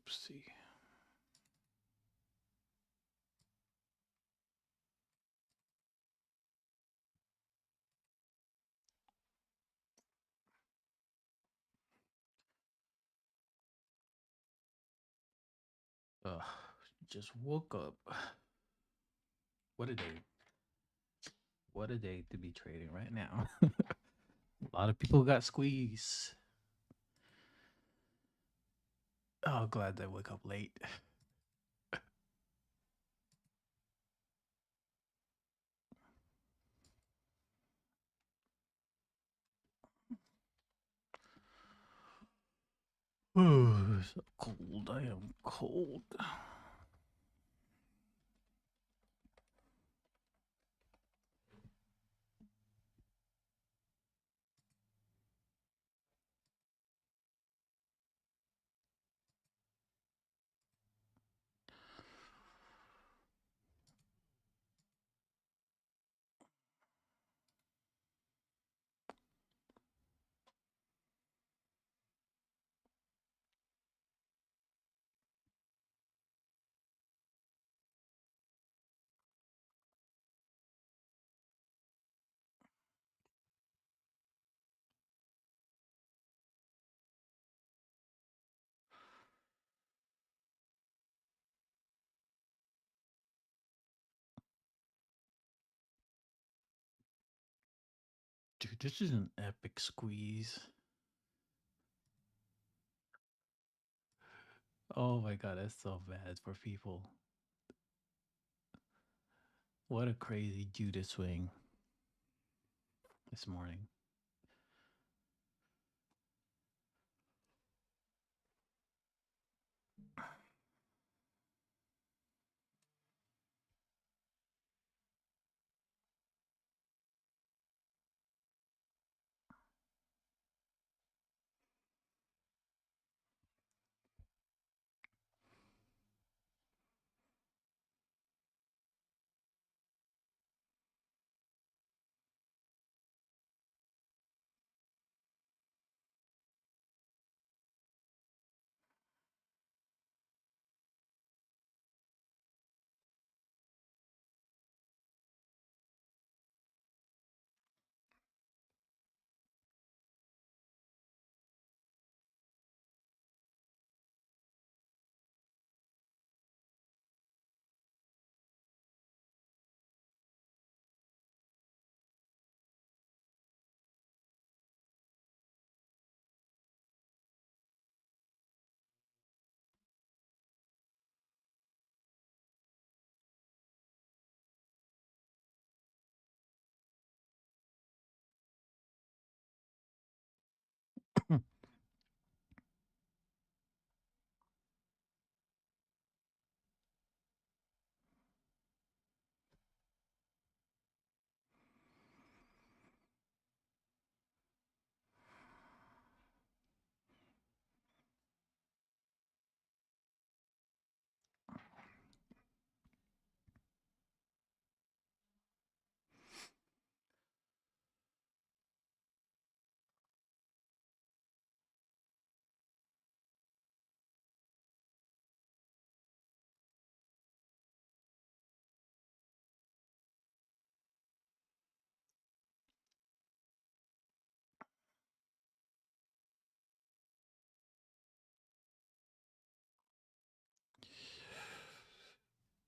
Oopsie. Ugh, just woke up. What a day. What a day to be trading right now. A lot of people got squeezed. Oh, glad I woke up late. Oh, so cold. I am cold. Dude, this is an epic squeeze. Oh my god, that's so bad for people. What a crazy Judas swing this morning.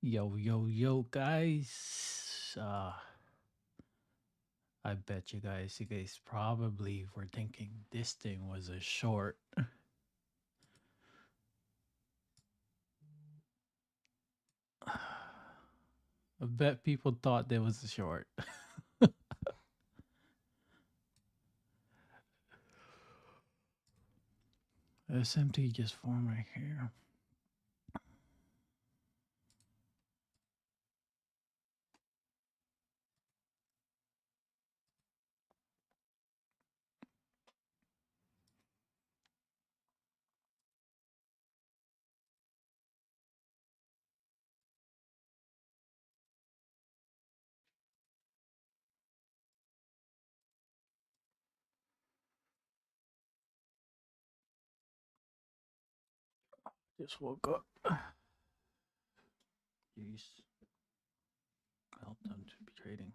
Yo, yo, yo, guys. I bet you guys probably were thinking this thing was a short. I bet people thought there was a short. SMT just formed right here. Just woke up. Jeez. I hope them to be trading.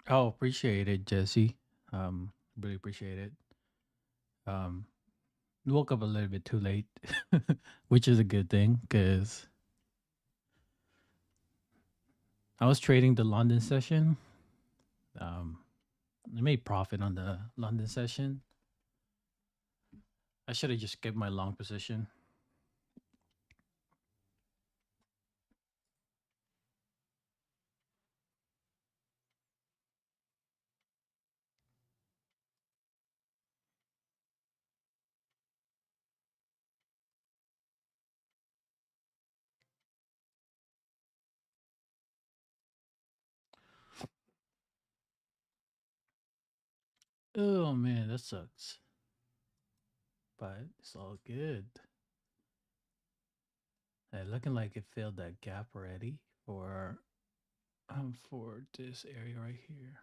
Oh, appreciate it, Jesse. Really appreciate it. Um, woke up a little bit too late, which is a good thing because I was trading the London session. Um, I made profit on the London session. I should have just kept my long position. Oh man, that sucks. But it's all good. Looking like it filled that gap already for this area right here.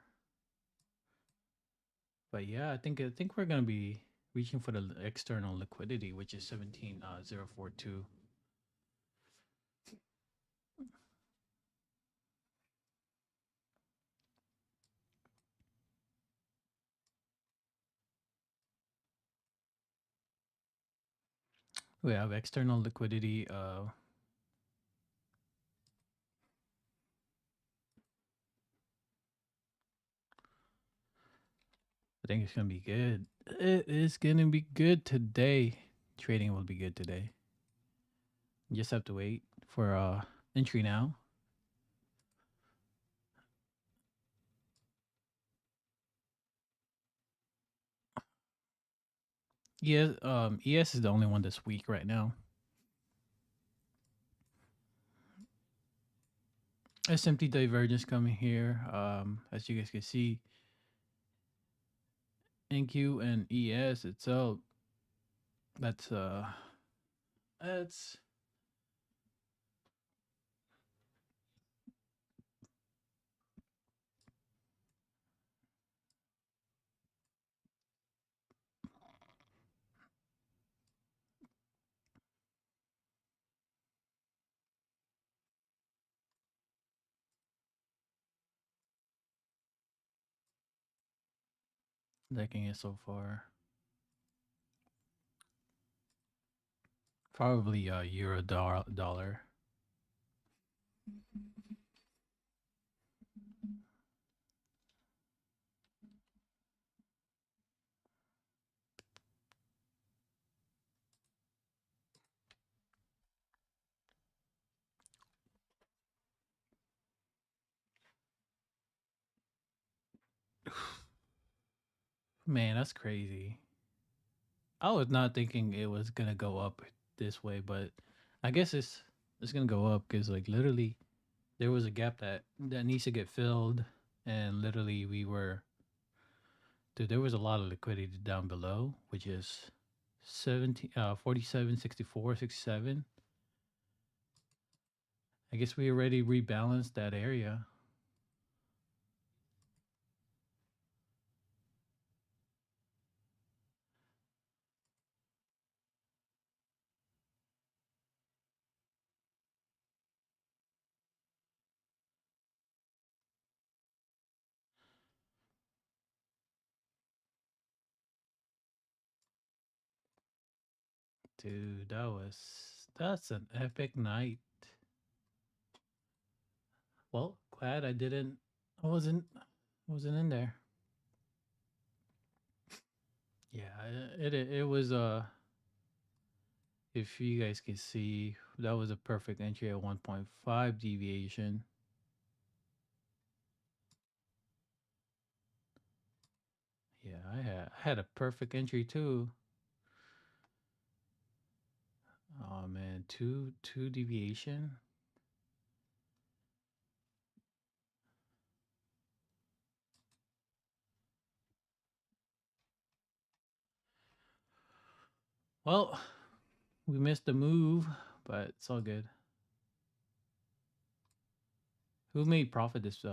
But yeah, I think we're gonna be reaching for the external liquidity, which is 17,042. We have external liquidity. I think it's gonna be good. It is gonna be good today. Trading will be good today. You just have to wait for entry now. Yeah, ES is the only one that's weak right now. SMT divergence coming here. As you guys can see, NQ and ES itself. That's liking it so far. Probably euro dollar. Man, that's crazy. I was not thinking it was gonna go up this way, but I guess it's gonna go up because like literally there was a gap that needs to get filled, and literally there was a lot of liquidity down below, which is 47, 64, 67. I guess we already rebalanced that area. dude. That's an epic night. Well, glad I wasn't in there. Yeah, it was if you guys can see, that was a perfect entry at 1.5 deviation. Yeah, I had a perfect entry too. Oh man, two deviation. Well, we missed the move, but it's all good. Who made profit this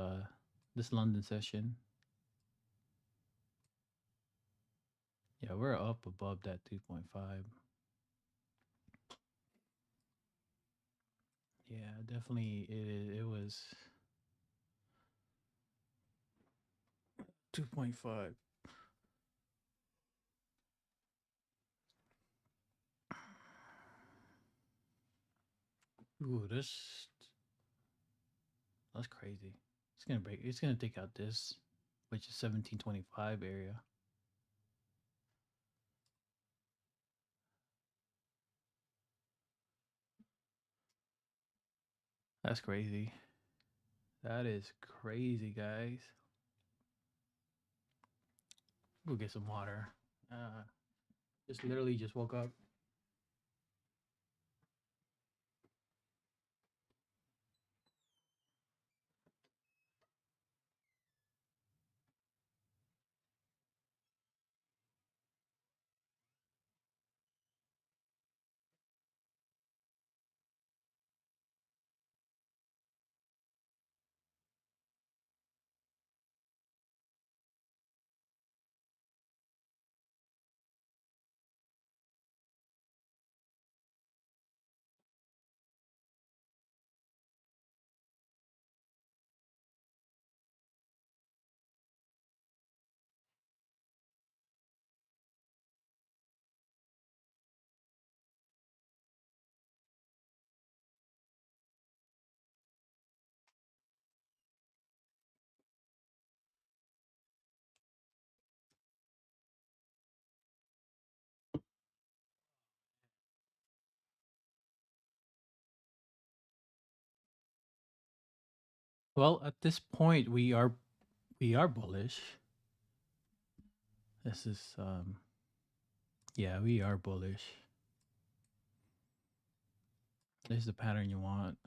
London session? Yeah, we're up above that 2.5. Yeah, definitely it was 2.5. Ooh, that's crazy. It's gonna take out this, which is 1725 area. That's crazy. That is crazy, guys. Go get some water. Just literally just woke up. Well, at this point, we are bullish. This is yeah, we are bullish. This is the pattern you want.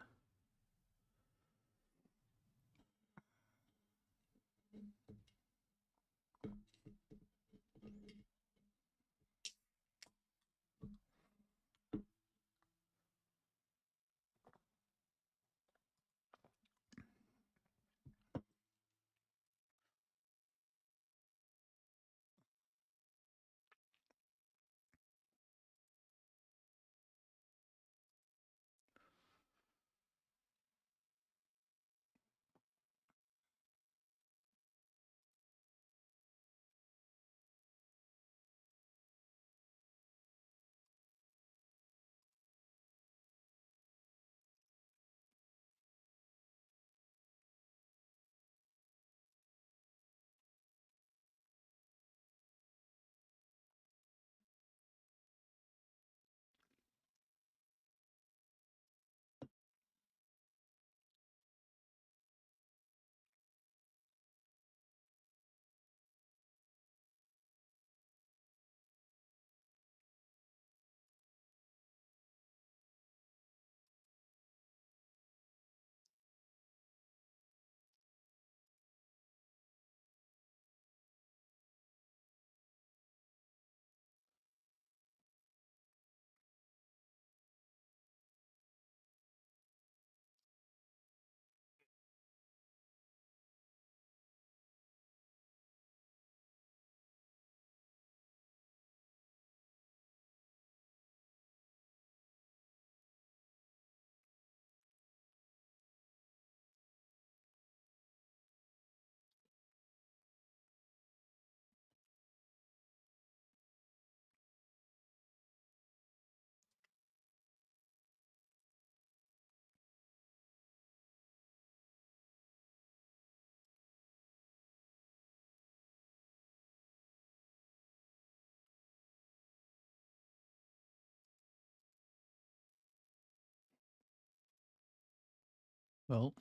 Well,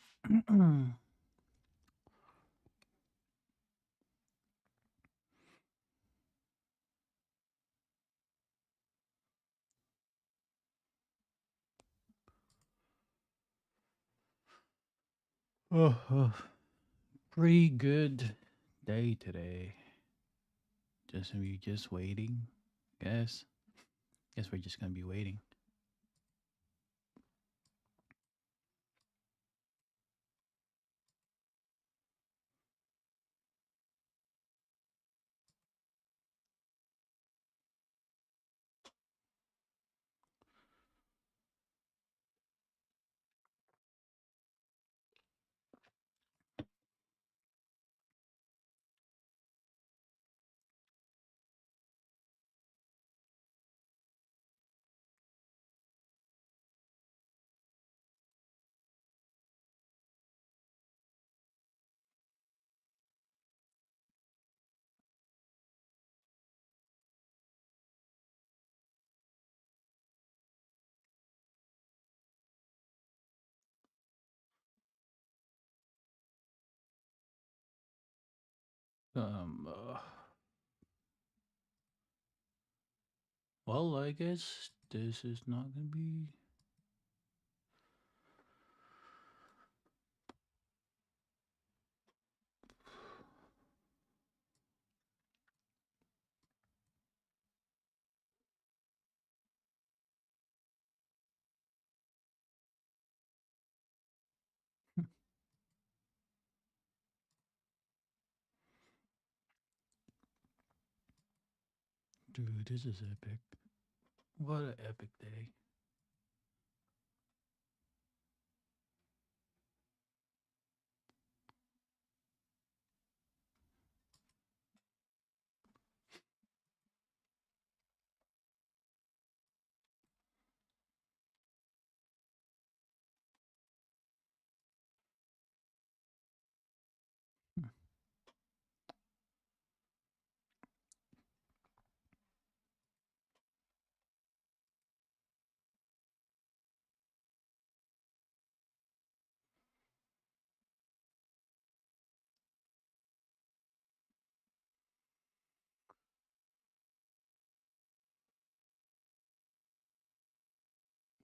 pretty good day today. Just waiting. Guess we're just gonna be waiting. Um. Uh, well, I guess this is not gonna be. Dude, this is epic. What an epic day.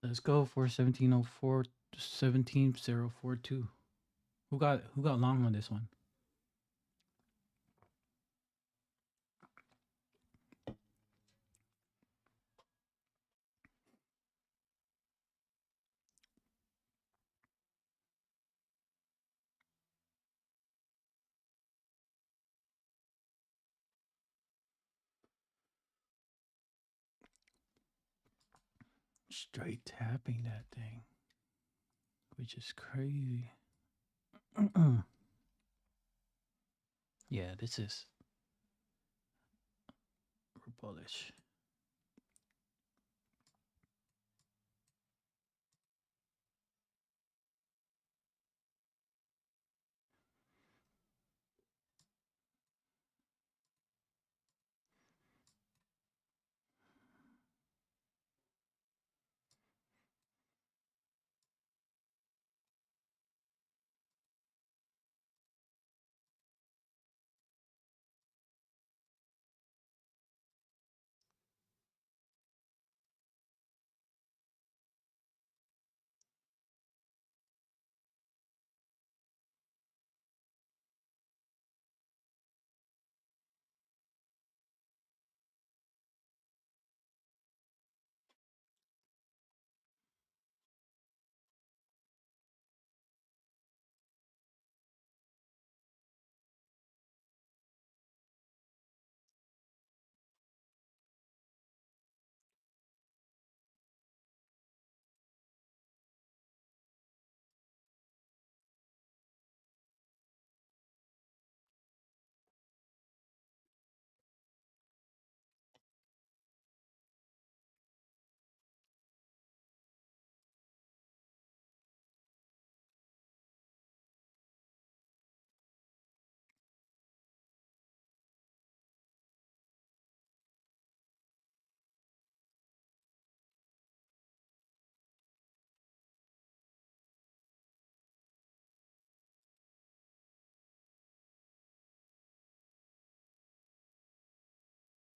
Let's go for 1704 17042. Who got long on this one? Straight tapping that thing, which is crazy. Yeah, this is bullish.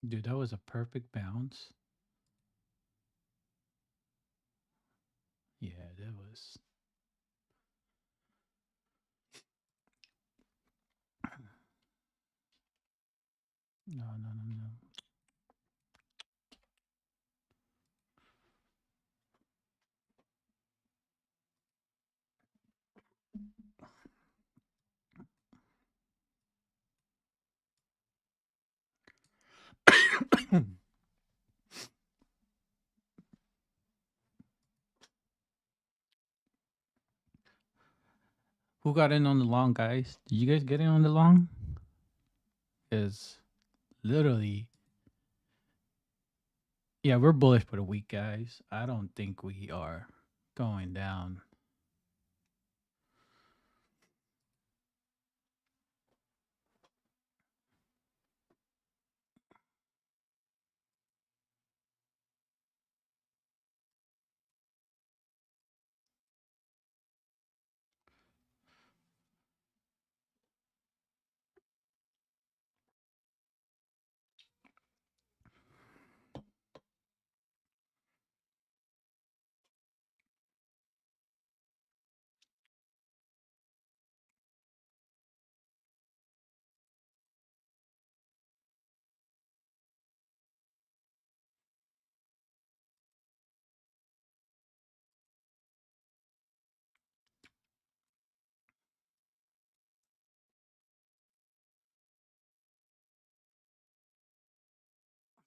Dude, that was a perfect bounce. Yeah, that was. No, no, no, no. Who got in on the long, guys? Did you guys get in on the long? Because literally, yeah, we're bullish for the week, guys. I don't think we are going down.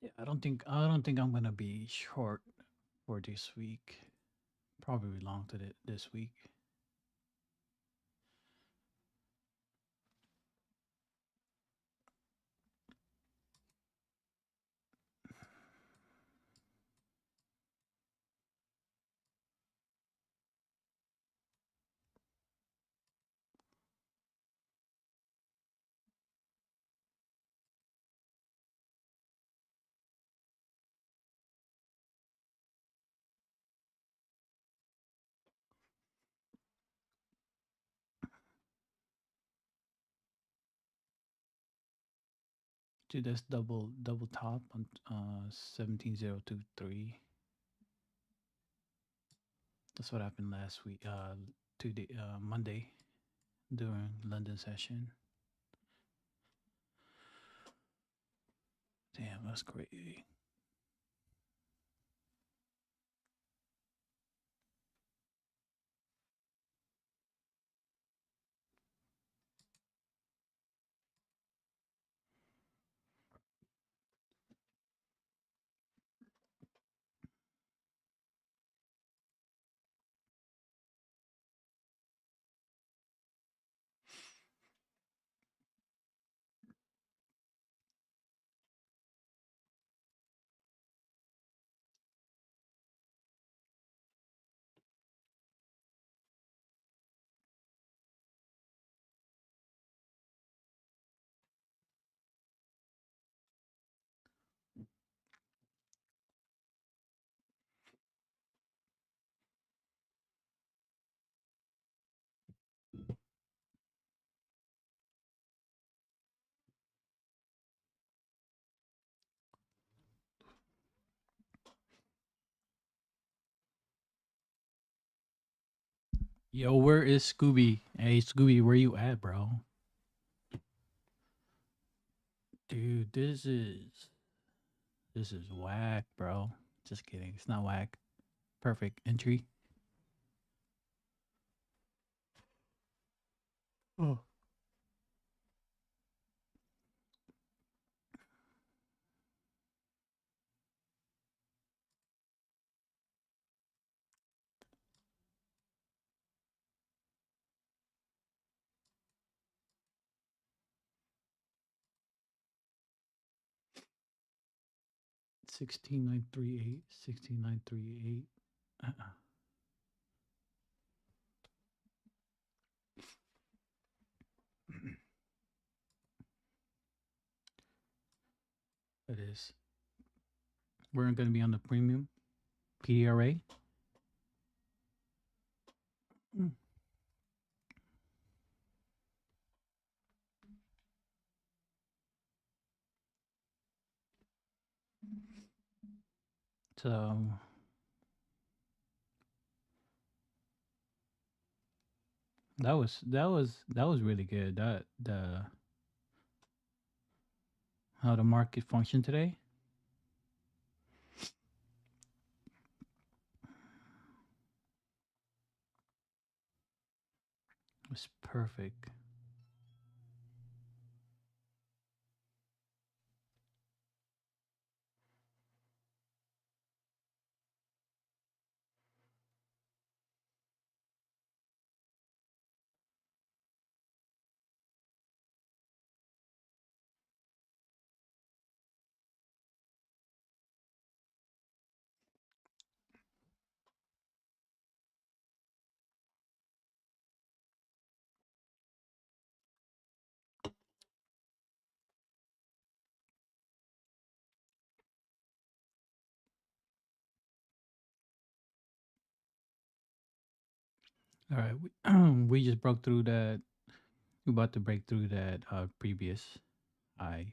Yeah, I don't think I'm gonna be short for this week. Probably long to this week. Dude, that's double top on 17023. That's what happened last week. Monday during London session. Damn, that's crazy. Yo, where is Scooby? Hey, Scooby, where you at, bro? Dude, this is whack, bro. Just kidding. It's not whack. Perfect entry. Oh. 16938, 16938. It is. We're going to be on the premium PRA. Mm. that was really good. That the how the market functioned today was perfect. All right, we just broke through that. We're about to break through that previous high.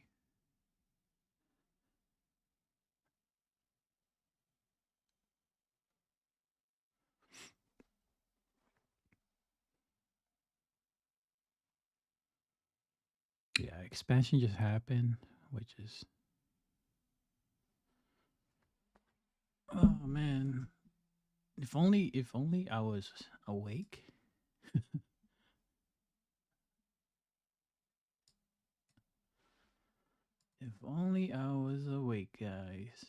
Yeah, expansion just happened, which is oh man. If only I was awake. If only I was awake, guys.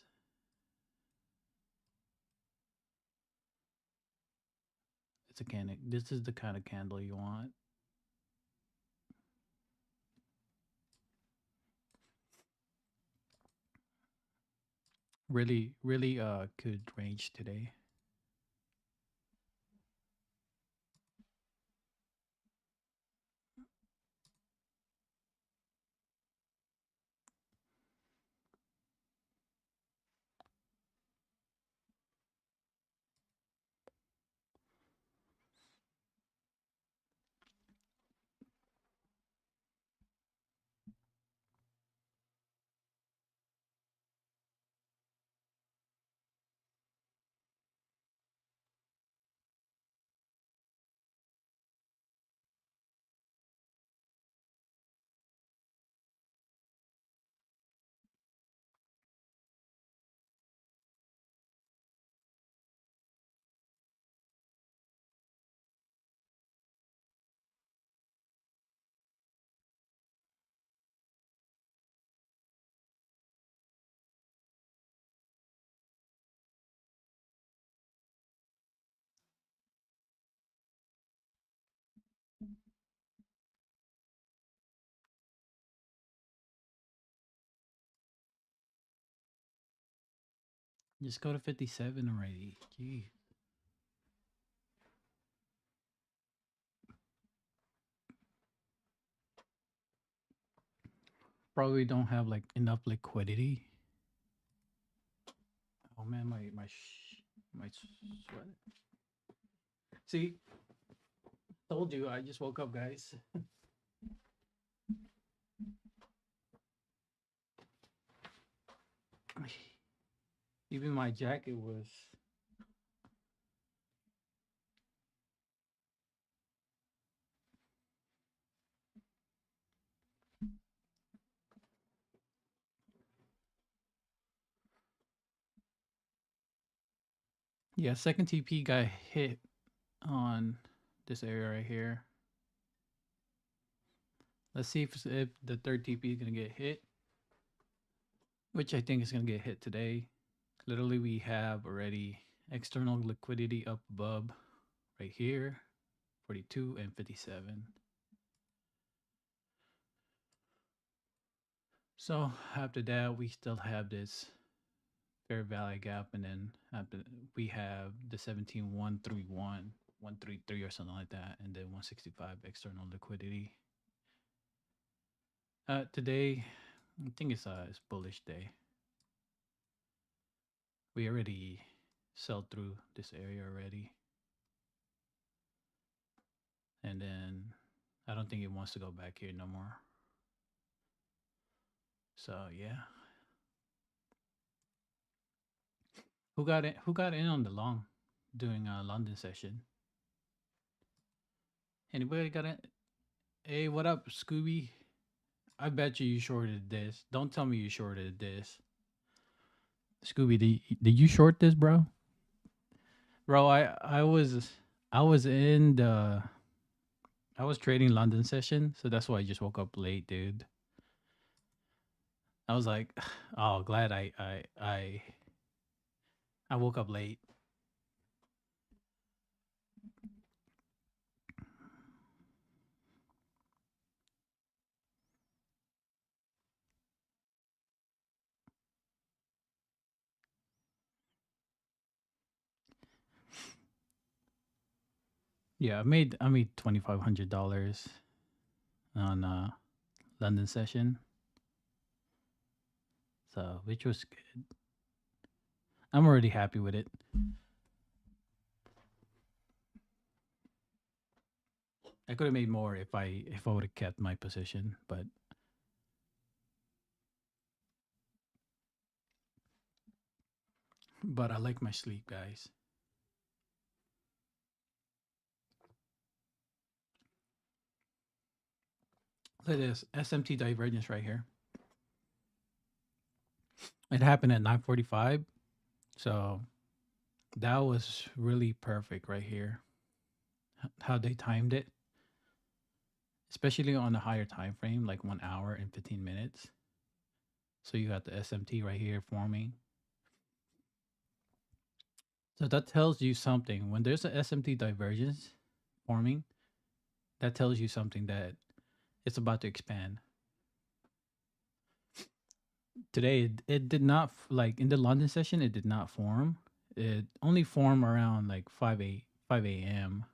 It's a candle. This is the kind of candle you want. Really, really good range today. Just go to 57 already. Gee. Probably don't have like enough liquidity. Oh man, my sweat. See, told you. I just woke up, guys. Even my jacket was. Yeah, second TP got hit on this area right here. Let's see if the third TP is gonna get hit, which I think is gonna get hit today. Literally, we have already external liquidity up above right here, 42 and 57. So after that, we still have this fair value gap, and then after we have the 17,131, 133 or something like that, and then 165 external liquidity. Today, I think it's bullish day. We already sell through this area already, and then I don't think it wants to go back here no more. So yeah. Who got in on the long during a London session? Anybody got it? Hey, what up, Scooby? I bet you shorted this. Don't tell me you shorted this. Scooby, did you short this, bro? Bro, I was in the I was trading London session, so that's why I just woke up late, dude. I was like, oh, glad I woke up late. Yeah, I made $2,500 on London session, so which was good. I'm already happy with it. I could have made more if I would have kept my position, but I like my sleep, guys. Look at this SMT divergence right here. It happened at 9:45, so that was really perfect right here. How they timed it, especially on a higher time frame, like 1 hour and 15 minutes. So you got the SMT right here forming. So that tells you something. When there's a SMT divergence forming, that tells you something that it's about to expand. Today, it did not, like in the London session, it did not form. It only formed around like 5 a.m.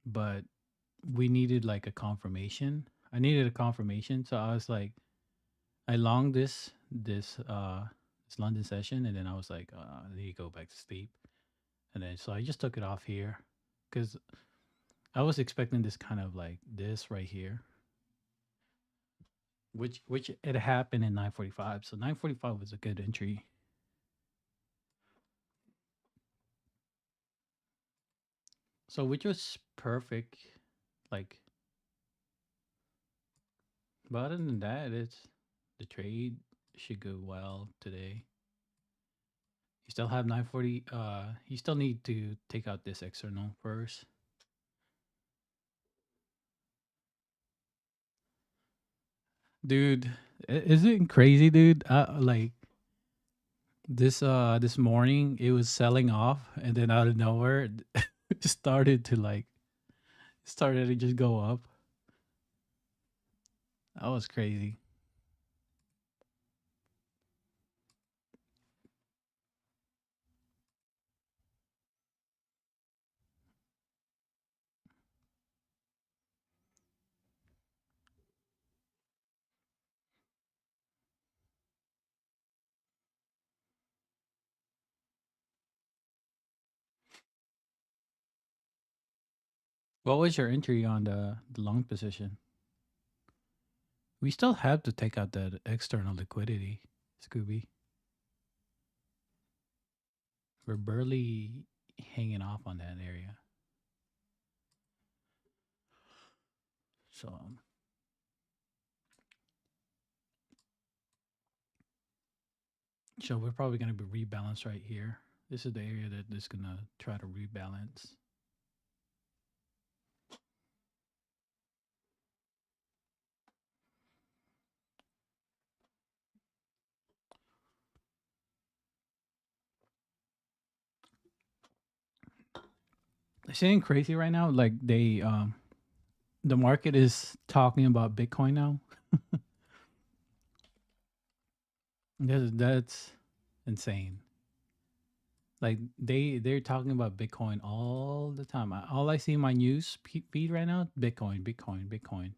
But we needed like a confirmation. I needed a confirmation. So I was like, I longed this London session, and then I was like, I need to go back to sleep. And then so I just took it off here because I was expecting this kind of like this right here, which it happened in 9:45. So 9:45 was a good entry. So which was perfect. Like, but other than that, it's the trade should go well today. You still have 9:40. You still need to take out this external first. Dude, isn't it crazy, dude? Like this morning it was selling off, and then out of nowhere it started to like started to just go up. That was crazy. What was your entry on the long position? We still have to take out that external liquidity, Scooby. We're barely hanging off on that area. So so we're probably gonna be rebalanced right here. This is the area that is gonna try to rebalance. It's saying crazy right now. Like the market is talking about Bitcoin now. That's insane. Like they're talking about Bitcoin all the time. All I see in my news feed right now, Bitcoin, Bitcoin, Bitcoin.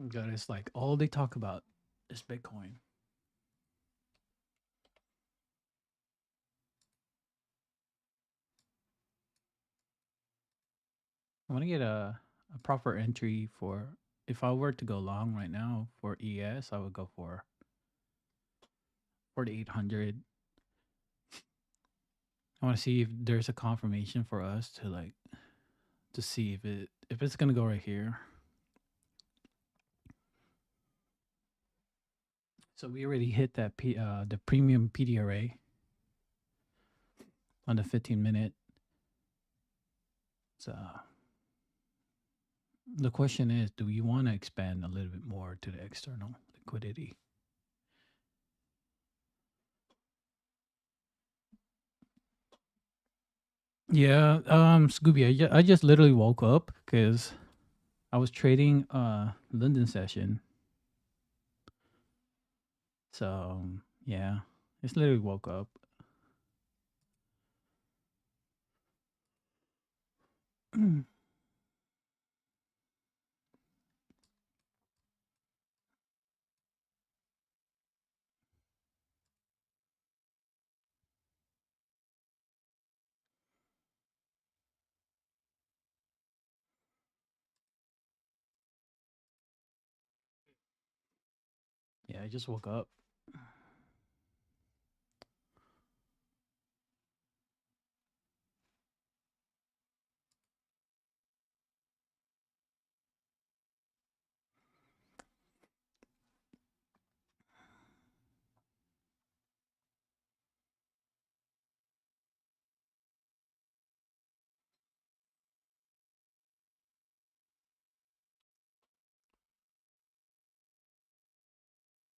God, it's like all they talk about is Bitcoin. want to get a proper entry for, if I were to go long right now for ES, I would go for 4,800. I want to see if there's a confirmation for us to like to see if it's gonna go right here. So we already hit that the premium PDRA on the 15-minute. So the question is, do you want to expand a little bit more to the external liquidity? Yeah, Scooby, I just literally woke up because I was trading London session. So yeah, just literally woke up. Yeah, I just woke up.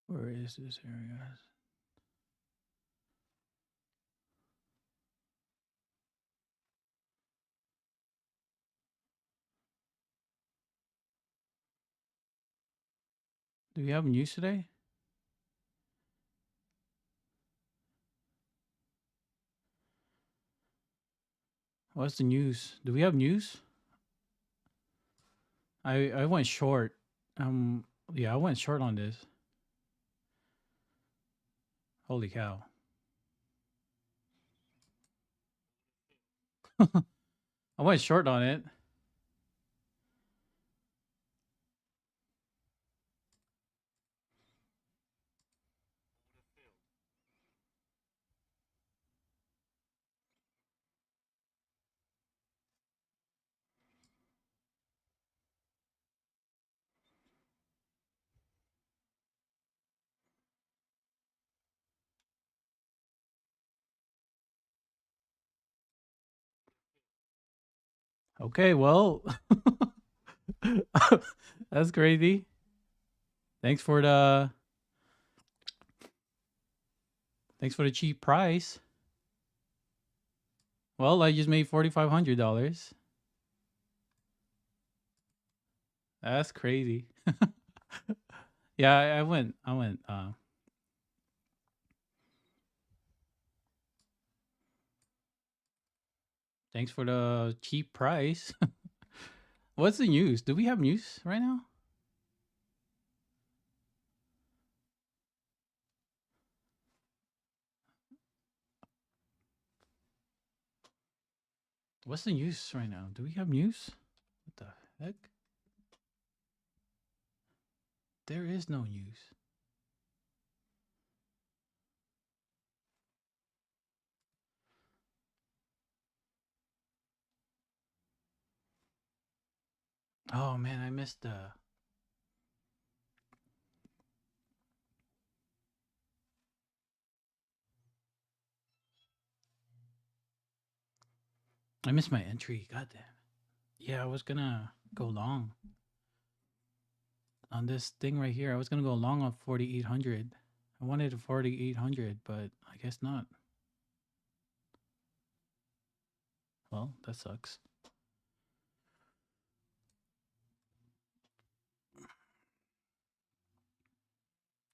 Where is this area? Do we have news today? What's the news? Do we have news? I went short. Yeah, I went short on this. Holy cow. I went short on it. Okay, well, that's crazy. Thanks for the cheap price. Well, I just made $4,500. That's crazy. Yeah, I went. Thanks for the cheap price. What's the news? Do we have news right now? What's the news right now? Do we have news? What the heck? There is no news. Oh man, I missed the. I missed my entry. God damn. Yeah, I was gonna go long on this thing right here. I was gonna go long on 4,800. I wanted a 4,800, but I guess not. Well, that sucks.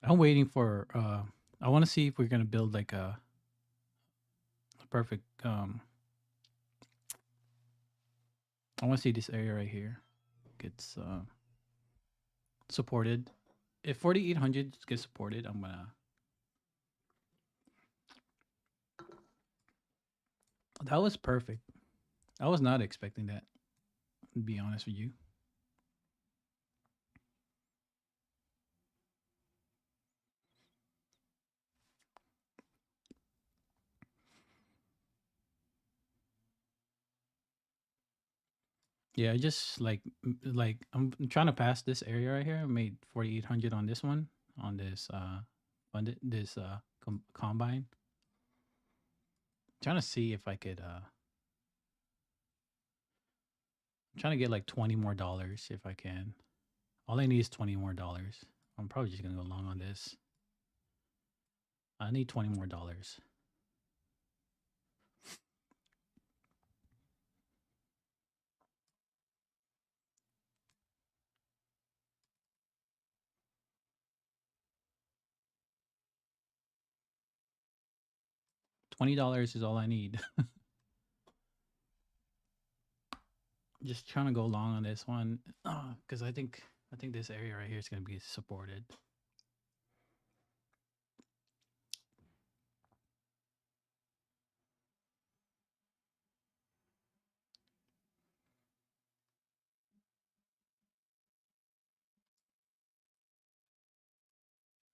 I'm waiting for. I want to see if we're gonna build like a perfect. I want to see this area right here gets supported. If 4,800 gets supported, I'm gonna. That was perfect. I was not expecting that. to be honest with you. Yeah, just like I'm trying to pass this area right here. I made 4,800 on this one, on this funded this combine. Trying to see if I could I'm trying to get like 20 more dollars if I can. All I need is 20 more dollars. I'm probably just gonna go long on this. I need 20 more dollars. $20 is all I need. Just trying to go long on this one because I think this area right here is gonna be supported.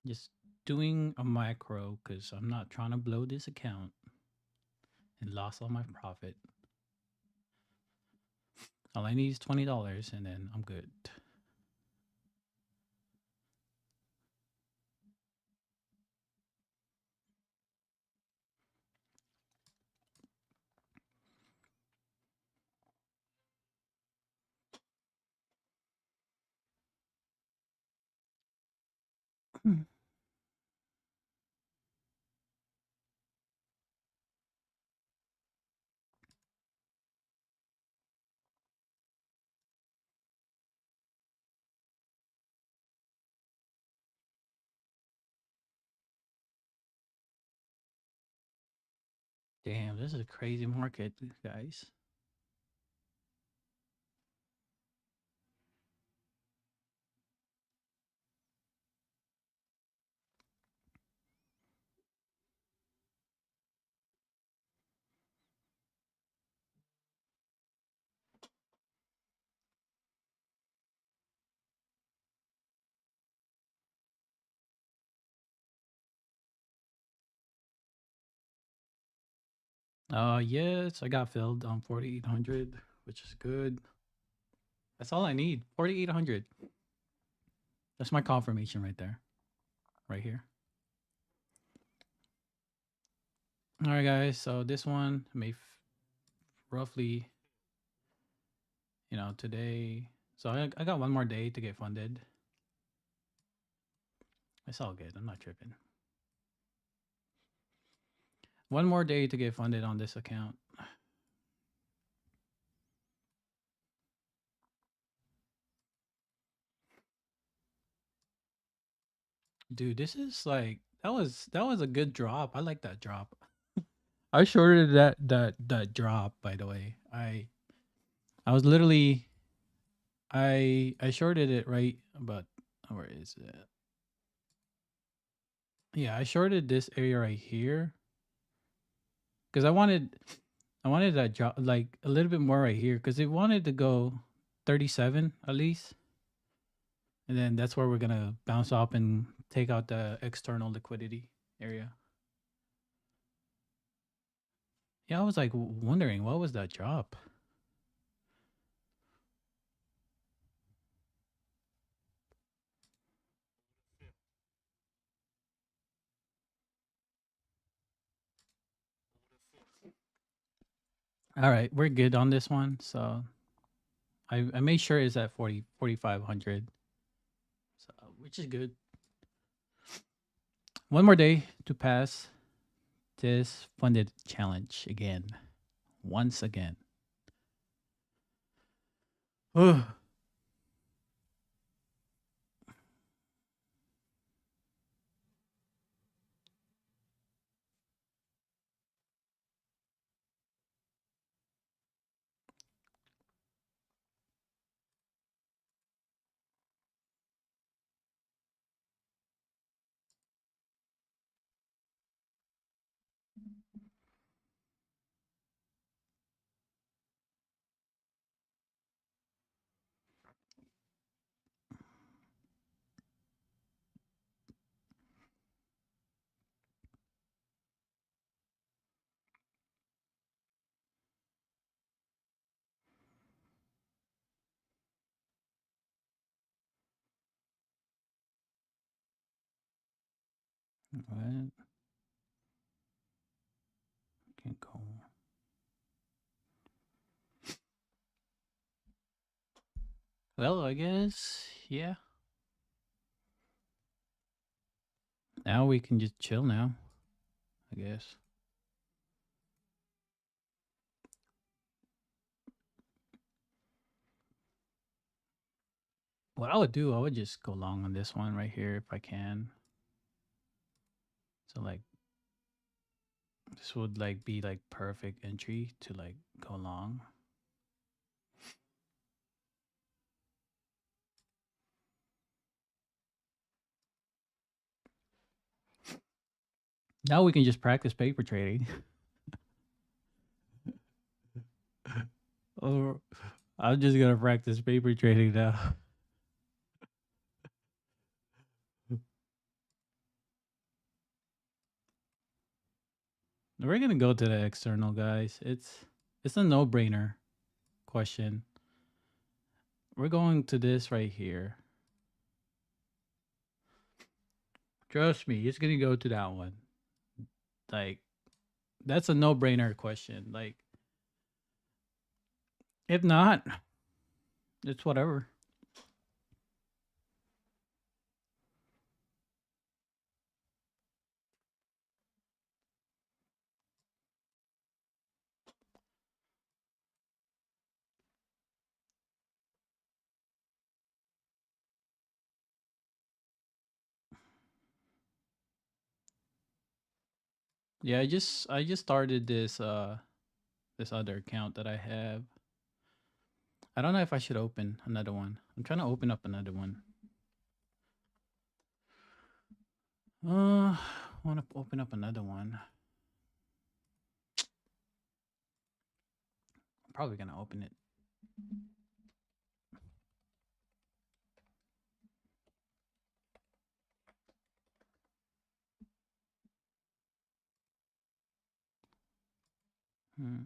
Just doing a micro because I'm not trying to blow this account and lost all my profit. All I need is $20 and then I'm good. Damn, this is a crazy market, guys. Yes, I got filled on 4,800, which is good. That's all I need. 4,800. That's my confirmation right there. Right here. All right, guys. So this one may roughly, today. So I got one more day to get funded. It's all good. I'm not tripping. One more day to get funded on this account. Dude, this is like that was a good drop. I like that drop. I shorted that drop, by the way. I was literally I shorted it right about, where is it? Yeah, I shorted this area right here because I wanted that drop like a little bit more right here because it wanted to go 37 at least. And then that's where we're gonna bounce off and take out the external liquidity area. Yeah, I was like wondering what was that drop? All right, we're good on this one. So I made sure it's at 4,500. So which is good. One more day to pass this funded challenge again. Once again. All What? Can't go. Well, I guess, yeah. Now we can just chill now, I guess. What I would do, I would just go long on this one right here if I can. So like this would like be like perfect entry to like go long. Now we can just practice paper trading. Or I'm just gonna practice paper trading now. We're gonna go to the external, guys. It's a no-brainer question. We're going to this right here. Trust me, it's gonna go to that one. Like, that's a no-brainer question. Like, if not, it's whatever. Yeah, I just started this other account that I have. I don't know if I should open another one. I'm trying to open up another one. I want to open up another one. I'm probably gonna open it. Hmm.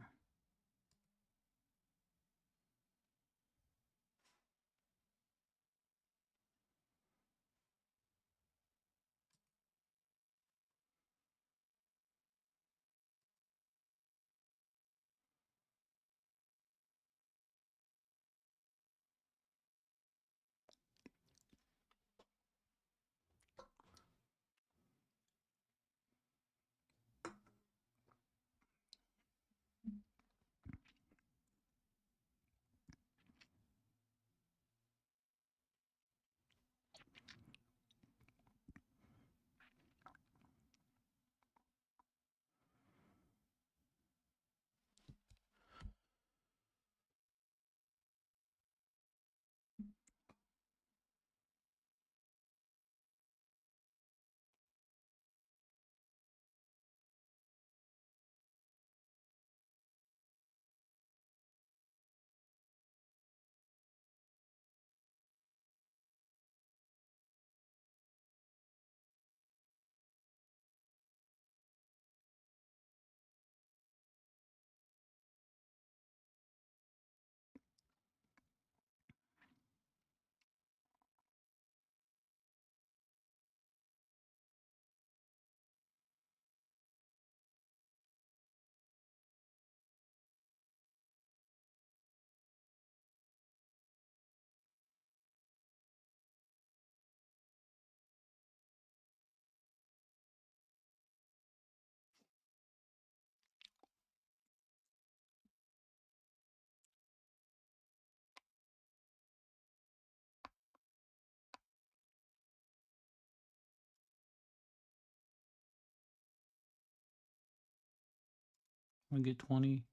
I'm gonna get 20.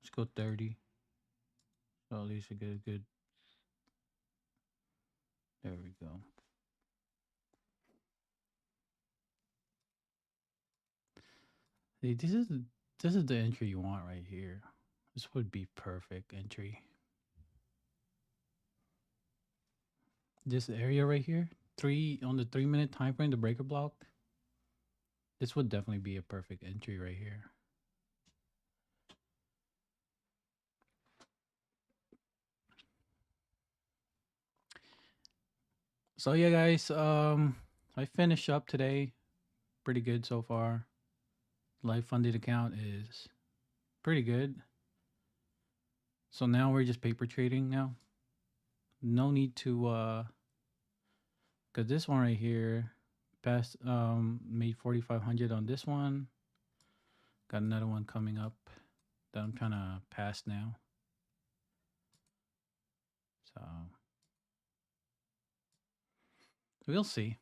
Let's go 30. So at least I get a good. There we go. See, this is the entry you want right here. This would be perfect entry. This area right here, on the 3-minute time frame, the breaker block. This would definitely be a perfect entry right here. So yeah, guys, I finished up today. Pretty good so far. Life funded account is pretty good. So now we're just paper trading now. No need to cuz this one right here passed made 4500 on this one. Got another one coming up that I'm trying to pass now. So we'll see.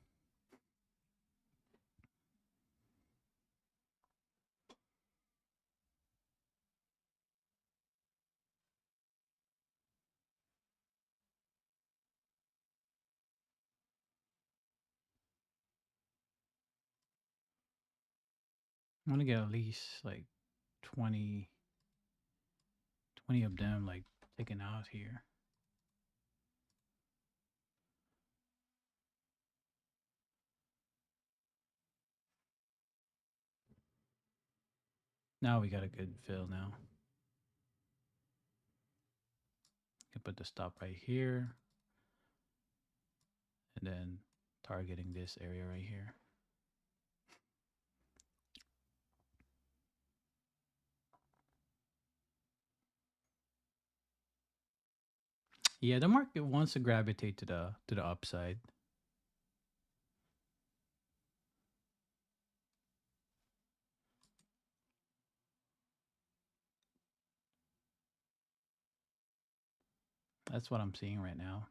I'm gonna get at least like 20 of them like taken out here. Now we got a good fill now. Can put the stop right here. And then targeting this area right here. Yeah, the market wants to gravitate to the upside. That's what I'm seeing right now.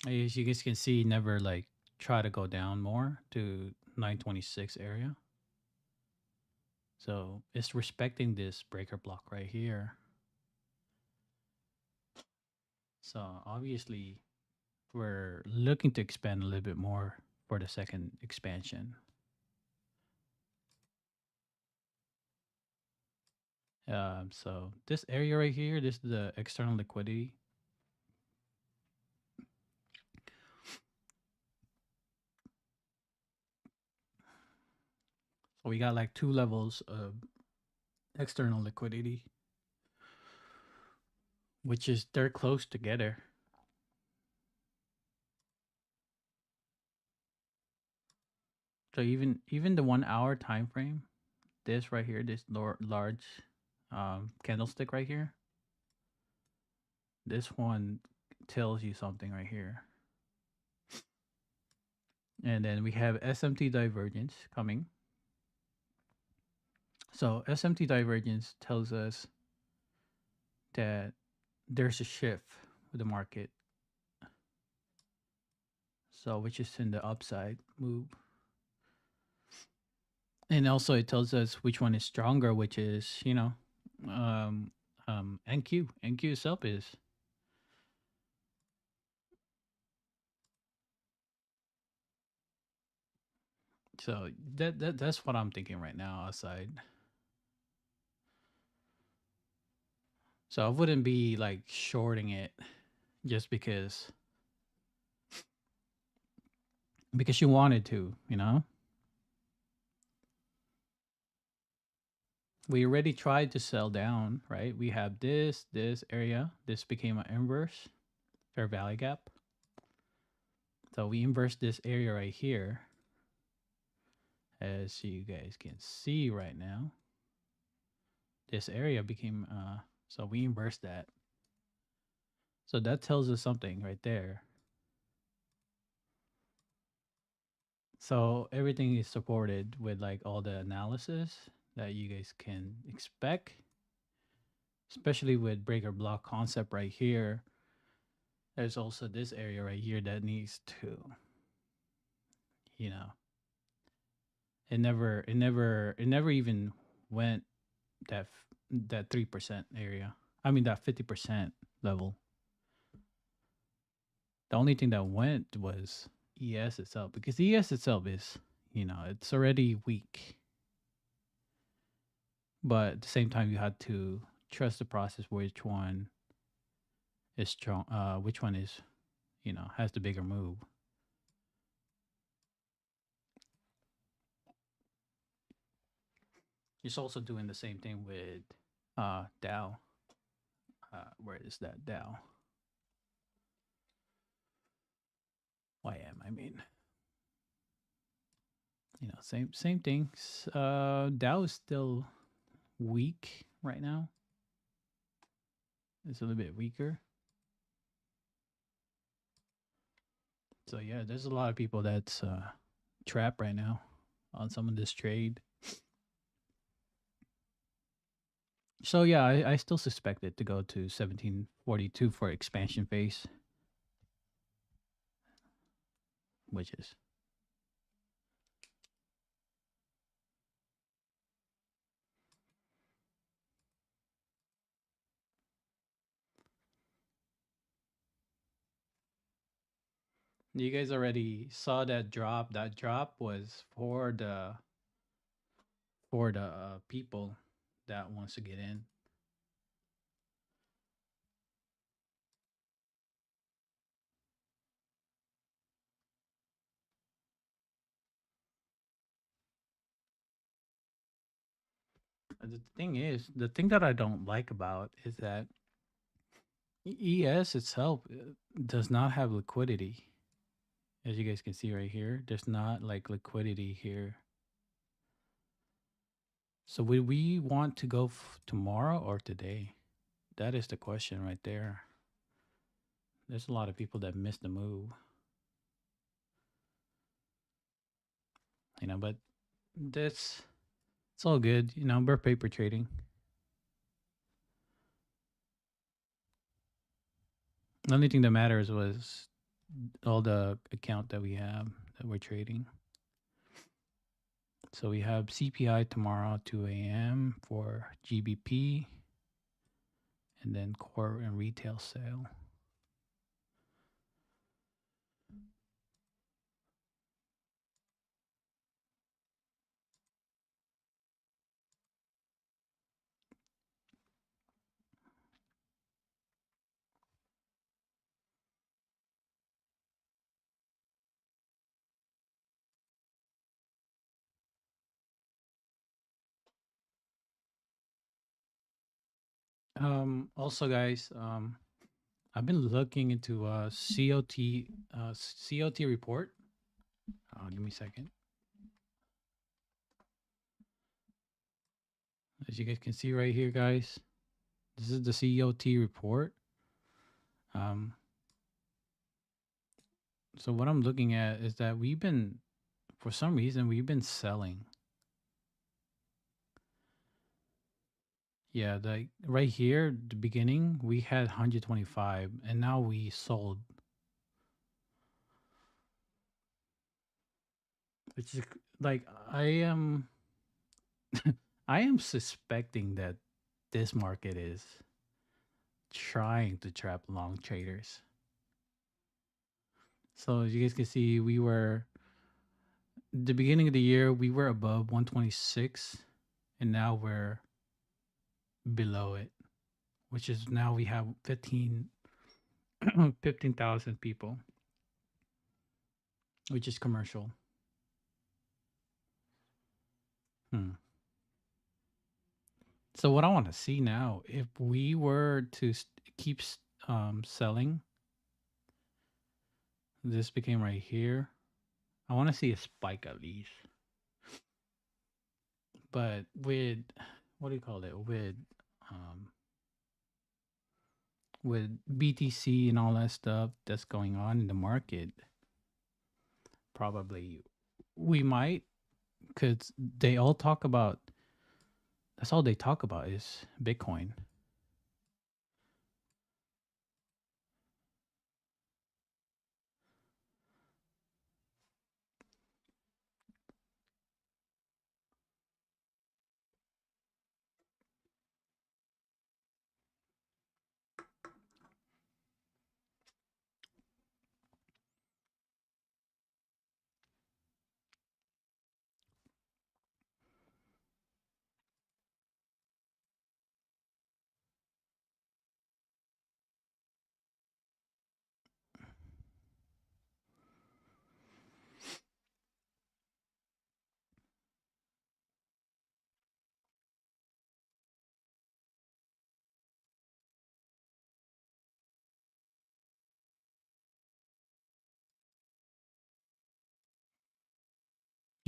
As you guys can see, never like try to go down more to 926 area. So it's respecting this breaker block right here. So obviously we're looking to expand a little bit more for the second expansion. So this area right here, this is the external liquidity. So we got like two levels of external liquidity, which is they're close together. So even the 1 hour time frame, this right here, this large candlestick right here, this one tells you something right here. And then we have SMT divergence coming. So SMT divergence tells us that there's a shift with the market. So which is in the upside move. And also it tells us which one is stronger, which is, you know, NQ. NQ itself is. So that's what I'm thinking right now outside. So I wouldn't be like shorting it just because you wanted to, you know? We already tried to sell down, right? We have this area. This became an inverse fair value gap. So we inverse this area right here. As you guys can see right now, this area became so we inverse that. So that tells us something right there. So everything is supported with like all the analysis that you guys can expect, especially with breaker block concept right here. There's also this area right here that needs to, you know, it never even went that 3% area. I mean that 50% level. The only thing that went was ES itself, because ES itself is, you know, it's already weak. But at the same time, you had to trust the process, which one is strong, which one is, you know, has the bigger move. It's also doing the same thing with Dow. Where is that Dow? YM, I mean. You know, same things. Dow is still weak right now. It's a little bit weaker. So yeah, there's a lot of people that's trapped right now on some of this trade. So yeah, I still suspect it to go to 1742 for expansion phase, which is you guys already saw that drop. That drop was for the people that wants to get in. The thing is, the thing that I don't like about is that ES itself does not have liquidity. As you guys can see right here, there's not like liquidity here. So would we want to go tomorrow or today? That is the question right there. There's a lot of people that missed the move. You know, but it's all good. You know, we're paper trading. The only thing that matters was all the account that we have that we're trading. So we have CPI tomorrow, 2 a.m. for GBP, and then core and retail sale. Also, guys, I've been looking into COT report. Give me a second. As you guys can see right here, guys, this is the COT report. So what I'm looking at is that for some reason, we've been selling. Yeah, like right here, the beginning, we had 125, and now we sold. It's like I am suspecting that this market is trying to trap long traders. So as you guys can see, the beginning of the year, we were above 126, and now we're below it, which is now we have 15,000 people, which is commercial. So what I want to see now, if we were to keep selling, this became right here. I want to see a spike at least. But with what do you call it? With BTC and all that stuff that's going on in the market, probably we might, because they all talk about. That's all they talk about is Bitcoin.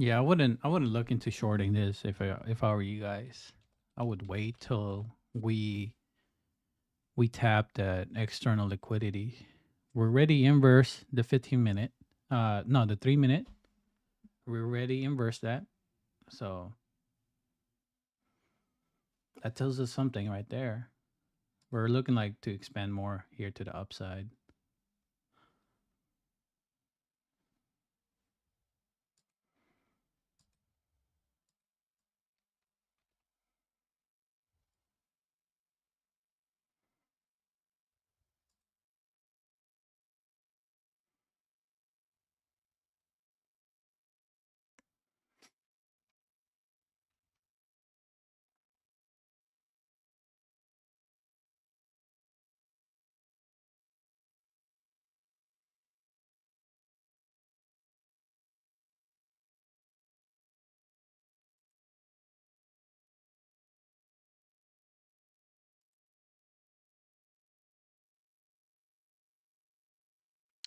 Yeah, I wouldn't look into shorting this if I were you guys. I would wait till we tap that external liquidity. We're ready inverse the 15-minute. No, the 3-minute. We're ready inverse that. So that tells us something right there. We're looking like to expand more here to the upside.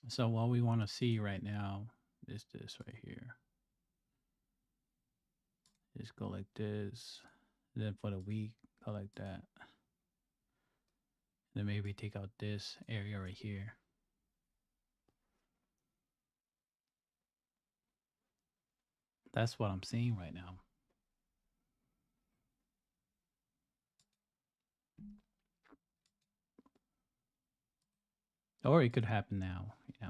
So what we want to see right now is this right here. Just go like this. Then for the week, go like that. Then maybe take out this area right here. That's what I'm seeing right now. Or it could happen now. Yeah.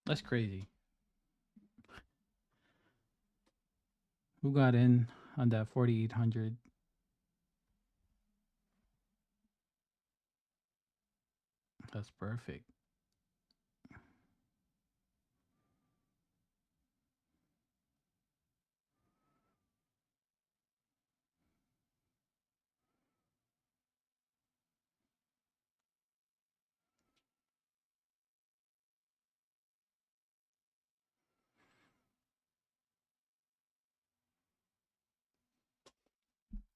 That's crazy. Who got in on that 4,800? That's perfect.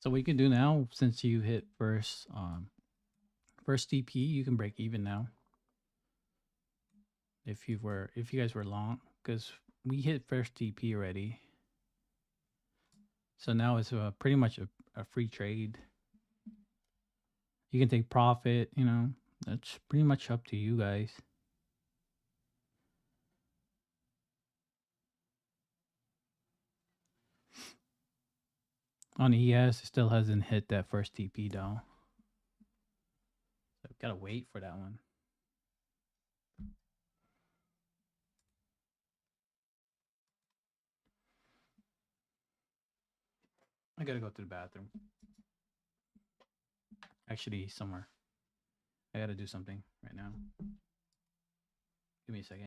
So we can do now, since you hit first DP, you can break even now. If you guys were long, because we hit first DP already. So now it's pretty much a free trade. You can take profit, that's pretty much up to you guys. On ES, it still hasn't hit that first TP though. So gotta wait for that one. I gotta go to the bathroom. Actually, somewhere. I gotta do something right now. Give me a second.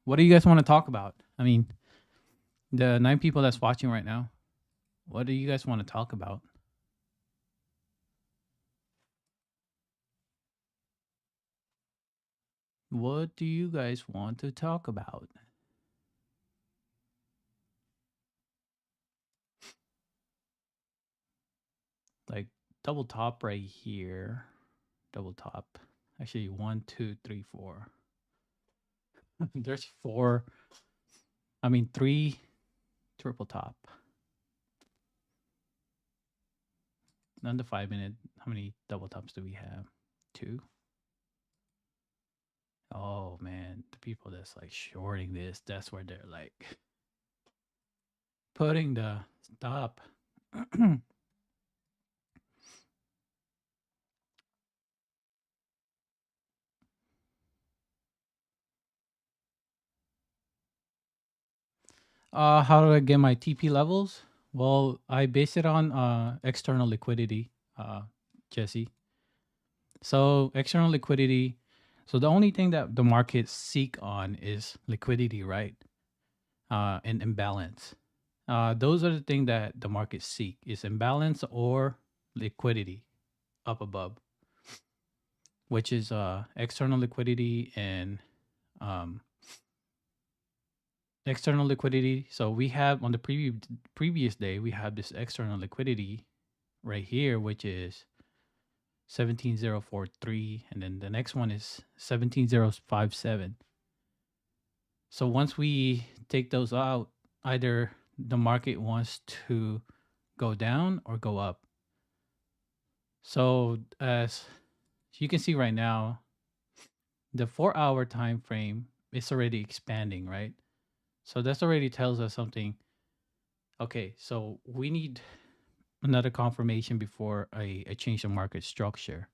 What do you guys want to talk about? I mean, the 9 people that's watching right now, what do you guys want to talk about? What do you guys want to talk about? Like double top right here. Double top. Actually, 1, 2, 3, 4. There's 4. I mean, 3 triple top. On the 5 minute, how many double tops do we have? 2. Oh man, the people that's like shorting this, that's where they're like putting the stop. How do I get my TP levels? Well, I base it on external liquidity, Jesse. So external liquidity. So the only thing that the markets seek on is liquidity, right? And imbalance. Those are the things that the markets seek: is imbalance or liquidity up above, which is external liquidity and um, external liquidity. So we have on the previous day we have this external liquidity right here, which is 17043, and then the next one is 17057. So once we take those out, either the market wants to go down or go up. So as you can see right now, the 4-hour time frame is already expanding, right? So that's already tells us something. Okay, so we need another confirmation before a change in market structure.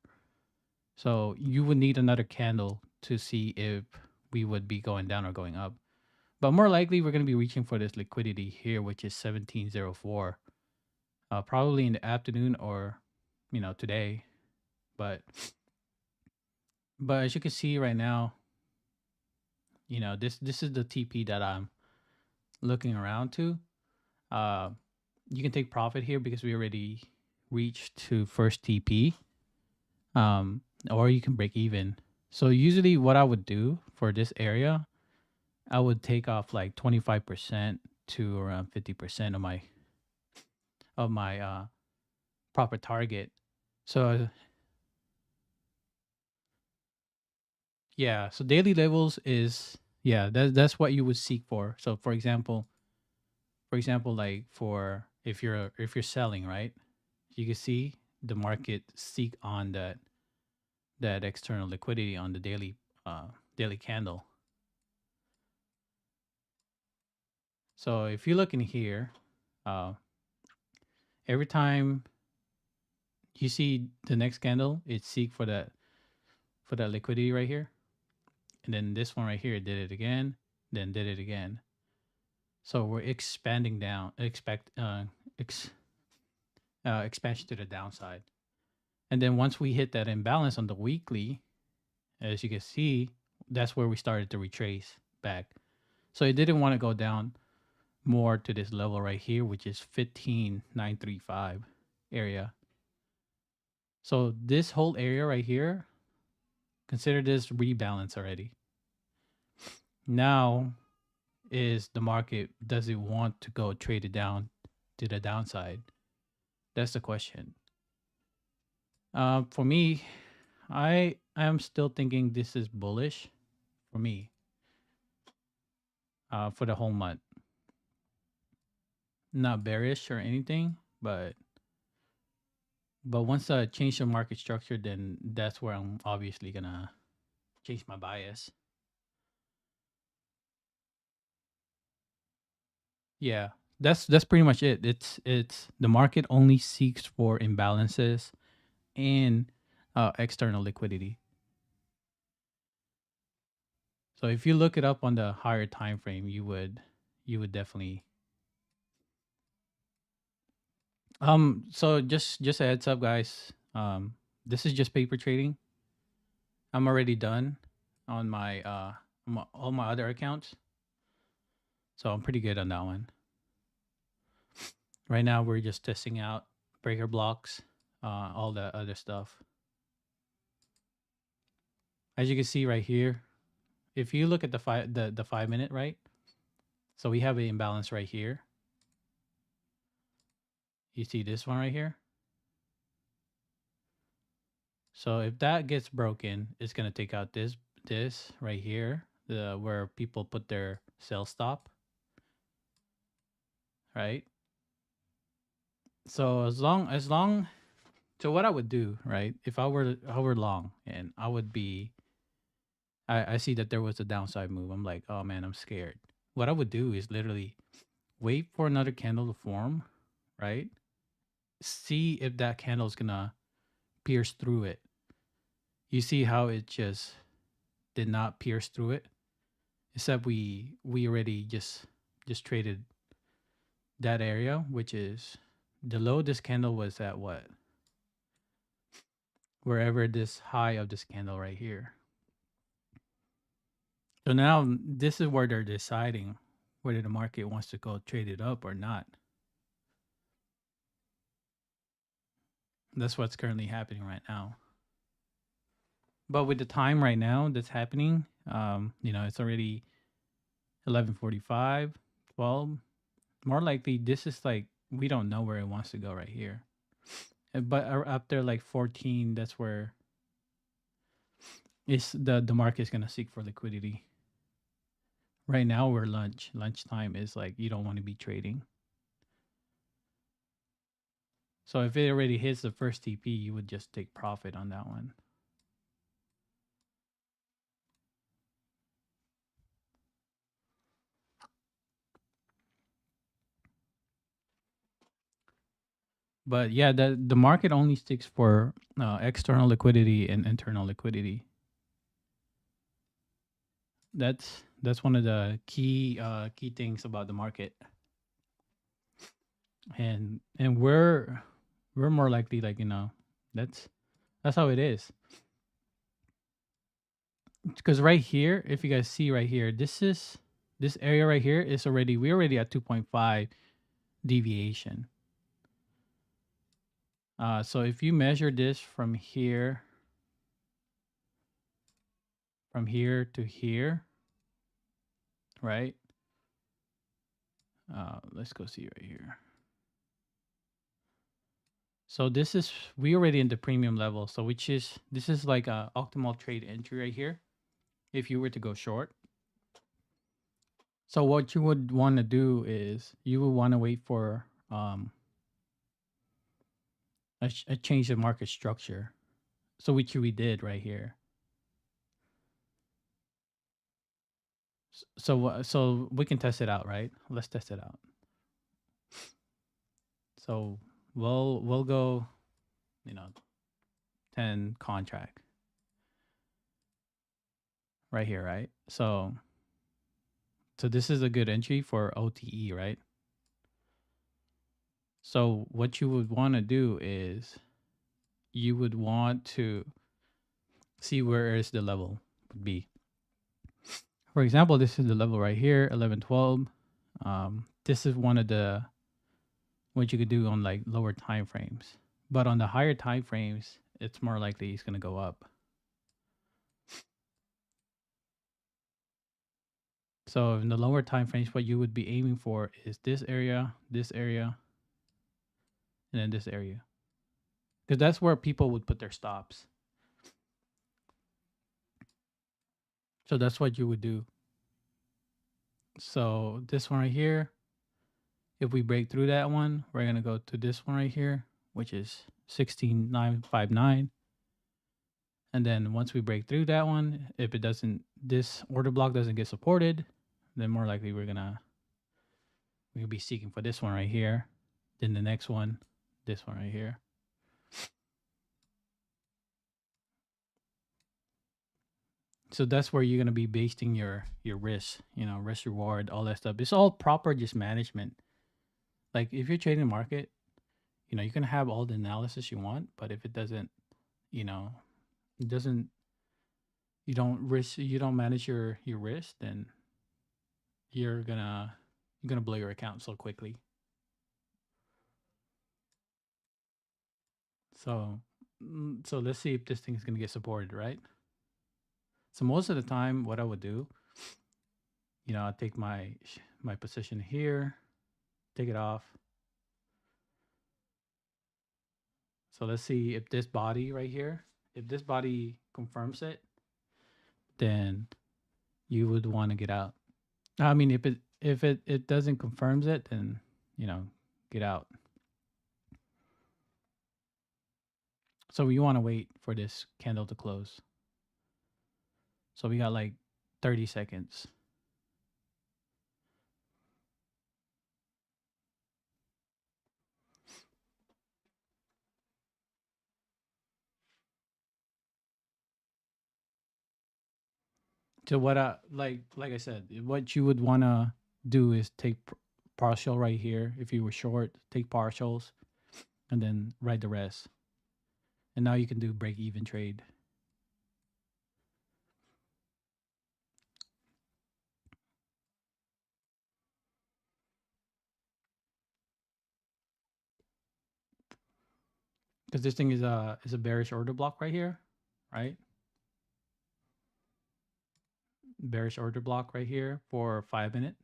So you would need another candle to see if we would be going down or going up. But more likely, we're going to be reaching for this liquidity here, which is 1704, probably in the afternoon or, today. But as you can see right now, this is the TP that I'm looking around to. You can take profit here because we already reached to first TP, or you can break even. So usually what I would do for this area, I would take off like 25% to around 50% of my proper target. So yeah, so daily levels is, yeah, that's what you would seek for. So for example, like for if you're selling, right? You can see the market seek on that external liquidity on the daily candle. So if you look in here, uh, every time you see the next candle, it seek for that liquidity right here, and then this one right here did it again, then did it again. So we're expanding down, expansion to the downside, and then once we hit that imbalance on the weekly, as you can see, that's where we started to retrace back. So it didn't want to go down more to this level right here, which is 15935 area. So this whole area right here, consider this rebalance already. Now is the market, does it want to go trade it down to the downside? That's the question. For me, I am still thinking this is bullish for me, for the whole month. Not bearish or anything, but once I change the market structure, then that's where I'm obviously gonna change my bias. Yeah, that's pretty much it. It's the market only seeks for imbalances and external liquidity. So if you look it up on the higher time frame, you would definitely. So just a heads up, guys. This is just paper trading. I'm already done on my all my other accounts. So I'm pretty good on that one. Right now, we're just testing out breaker blocks, all the other stuff. As you can see right here, if you look at the 5 minute, right? So we have an imbalance right here. You see this one right here. So if that gets broken, it's gonna take out this right here, where people put their sell stop, right? So as long, so what I would do, right? If I were long and I would be, I see that there was a downside move. I'm like, oh man, I'm scared. What I would do is literally wait for another candle to form, right? See if that candle is gonna pierce through it. You see how it just did not pierce through it, except we already just traded that area, which is the low of this candle was at what? Wherever this high of this candle right here. So now this is where they're deciding whether the market wants to go trade it up or not. That's what's currently happening right now. But with the time right now that's happening, it's already 11:45, 12. More likely, this is like we don't know where it wants to go right here. But after like 14, that's where the market is gonna seek for liquidity. Right now, we're lunchtime is like you don't want to be trading. So if it already hits the first TP, you would just take profit on that one. But yeah, the market only sticks for external liquidity and internal liquidity. That's one of the key things about the market. And we're more likely, like, that's how it is. Because right here, if you guys see right here, this area right here is we're already at 2.5 deviation. So if you measure this from here to here, right? Let's go see right here. So we already in the premium level. So this is like a optimal trade entry right here. If you were to go short. So what you would want to do is you would want to wait for a change of market structure. So which we did right here. So we can test it out, right? Let's test it out. So we'll go, 10 contract right here, right? So this is a good entry for OTE, right? So what you would want to do is you would want to see where is the level would be. For example, this is the level right here, 1112. This is one of the what you could do on like lower time frames. But on the higher time frames, it's more likely it's going to go up. So in the lower time frames, what you would be aiming for is this area, and then this area. Because that's where people would put their stops. So that's what you would do. So this one right here, if we break through that one, we're going to go to this one right here, which is 16959. And then once we break through that one, if this order block doesn't get supported, then more likely we'll be seeking for this one right here. Then the next one, this one right here. So that's where you're going to be basing your risk, risk reward, all that stuff. It's all proper just management. Like if you're trading the market, you can have all the analysis you want, but if it doesn't, it doesn't you don't manage your risk, then you're gonna blow your account so quickly. So so let's see if this thing is gonna get supported, right? So most of the time, what I would do, I take my position here, take it off. So let's see if this body right here, if this body confirms it, then you would want to get out. I mean, if it doesn't confirms it, then get out. So we want to wait for this candle to close. So we got like 30 seconds. So what like I said, what you would want to do is take partial right here. If you were short, take partials and then write the rest. And now you can do break even trade. Because this thing is a bearish order block right here, right? Bearish order block right here for 5 minutes.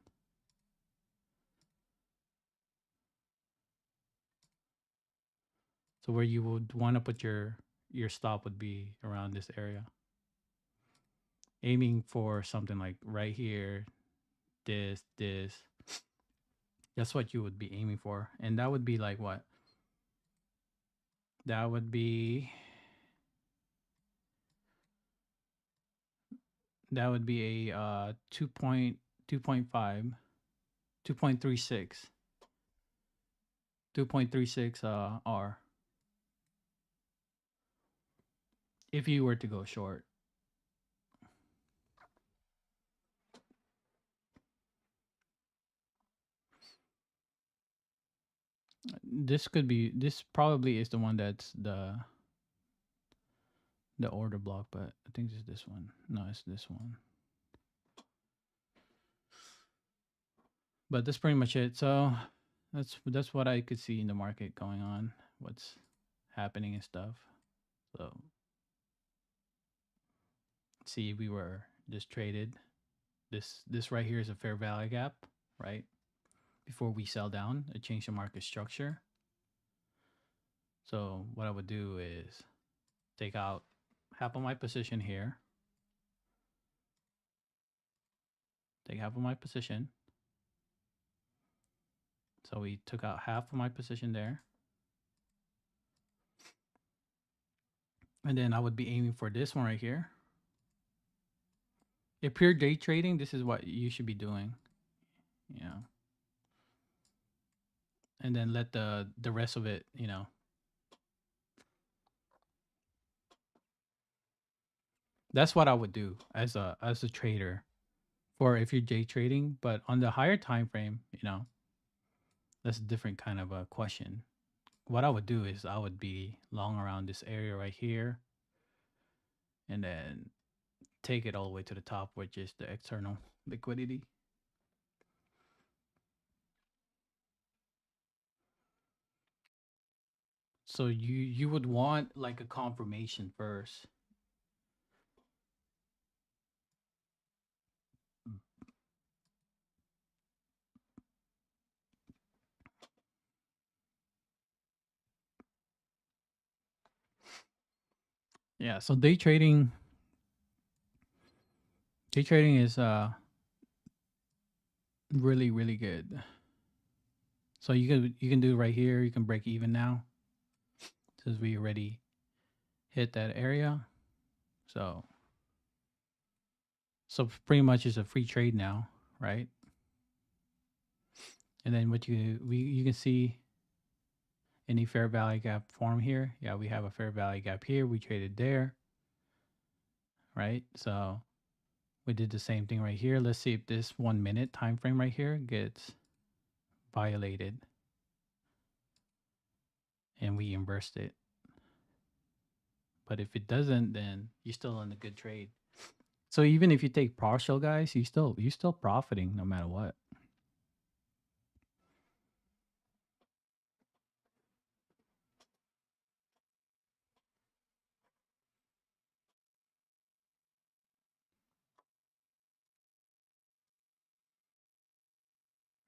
So where you would want to put your stop would be around this area. Aiming for something like right here, this. That's what you would be aiming for. And that would be like what? That would be a 2.5 2.36 R if you were to go short. This probably is the one that's the order block, but I think it's this one. No, it's this one. But that's pretty much it. So that's what I could see in the market going on, what's happening and stuff. So see, we were just traded. This right here is a fair value gap, right? Before we sell down, I change the market structure. So what I would do is take out half of my position here. Take half of my position. So we took out half of my position there. And then I would be aiming for this one right here. If you're day trading, this is what you should be doing. Yeah. And then let the rest of it, That's what I would do as a trader for if you're day trading, but on the higher time frame, that's a different kind of a question. What I would do is I would be long around this area right here and then take it all the way to the top, which is the external liquidity. So you would want like a confirmation first. Yeah, so day trading is really really good. So you can do right here, you can break even now since we already hit that area. So pretty much it's a free trade now, right? And then what you can see any fair value gap form here. Yeah, we have a fair value gap here. We traded there, right? So we did the same thing right here. Let's see if this 1 minute time frame right here gets violated and we inversed it. But if it doesn't, then you're still in a good trade. So even if you take partial, guys, you still profiting no matter what.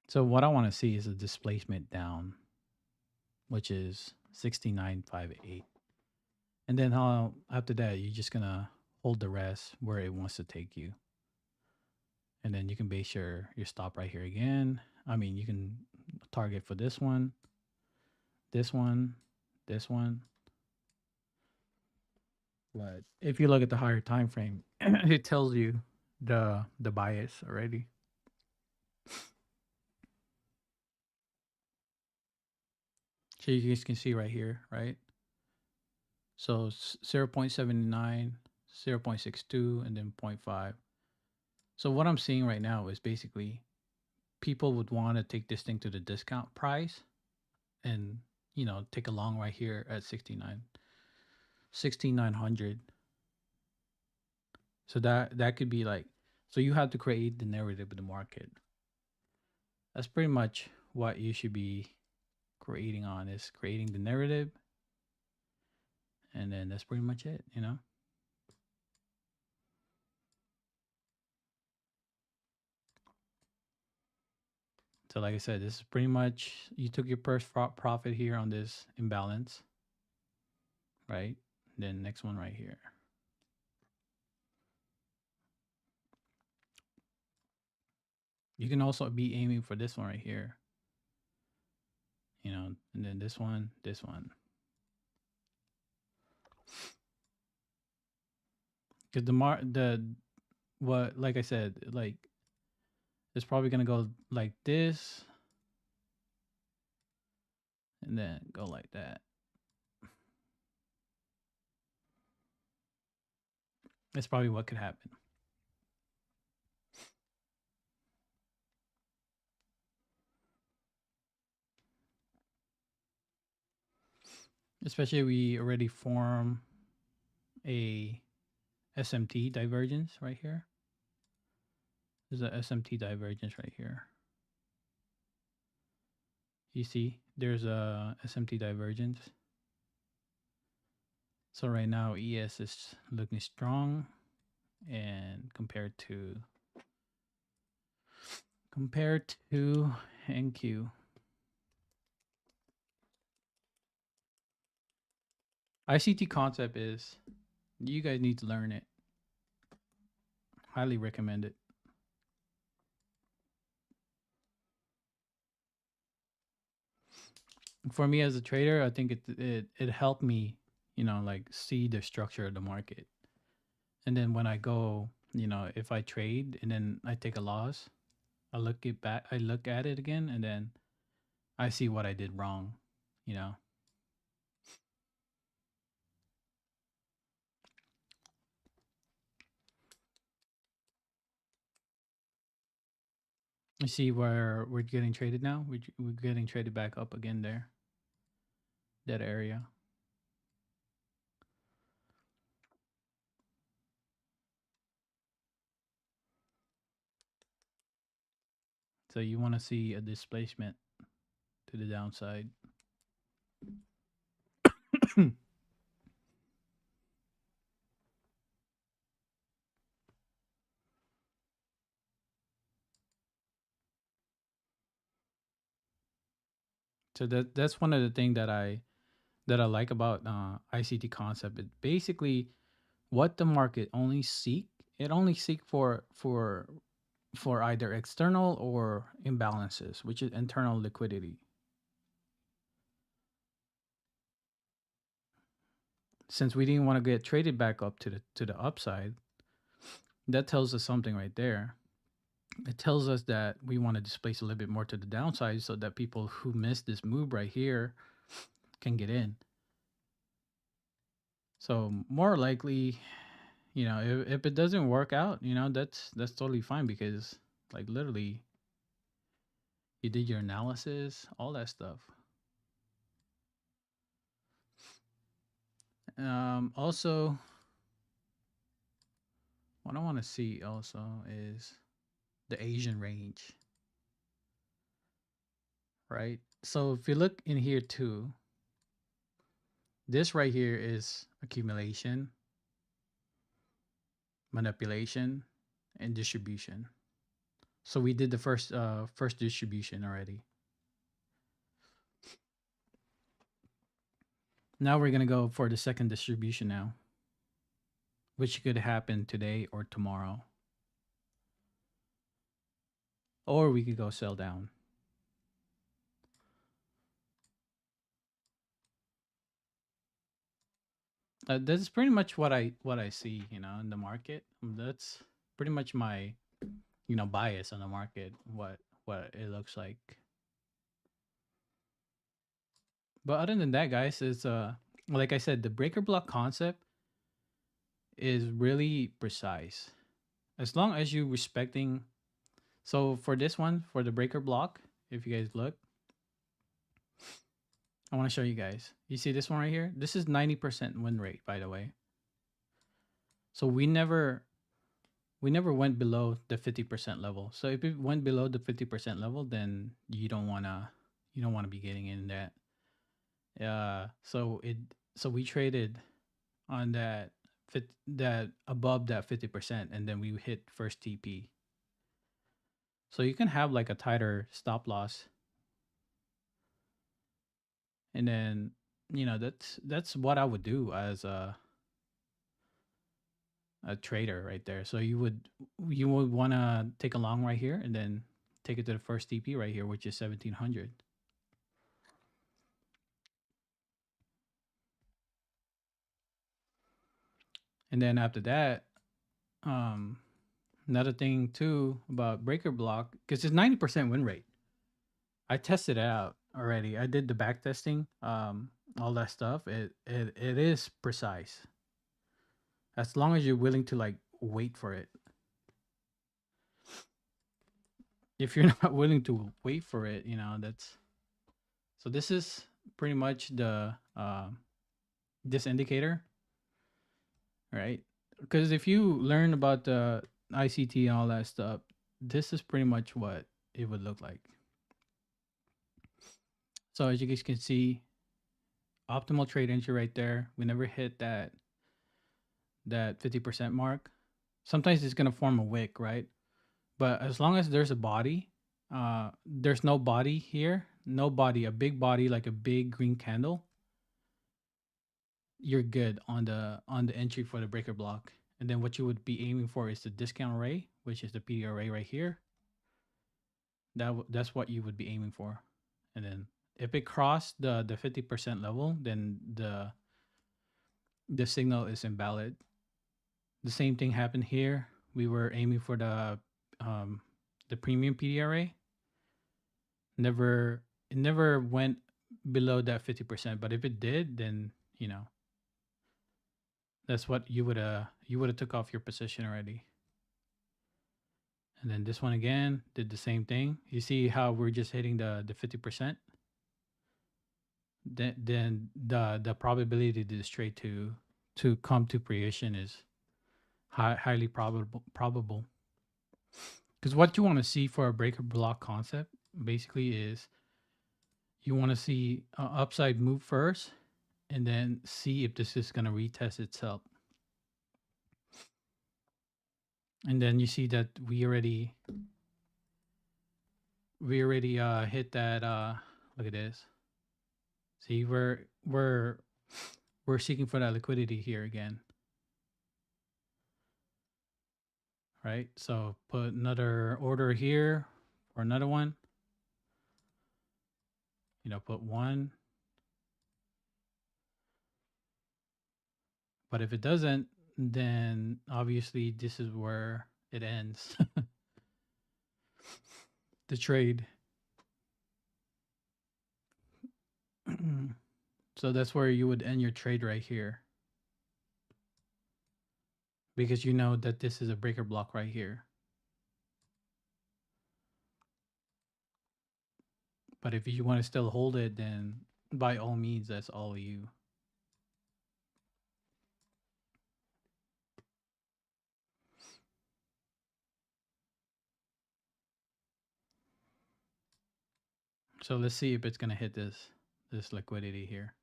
So what I want to see is a displacement down, which is 69.58. And then how after that you're just gonna hold the rest where it wants to take you. And then you can base your stop right here again. I mean, you can target for this one, this one, this one. But if you look at the higher time frame, it tells you the bias already. So you guys can see right here, right? So 0.79, 0.62, and then 0.5. So what I'm seeing right now is basically people would want to take this thing to the discount price and, take a long right here at 16,900. So that could be like, so you have to create the narrative of the market. That's pretty much what you should be creating on, is creating the narrative, and then that's pretty much it. So like I said, this is pretty much, you took your first profit here on this imbalance, right? Then next one right here. You can also be aiming for this one right here, and then this one, this one. Because what, like I said, like, it's probably gonna go like this, and then go like that. That's probably what could happen. Especially we already form a SMT divergence right here. There's a SMT divergence right here. You see, there's a SMT divergence. So right now, ES is looking strong, and compared to NQ. ICT concept is, you guys need to learn it. Highly recommend it. For me as a trader, I think it helped me, like, see the structure of the market. And then when I go, if I trade and then I take a loss, I look at it again, and then I see what I did wrong, you know. You see where we're getting traded now? We're getting traded back up again there. That area. So you want to see a displacement to the downside. So that's one of the things that I like about ICT concept. It basically, what the market only seek, it only seek for either external or imbalances, which is internal liquidity. Since we didn't want to get traded back up to the upside, that tells us something right there. It tells us that we want to displace a little bit more to the downside, so that people who missed this move right here can get in. So more likely, if it doesn't work out, that's totally fine, because, like, literally, you did your analysis, all that stuff. Also, What I want to see also is the Asian range, right? So if you look in here too, this right here is accumulation, manipulation, and distribution. So we did the first distribution already. Now we're gonna go for the second distribution now, which could happen today or tomorrow. Or we could go sell down. That's pretty much what I see, you know, in the market. That's pretty much my, you know, bias on the market. What it looks like. But other than that, guys, is like I said, the breaker block concept is really precise. As long as you respecting. So for this one, for the breaker block, if you guys look, I want to show you guys. You see this one right here? This is 90% win rate, by the way. So we never went below the 50% level. So if it went below the 50% level, then you don't wanna be getting in that. So we traded on that above that 50%, and then we hit first TP. So you can have like a tighter stop loss. And then, you know, that's what I would do as a trader right there. So you would want to take a long right here and then take it to the first TP right here, which is 1700. And then after that, another thing too about breaker block, because it's 90% win rate. I tested it out already. I did the back testing, all that stuff. It is precise. As long as you're willing to like wait for it. If you're not willing to wait for it, you know, that's. So this is pretty much the this indicator, right? Because if you learn about the ICT and all that stuff, this is pretty much what it would look like. So as you guys can see, optimal trade entry right there. We never hit that 50% mark. Sometimes it's gonna form a wick, right? But as long as there's a body, there's no body here, no body, a big body like a big green candle, you're good on the entry for the breaker block. And then what you would be aiming for is the discount array, which is the PD array right here. That's what you would be aiming for. And then if it crossed the 50% level, then the signal is invalid. The same thing happened here. We were aiming for the premium PD array. It never went below that 50%, but if it did, then you know, that's what you would have took off your position already. And then this one again did the same thing. You see how we're just hitting the 50%? Then the probability to this trade to come to fruition is highly probable. Because what you want to see for a breaker block concept basically is you want to see an upside move first, and then see if this is going to retest itself. And then you see that we already hit that. Look at this. See, we're seeking for that liquidity here again, right? So put another order here or another one. You know, put one. But if it doesn't, then obviously this is where it ends. The trade. So that's where you would end your trade right here. Because you know that this is a breaker block right here. But if you want to still hold it, then by all means, that's all you. So let's see if it's gonna hit this liquidity here.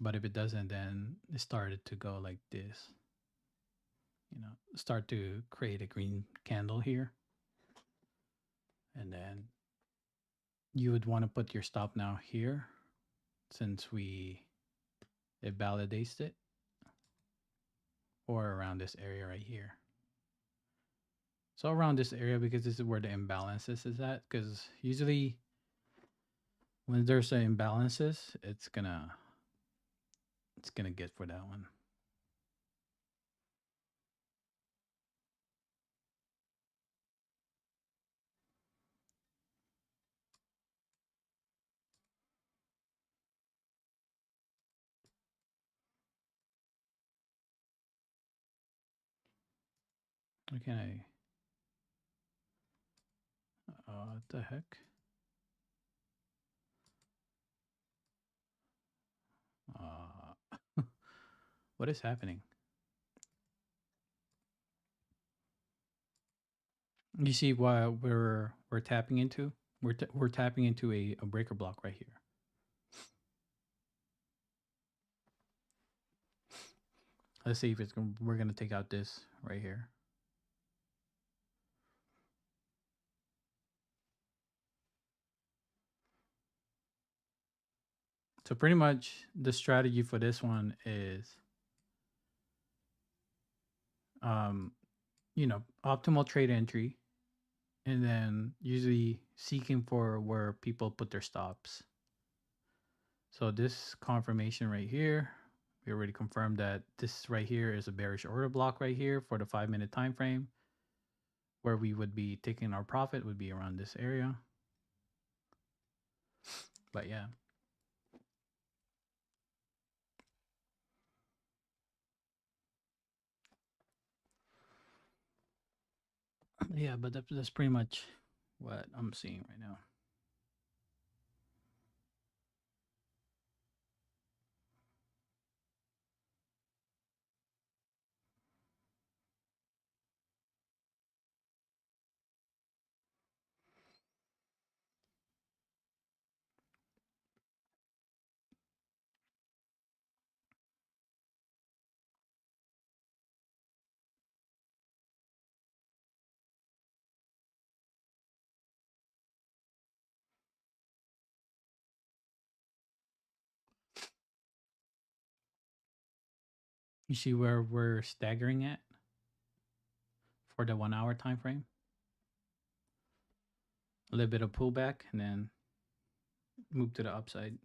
But if it doesn't, then it started to go like this. You know, start to create a green candle here. And then you would want to put your stop now here, since it validates it, or around this area right here. So around this area, because this is where the imbalances is at, because usually when there's an imbalances, it's gonna get for that one. What can I? What the heck? What is happening? You see why we're tapping into? We're tapping into a breaker block right here. Let's see if we're gonna take out this right here. So pretty much the strategy for this one is, you know, optimal trade entry, and then usually seeking for where people put their stops. So this confirmation right here, we already confirmed that this right here is a bearish order block right here for the 5-minute time frame. Where we would be taking our profit would be around this area. But yeah. Yeah, but that's pretty much what I'm seeing right now. You see where we're staggering at for the 1 hour time frame? A little bit of pullback and then move to the upside.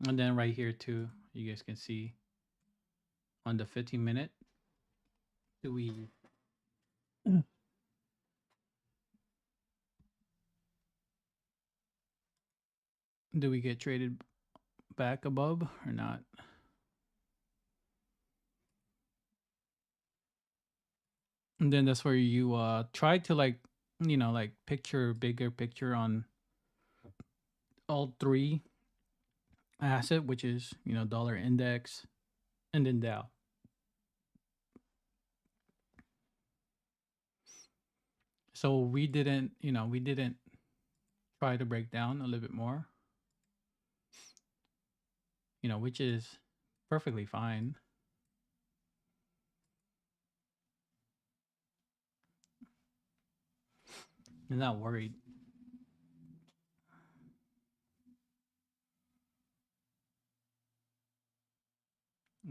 And then right here too, you guys can see on the 15-minute, do we get traded back above or not? And then that's where you try to, like, you know, like bigger picture on all three asset, which is, you know, dollar index and then Dow. So we didn't, you know, we didn't try to break down a little bit more, you know, which is perfectly fine. I'm not worried.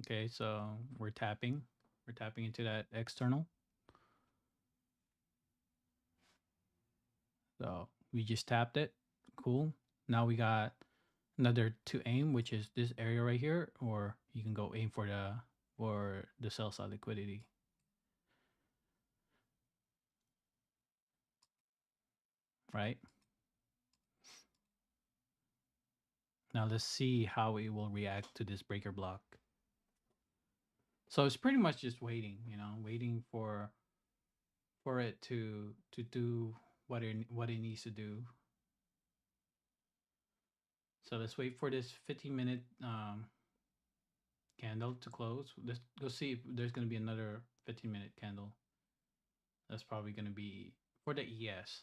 Okay, so we're tapping into that external. So we just tapped it. Cool. Now we got another to aim, which is this area right here, or you can go aim for the sell side liquidity. Right? Now let's see how it will react to this breaker block. So it's pretty much just waiting, waiting for it to do what it needs to do. So let's wait for this 15-minute candle to close. Let's go see if there's going to be another 15-minute candle. That's probably going to be for the ES.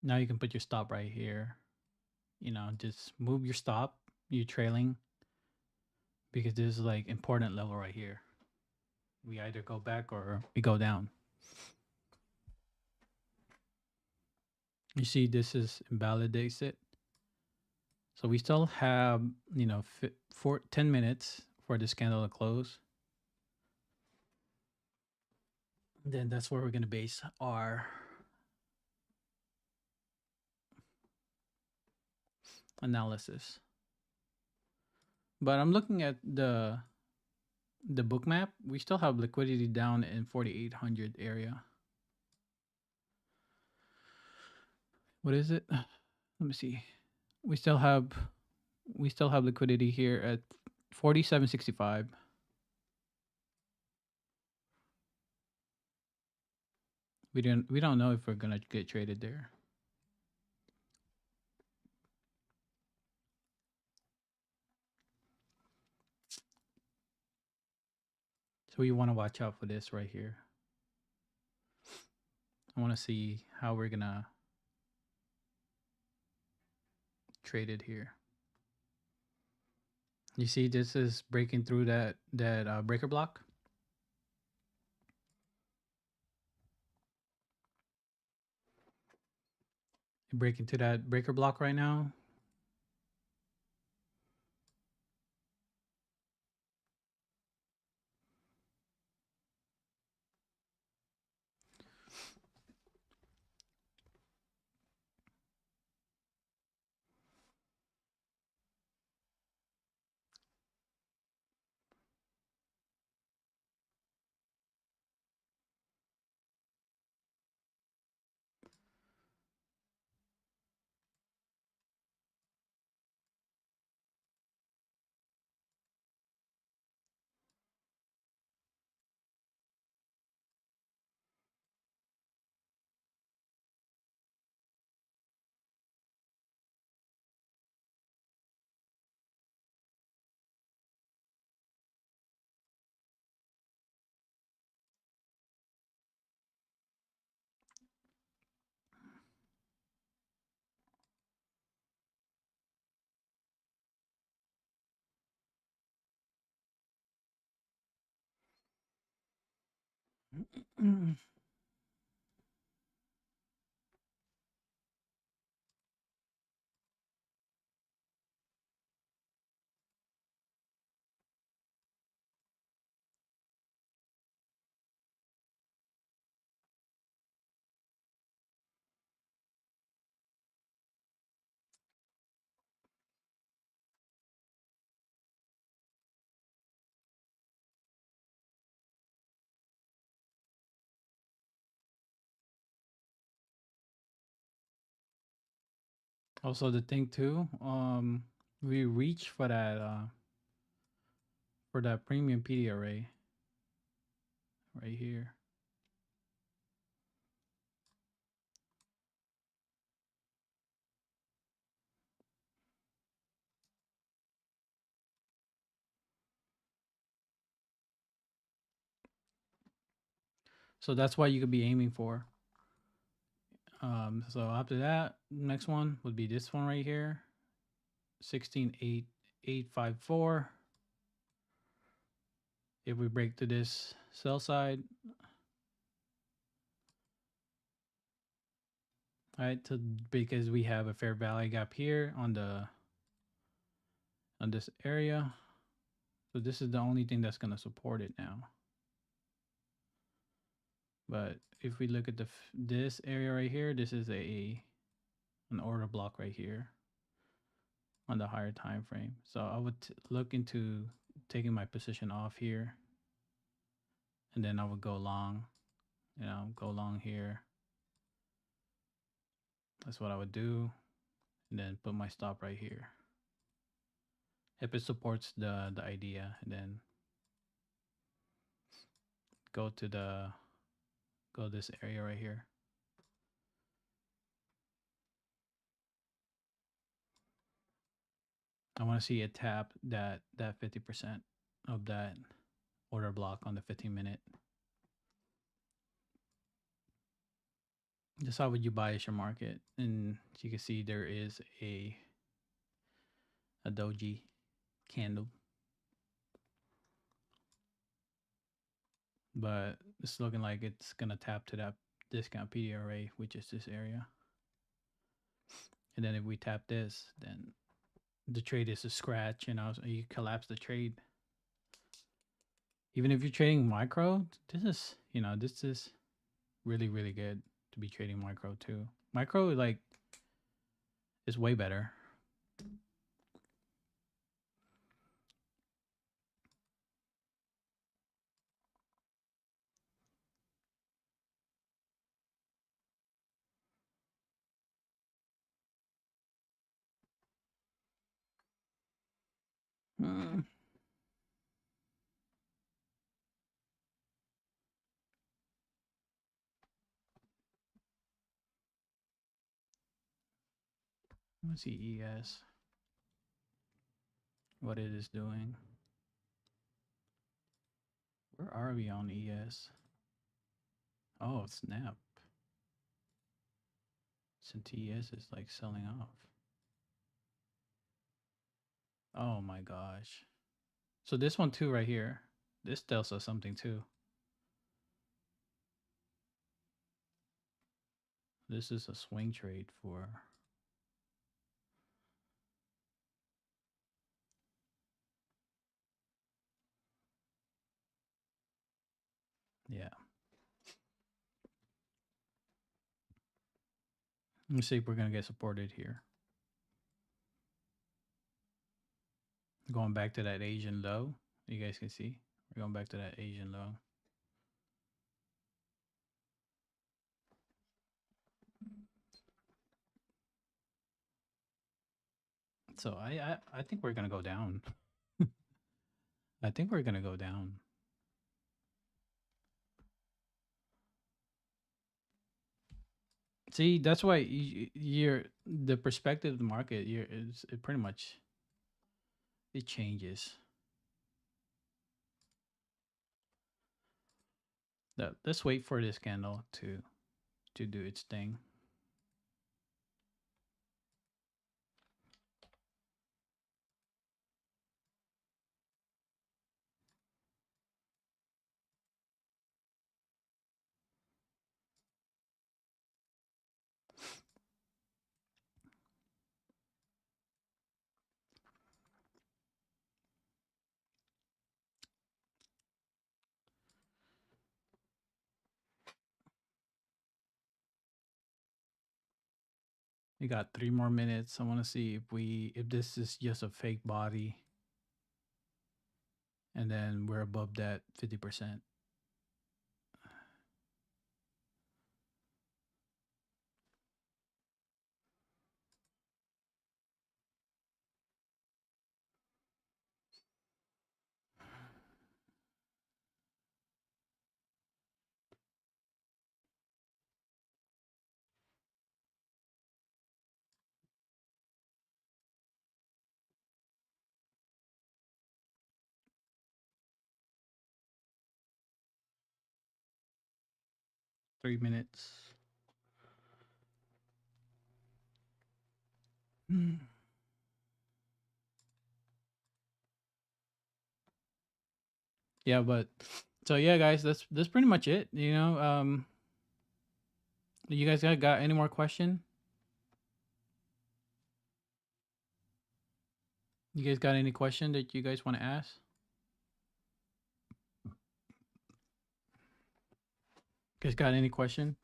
Now you can put your stop right here. Just move your stop, you're trailing, because this is like important level right here. We either go back or we go down. You see, this is invalidates it. So we still have, for 10 minutes for this candle to close. Then that's where we're going to base our analysis. But I'm looking at the book map. We still have liquidity down in 4,800 area. What is it? Let me see. We still have liquidity here at 47.65. We don't know if we're gonna get traded there. So we want to watch out for this right here. I want to see how we're gonna trade it here. You see, this is breaking through that breaker block. Breaking to that breaker block right now. Also, the thing too, we reach for that premium PD array right here. So that's what you could be aiming for. So after that, next one would be this one right here, 16,854. If we break to this sell side, right, because we have a fair value gap here on this area. So this is the only thing that's going to support it now. But if we look at this area right here, this is an order block right here. on the higher time frame. So I would look into taking my position off here, and then I would go long, go long here. That's what I would do, and then put my stop right here if it supports the idea, and then go this area right here. I want to see it tap that 50% of that order block on the 15-minute. Just how would you bias your market? And as you can see, there is a doji candle, but it's looking like it's gonna tap to that discount PDRA, which is this area. And then if we tap this, then the trade is a scratch, so you collapse the trade. Even if you're trading micro, this is really, really good to be trading micro too. Micro like is way better. Let me see ES, what it is doing. Where are we on ES? Oh, snap. Since ES is like selling off. Oh my gosh. So this one too right here. This tells us something too. This is a swing trade for... Yeah. Let me see if we're going to get supported here. Going back to that Asian low. You guys can see. We're going back to that Asian low. So I think we're going to go down. I think we're going to go down. See, that's why you're the perspective of the market. It pretty much it changes. Let's wait for this candle to do its thing. We got 3 more minutes. I want to see if this is just a fake body, and then we're above that 50%. Three minutes. Yeah, but so yeah, guys, that's pretty much it. You guys got any more question? You guys got any question that you guys want to ask? You guys got any question?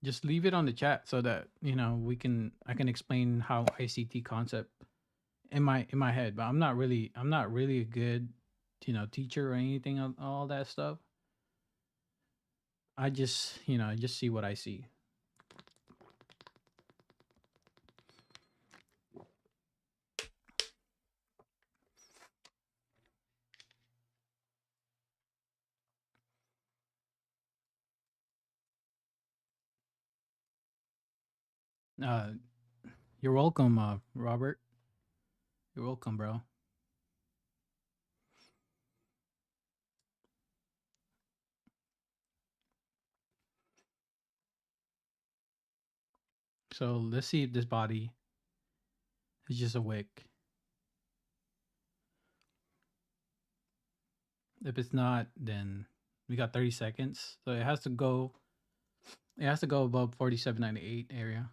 just leave it on the chat so that I can explain how ICT concept in my head. But I'm not really a good teacher or anything of all that stuff. I just I just see what I see. Uh, you're welcome, Robert. You're welcome, bro. So let's see if this body is just a wick. If it's not, then we got 30 seconds. So it has to go. It has to go above 47.98 area.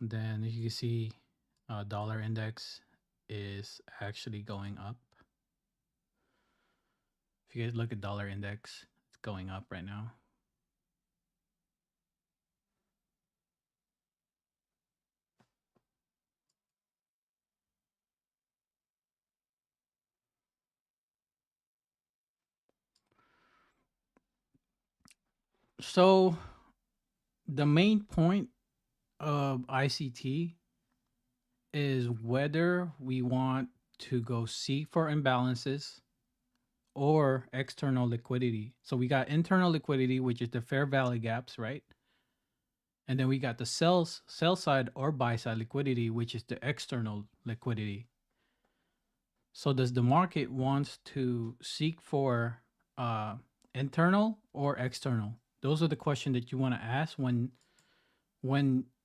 Then as you can see, dollar index is actually going up. If you guys look at dollar index, it's going up right now. So the main point of ICT is whether we want to go seek for imbalances or external liquidity. So we got internal liquidity, which is the fair value gaps, right? And then we got the sell side or buy side liquidity, which is the external liquidity. So does the market wants to seek for internal or external? Those are the questions that you want to ask when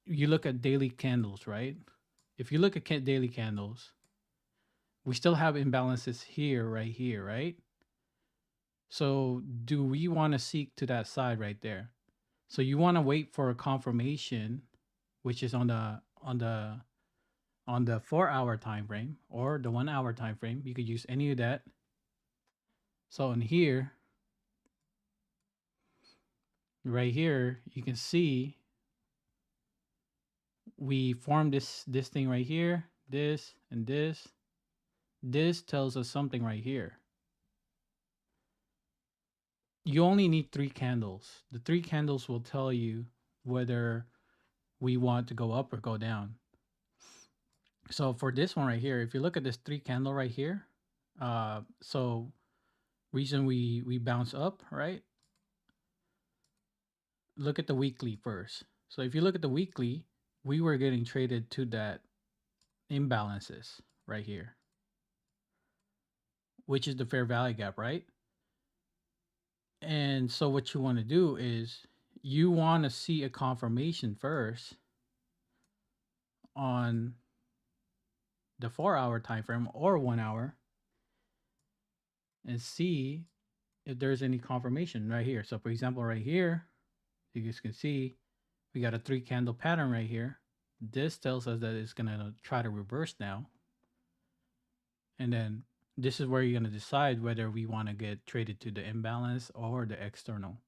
you look at daily candles, right? If you look at daily candles, we still have imbalances here, right? So do we want to seek to that side right there? So you want to wait for a confirmation, which is on the 4-hour time frame or the 1-hour time frame. You could use any of that. So in here, right here, you can see we formed this thing right here, this and this. This tells us something right here. You only need 3 candles. The 3 candles will tell you whether we want to go up or go down. So for this one right here, if you look at this 3 candle right here, so reason we bounce up, right? Look at the weekly first. So if you look at the weekly, we were getting traded to that imbalances right here, which is the fair value gap, right? And so what you want to do is you want to see a confirmation first on the 4-hour time frame or 1 hour and see if there's any confirmation right here. So for example, right here, you guys can see we got a 3 candle pattern right here. This tells us that it's going to try to reverse now. And then this is where you're going to decide whether we want to get traded to the imbalance or the external.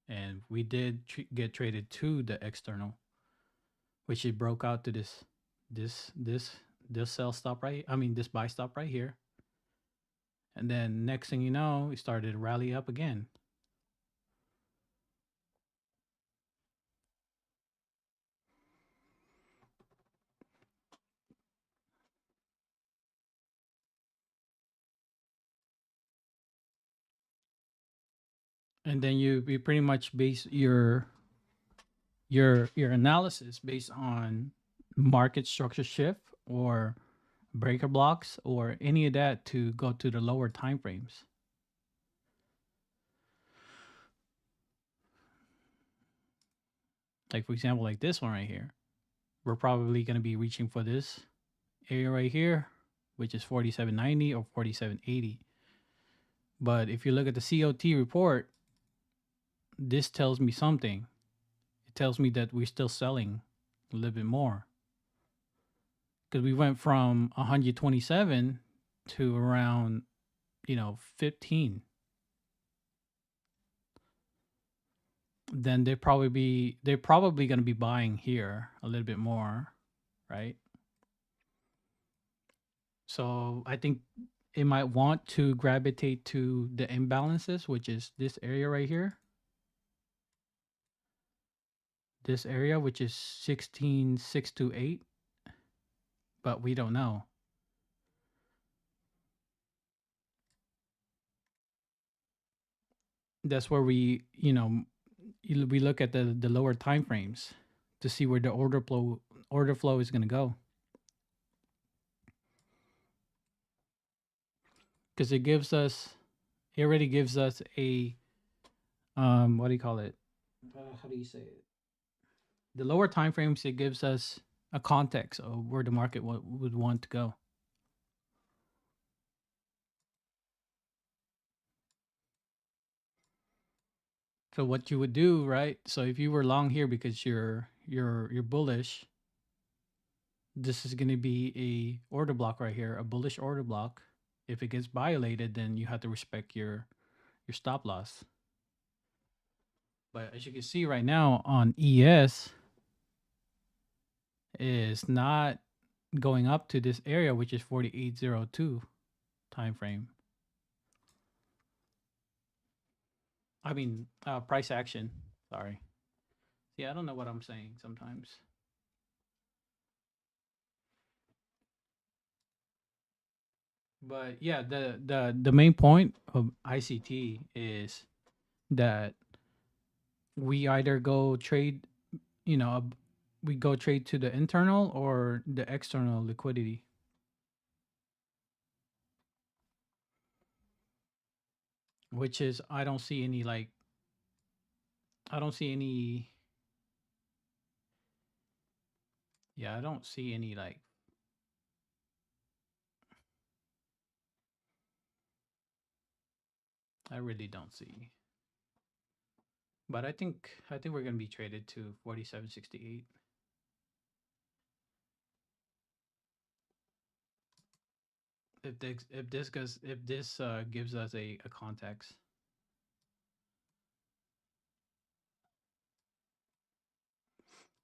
And we did get traded to the external, which it broke out to this sell stop right. I mean, this buy stop right here. And then next thing you know, we started to rally up again. And then you pretty much base your analysis based on market structure shift or breaker blocks or any of that to go to the lower time frames. Like for example, like this one right here, we're probably going to be reaching for this area right here, which is 47.90 or 47.80. But if you look at the COT report, this tells me something. It tells me that we're still selling a little bit more. because we went from 127 to around 15. Then they're probably going to be buying here a little bit more, right? So I think it might want to gravitate to the imbalances, which is this area right here. This area, which is 16,628, but we don't know. That's where we look at the lower time frames to see where the order flow is going to go, because it already gives us a what do you call it? How do you say it? The lower time frames, it gives us a context of where the market would want to go. So what you would do, right? So if you were long here because you're bullish, this is going to be a order block right here, a bullish order block. If it gets violated, then you have to respect your stop loss. But as you can see right now on ES is not going up to this area, which is 4802 time frame. I mean, price action. Sorry. Yeah, I don't know what I'm saying sometimes. But yeah, the main point of ICT is that we either go trade, we go trade to the internal or the external liquidity. Which is I don't see any I don't see any yeah, I don't see any I really don't see. But I think we're gonna be traded to 4768. If this gives us a context.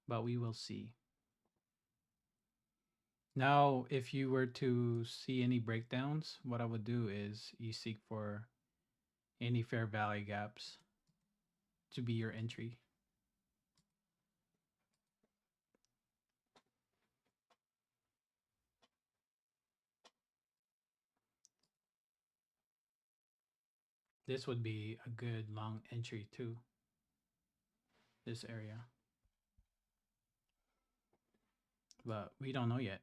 But we will see. Now, if you were to see any breakdowns, what I would do is you seek for any fair value gaps to be your entry. This would be a good long entry too, this area. But we don't know yet.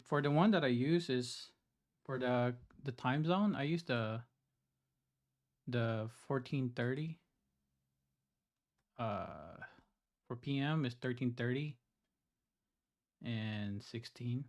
For the one that I use is for the time zone, I use the 1430. For PM is 1330 and 16.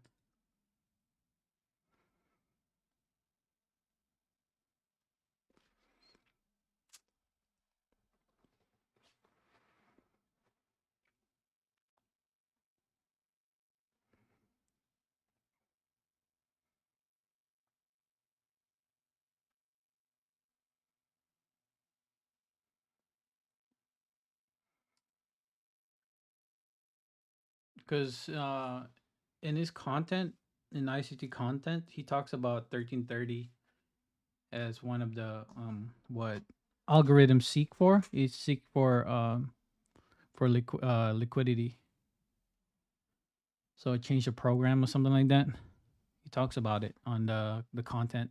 Because in his content, in ICT content, he talks about 1330 as one of the what algorithms seek for. It seek for liquidity. So change the program or something like that. He talks about it on the content.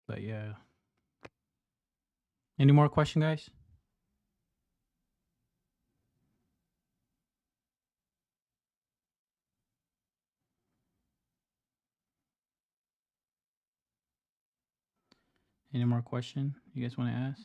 But yeah. Any more question, guys? Any more question you guys want to ask?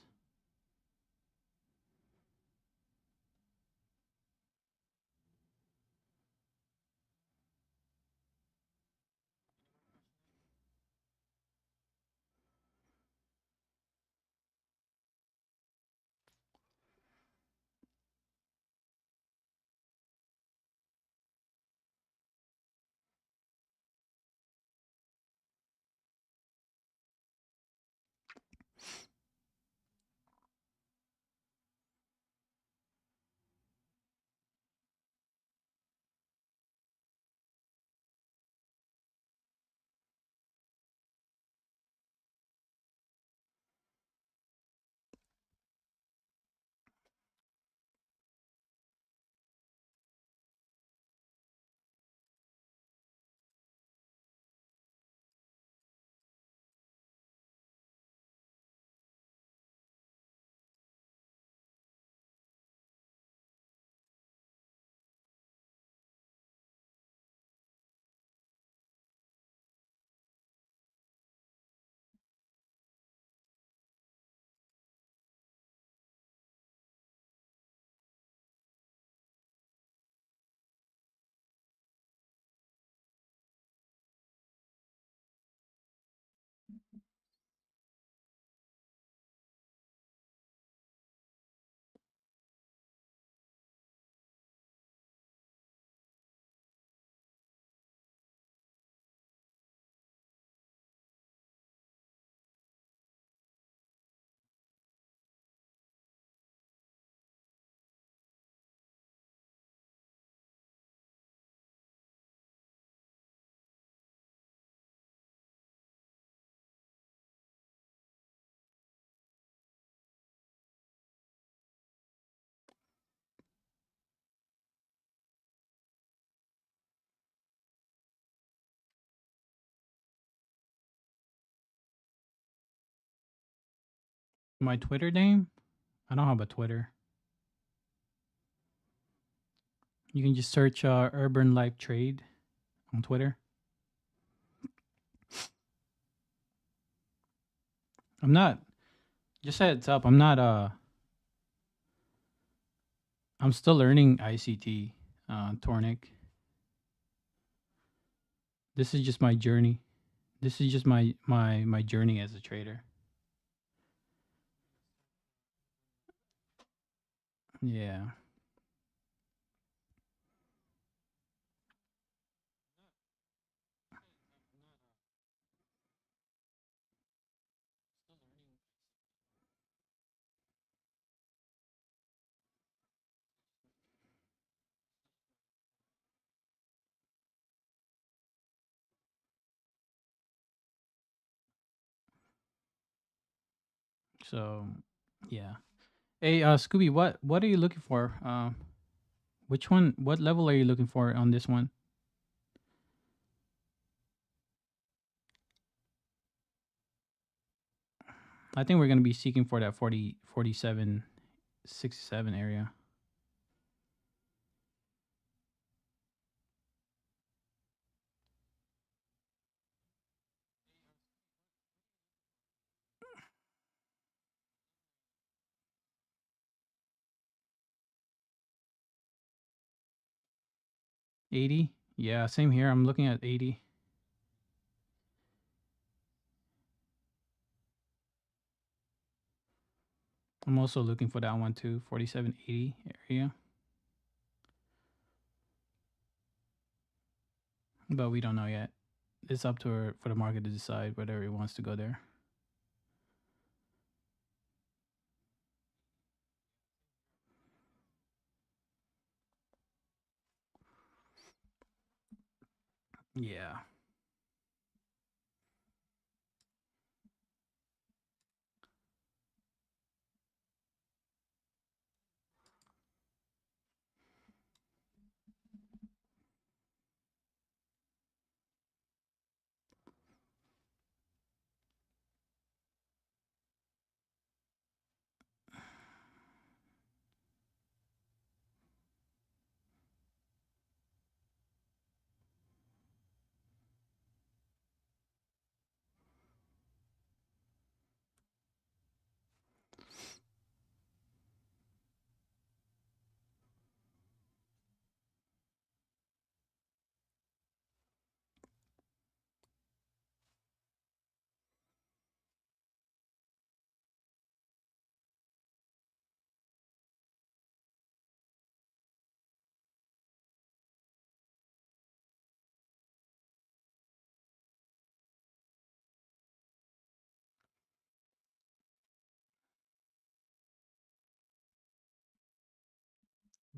My Twitter name? I don't have a Twitter. You can just search Urban Life Trade on Twitter. I'm not. Just heads up. I'm not. I'm still learning ICT, Tornik. This is just my journey. This is just my journey as a trader. Yeah. So, yeah. Hey, Scooby, what are you looking for? Which one? What level are you looking for on this one? I think we're gonna be seeking for that 40, 47, 67 area. $80. Yeah, same here. I'm looking at 80. I'm also looking for that one too, 47.80 area. But we don't know yet. It's up to her for the market to decide whether it wants to go there. Yeah.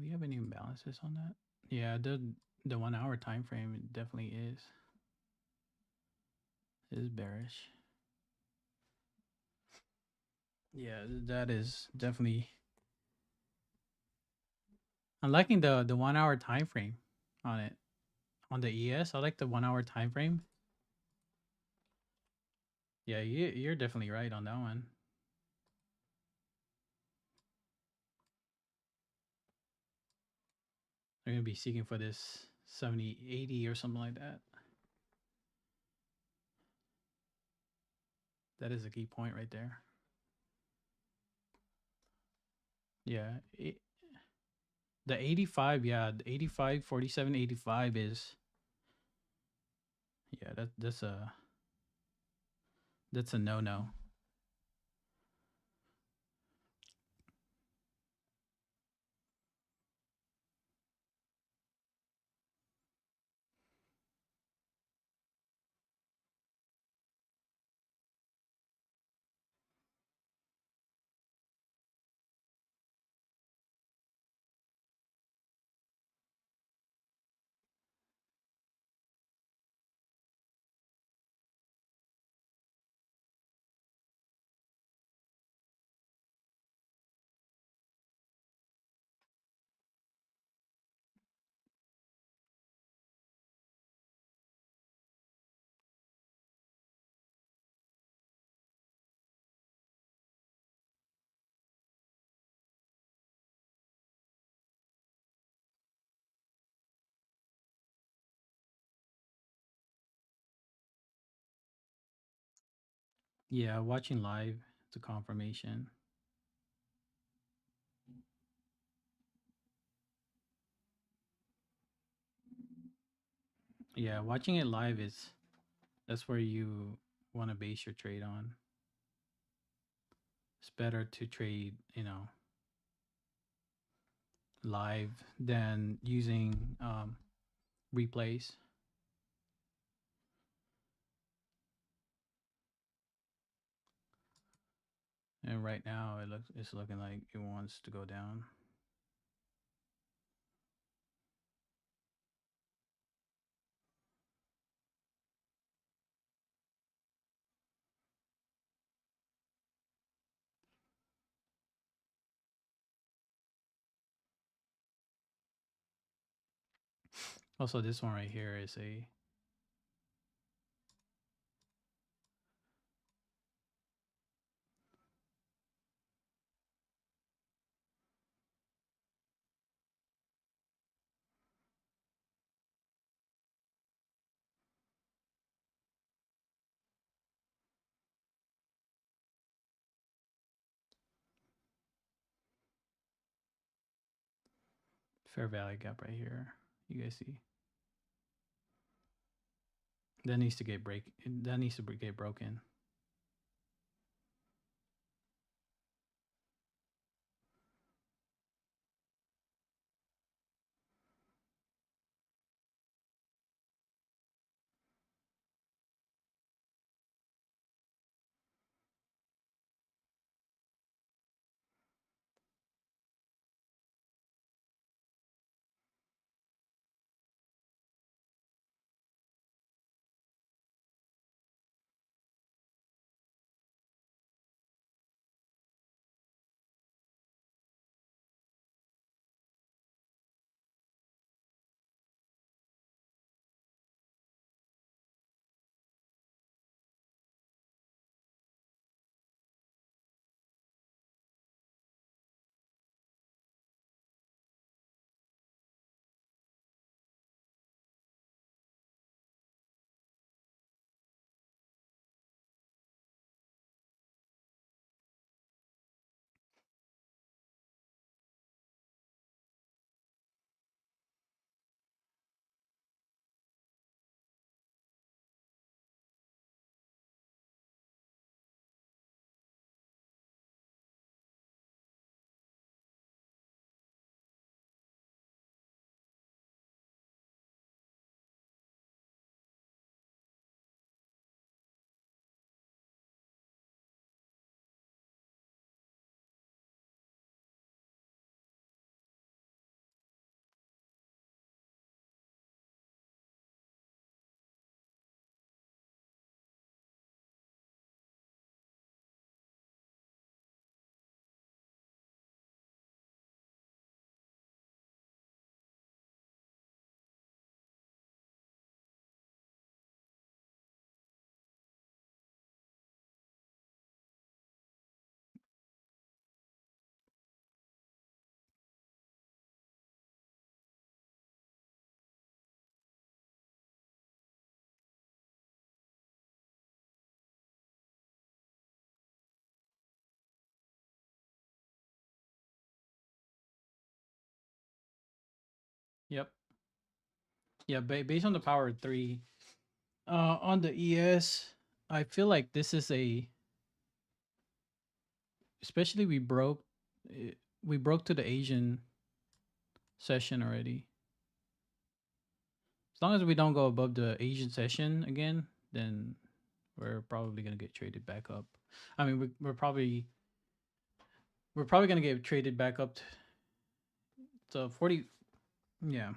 we have any imbalances on that? Yeah, the 1 hour time frame definitely is bearish. Yeah, that is definitely. I'm liking the 1 hour time frame on it. On the ES, I like the 1 hour time frame. Yeah, you're definitely right on that one. They're gonna be seeking for this 70, 80 or something like that. That is a key point right there. Yeah, the 85, yeah, the 85, 47, 85 is, yeah, that's a no-no. Yeah, watching live, it's a confirmation. Yeah, watching it live that's where you want to base your trade on. It's better to trade, live than using replays. And right now it's looking like it wants to go down. Also, this one right here is a fair value gap right here. You guys see? That needs to get get broken. Yep. Yeah, based on the power of 3. On the ES, I feel like this is a, especially eh, we broke to the Asian session already. As long as we don't go above the Asian session again, then we're probably gonna get traded back up. I mean, we're probably gonna get traded back up to 40. Yeah,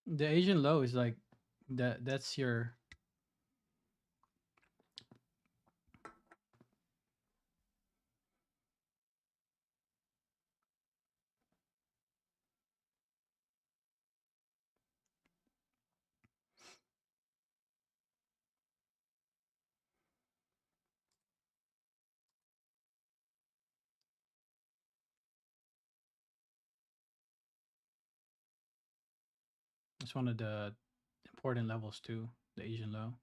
the Asian low is like that. That's your. It's one of the important levels too. The Asian low.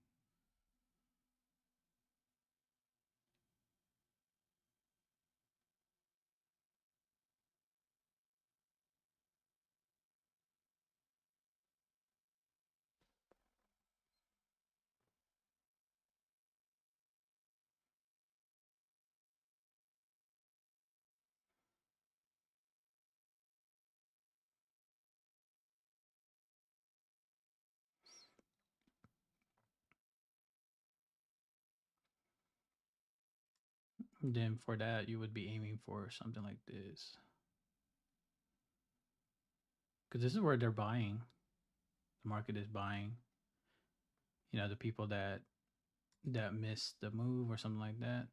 And then for that, you would be aiming for something like this, because this is where they're buying. The market is buying. You know, the people that missed the move or something like that.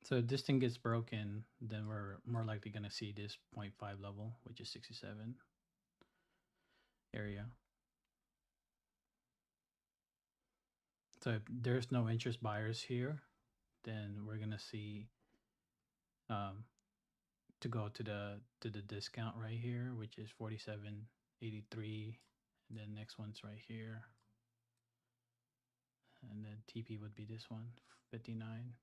So if this thing gets broken, then we're more likely going to see this point 0.5 level, which is 67 area. So if there's no interest buyers here, then we're going to see um, to go to the discount right here, which is 47.83, and then next one's right here, and then TP would be this one, 59.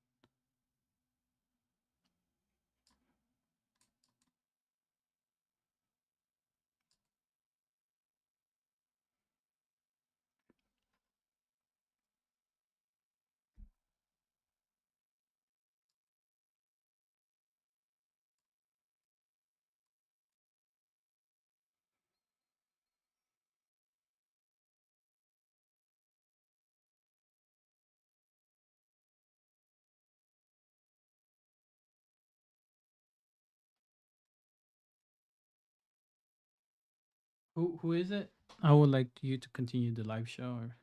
Who is it? I would like you to continue the live show. Or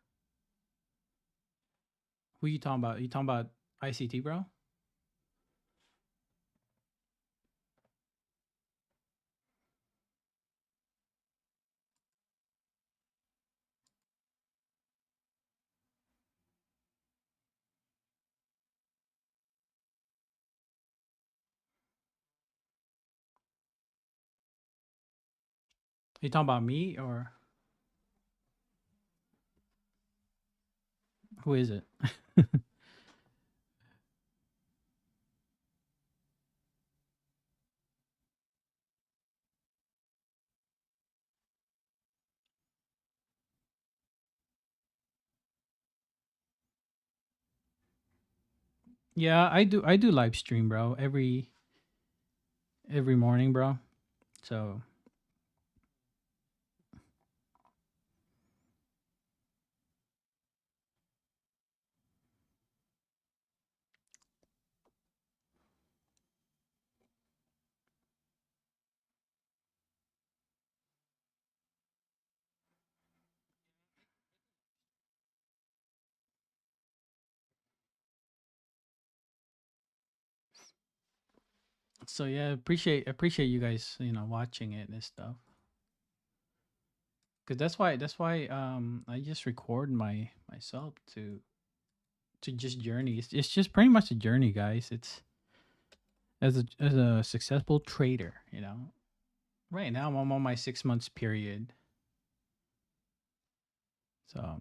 who you talking about? You talking about ICT, bro? You talking about me or who is it? Yeah, I do live stream, bro, every morning, bro. So So yeah, appreciate you guys, watching it and stuff. Cause that's why I just record myself to just journey. It's just pretty much a journey, guys. It's as a successful trader. Right now I'm on my 6 months period. So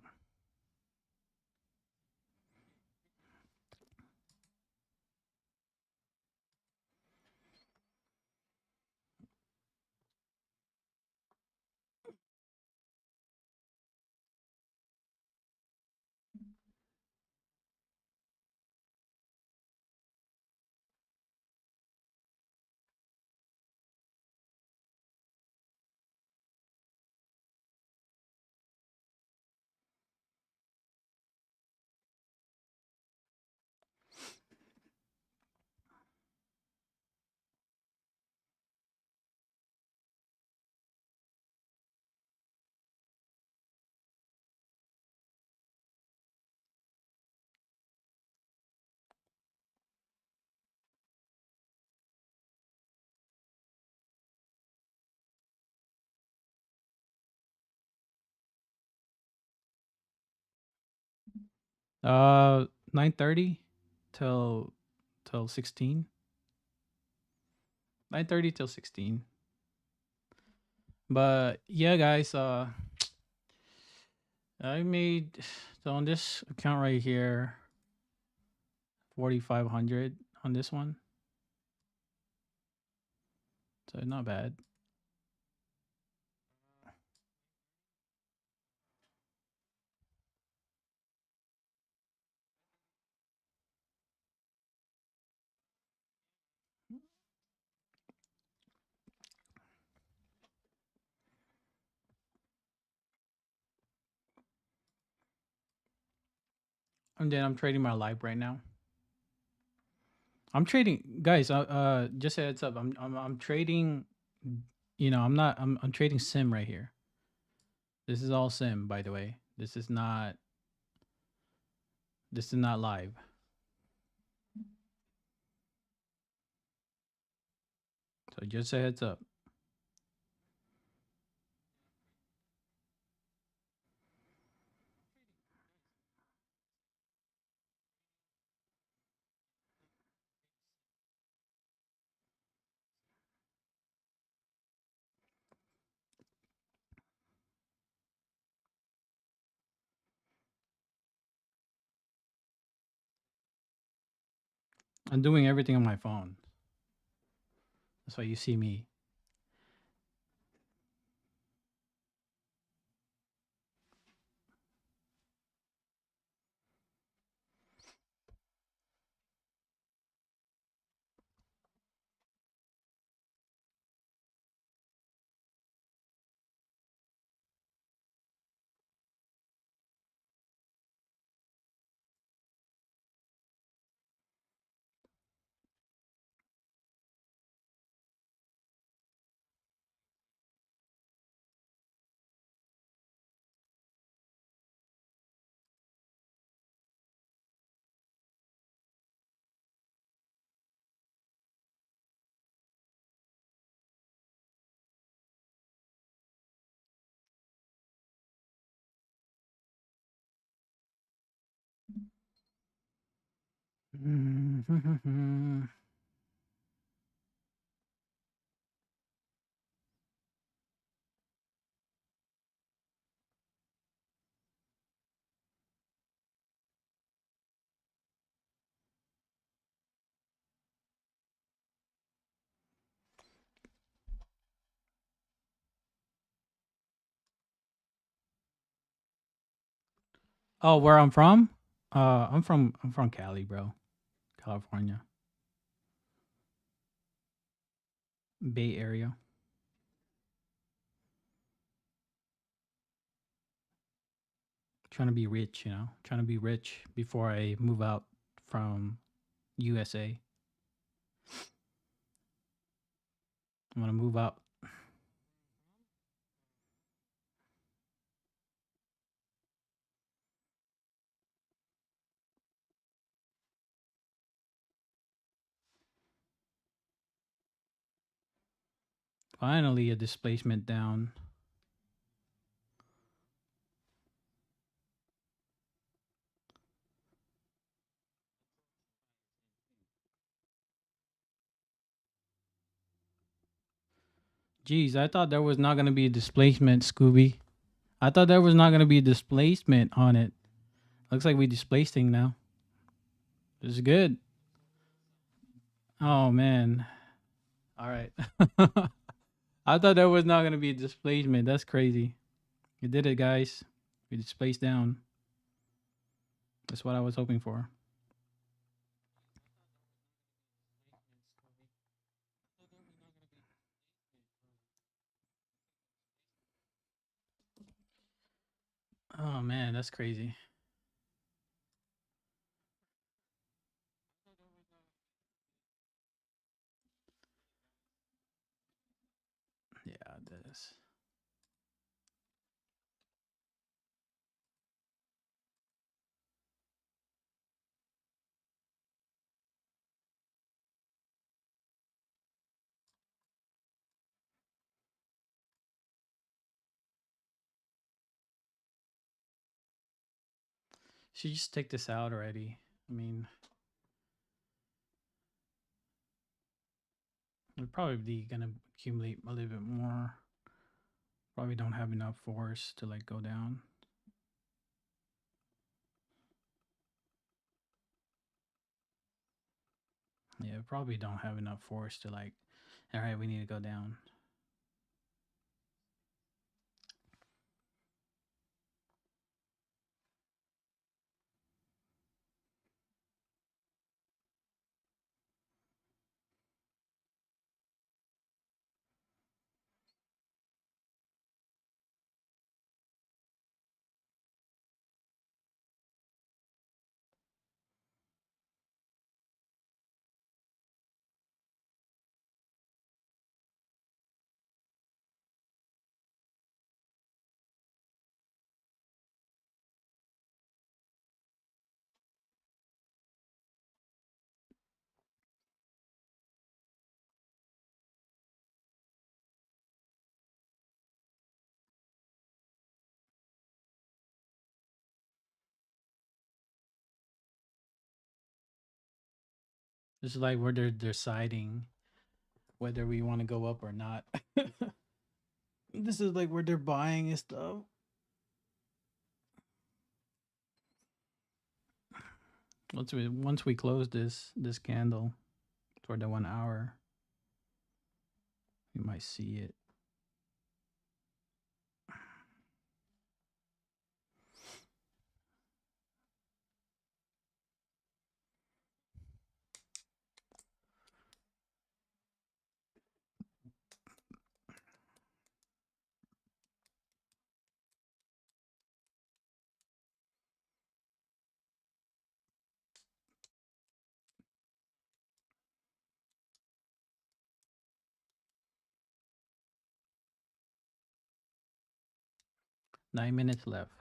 9:30 till 16. 9:30 till 16. But yeah, guys, I made so on this account right here 4,500 on this one. So not bad. And then I'm trading my live right now. I'm trading, guys. Just a heads up. I'm trading. I'm trading sim right here. This is all sim, by the way. This is not. This is not live. So just a heads up. I'm doing everything on my phone. That's why you see me. Oh, where I'm from? I'm from Cali, bro. California, Bay Area. Trying to be rich, Trying to be rich before I move out from USA. I'm gonna move out. Finally, a displacement down. Geez, I thought there was not going to be a displacement, Scooby. I thought there was not going to be a displacement on it. Looks like we displacing now. This is good. Oh, man. All right. I thought there was not going to be a displacement. That's crazy. You did it, guys. We displaced down. That's what I was hoping for. Oh, man. That's crazy. Yeah, it is. Should just take this out already. I mean, we're probably gonna accumulate a little bit more. Probably don't have enough force to like go down. Yeah, probably don't have enough force to like, all right, we need to go down. This is like where they're deciding whether we want to go up or not. This is like where they're buying and stuff. Once we close this candle toward the 1 hour, you might see it. Nine minutes left.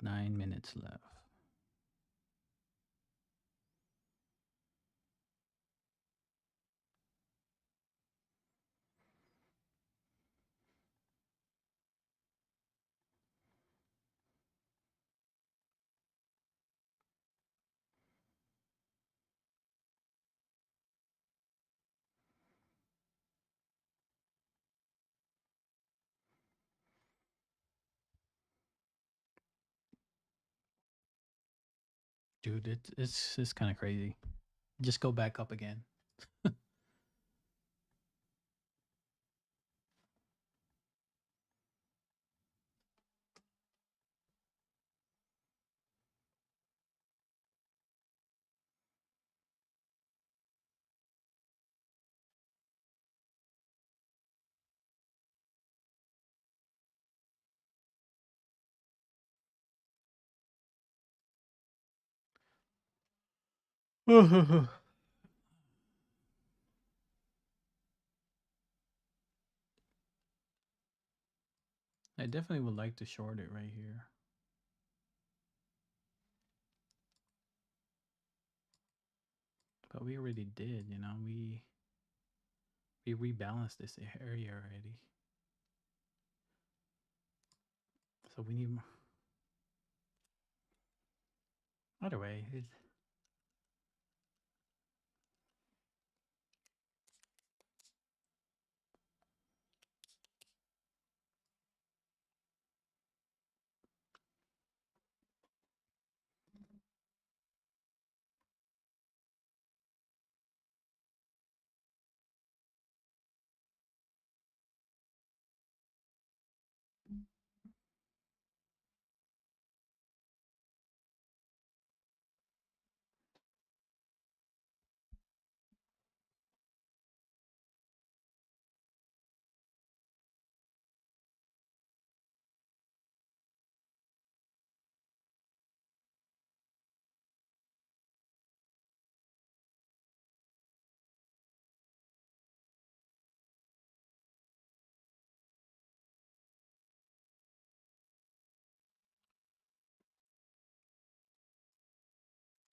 9 minutes left. Dude, it's kind of crazy. Just go back up again. I definitely would like to short it right here. But we already did, you know, we We rebalanced this area already. So we need more. Either way,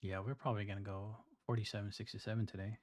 yeah, we're probably gonna go 47.67 today.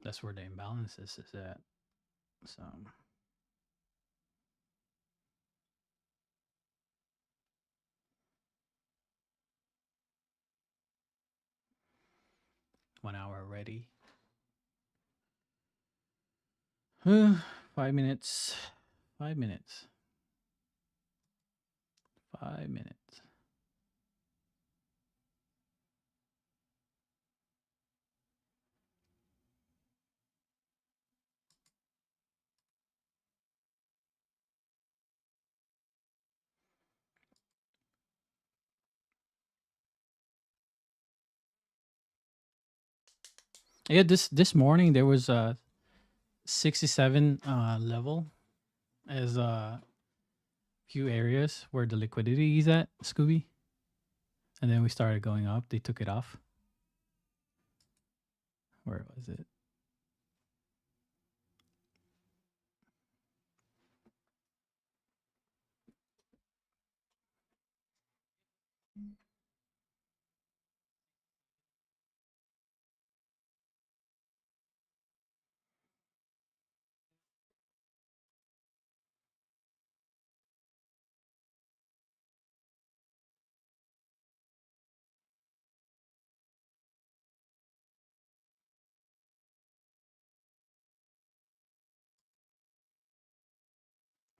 That's where the imbalances is at. So 1 hour already. 5 minutes. 5 minutes. 5 minutes. Yeah, this morning there was a 67 level as a few areas where the liquidity is at, Scooby. And then we started going up. They took it off. Where was it?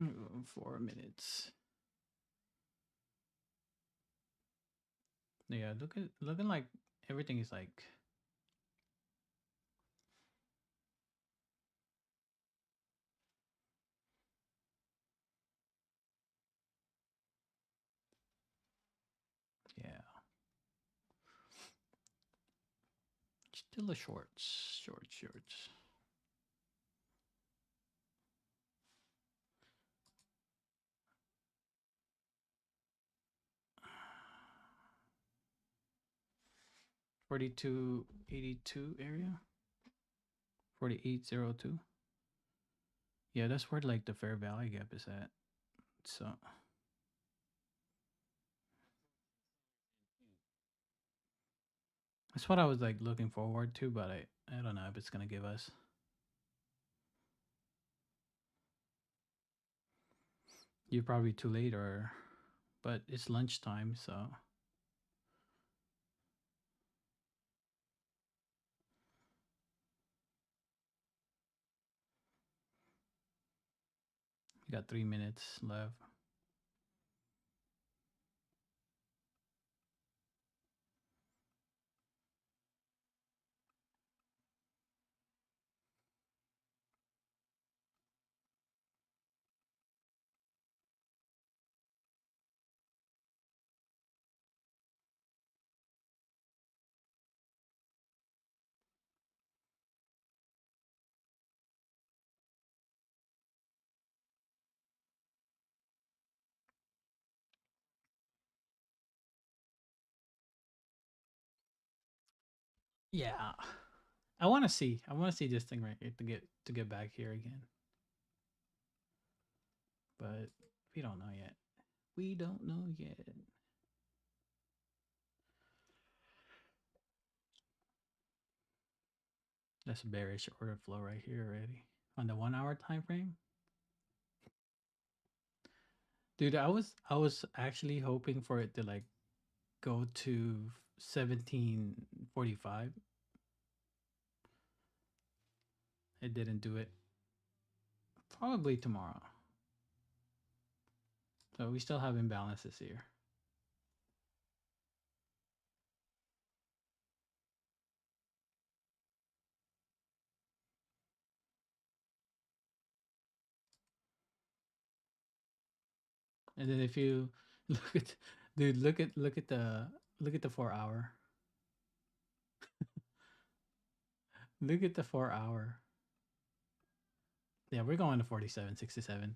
Uh, 4 minutes. Yeah, looking like everything is like yeah. Still a shorts. Shorts. 4282 area. 4802. Yeah, that's where like the fair value gap is at. So that's what I was like looking forward to, but I don't know if it's gonna give us. You're probably too late or but it's lunchtime, so you got 3 minutes left. Yeah. I want to see. I want to see this thing right here to get back here again. But we don't know yet. We don't know yet. That's a bearish order flow right here already on the 1 hour time frame. Dude, I was actually hoping for it to like go to 1745. It didn't do it. Probably tomorrow. So we still have imbalances here. And then if you look at dude, look at the 4 hour. Look at the 4 hour. Yeah, we're going to 47.67.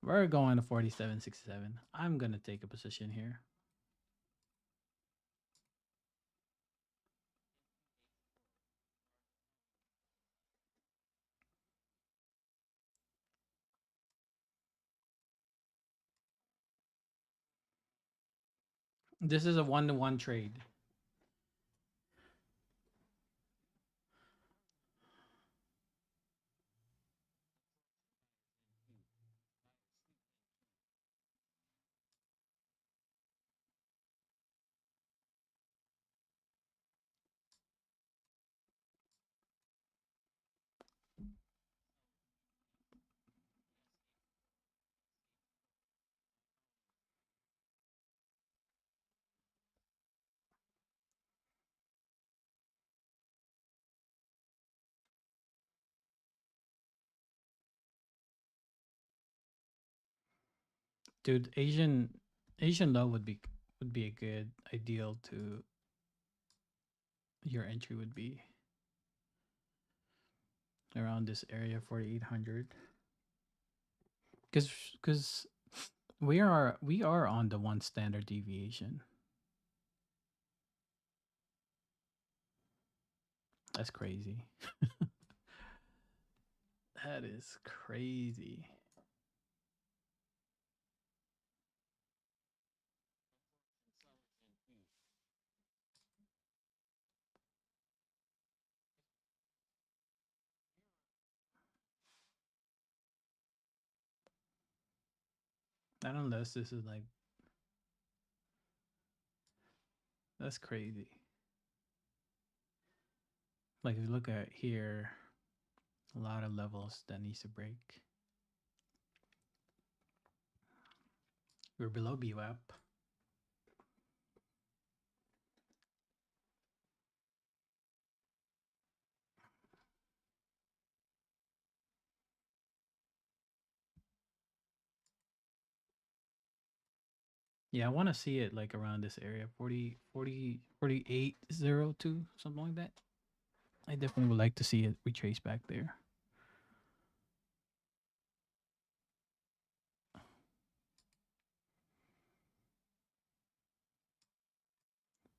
We're going to 47.67. I'm gonna take a position here. This is a 1-to-1 trade. Dude, Asian low would be a good ideal to your entry would be around this area 4800. Cuz we are on the one standard deviation. That's crazy. That is crazy. Not unless this is like that's crazy. Like if you look at here, a lot of levels that needs to break. We're below BWAP. Yeah, I want to see it like around this area 4802, something like that. I definitely would like to see it retrace back there.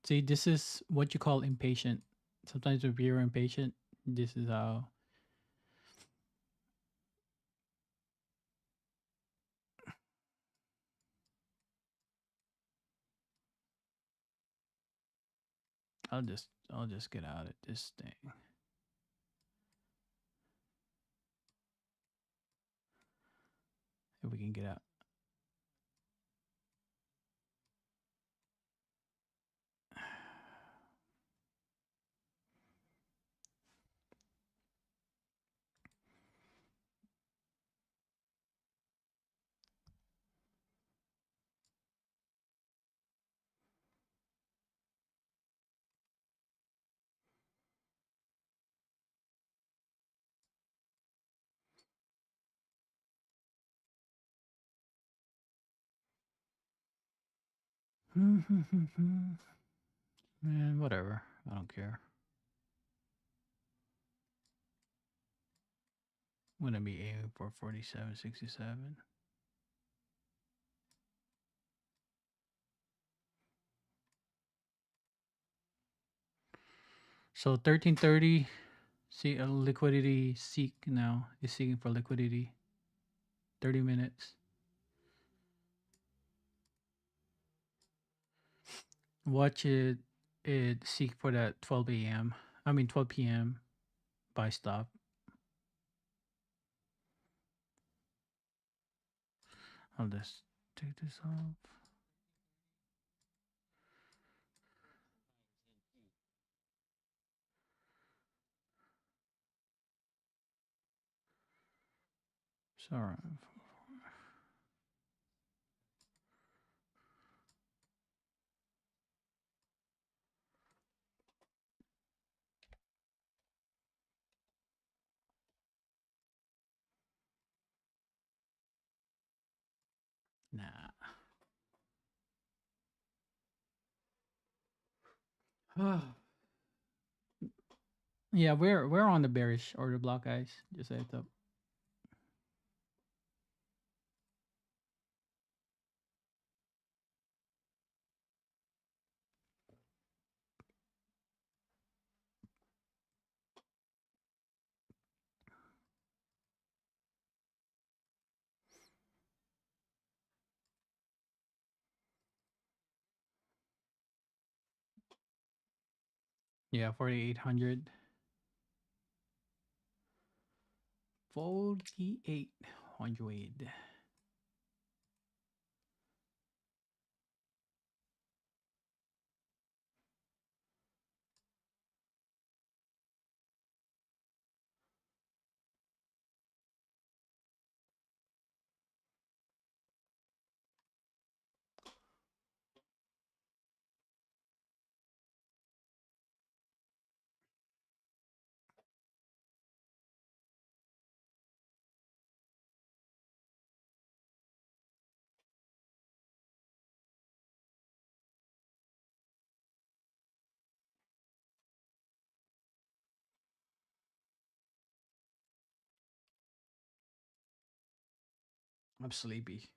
See, this is what you call impatient. Sometimes if you're impatient, this is how. I'll just get out of this thing. If we can get out. Man, whatever. I don't care. I'm gonna be aiming for 47.67. So 1330, see liquidity seek now is seeking for liquidity. 30 minutes. Watch it seek for that 12 a.m. I mean 12 p.m. buy stop. I'll just take this off. Sorry. Nah. Yeah, we're on the bearish order block, guys. Just a heads up. Yeah, 4,800. 4,800. I'm sleepy.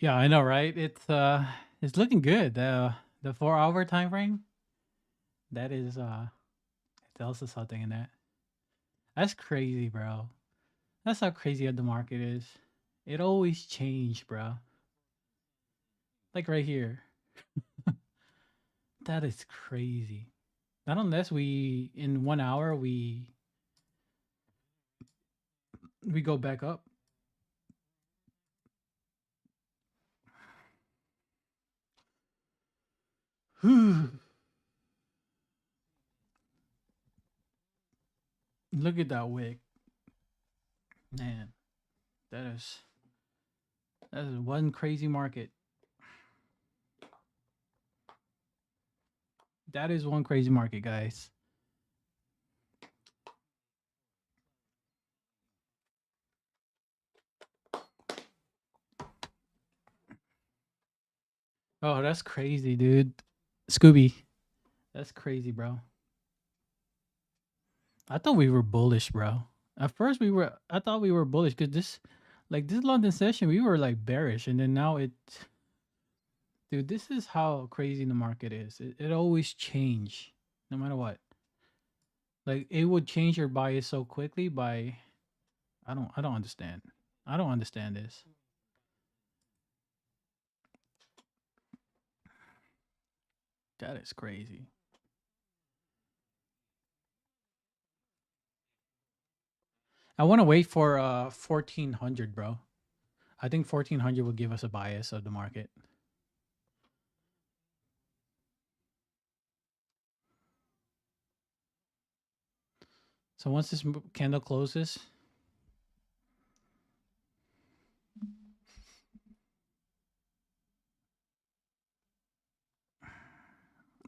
Yeah, I know, right? It's looking good. The 4 hour time frame, that is it tells us something in that. That's crazy, bro. That's how crazy the market is. It always changed, bro. Like right here. That is crazy. Not unless we in 1 hour we go back up. Look at that wick. Man, that is one crazy market. That is one crazy market, guys. Oh, that's crazy, dude. Scooby, that's crazy, bro. I thought we were bullish, bro. At first, I thought we were bullish because this London session, we were like bearish, and then now dude, this is how crazy the market is. It always change, no matter what. Like it would change your bias so quickly by, I don't understand. I don't understand this. That is crazy. I want to wait for 1400, bro. I think 1400 will give us a bias of the market. So once this candle closes,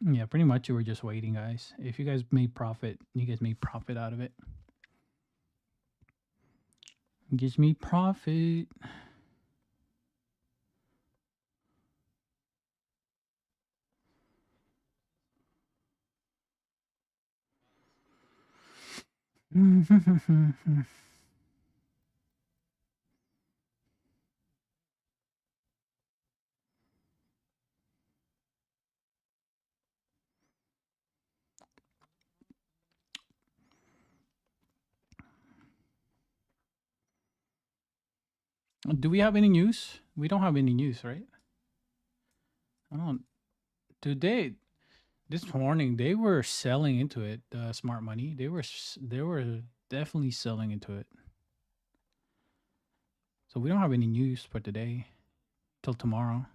yeah, pretty much you were just waiting, guys. If you guys made profit, you guys made profit out of it. It gives me profit. Do we have any news? We don't have any news, right? I don't. Today, this morning, they were selling into it. Smart money. They were definitely selling into it. So we don't have any news for today till tomorrow.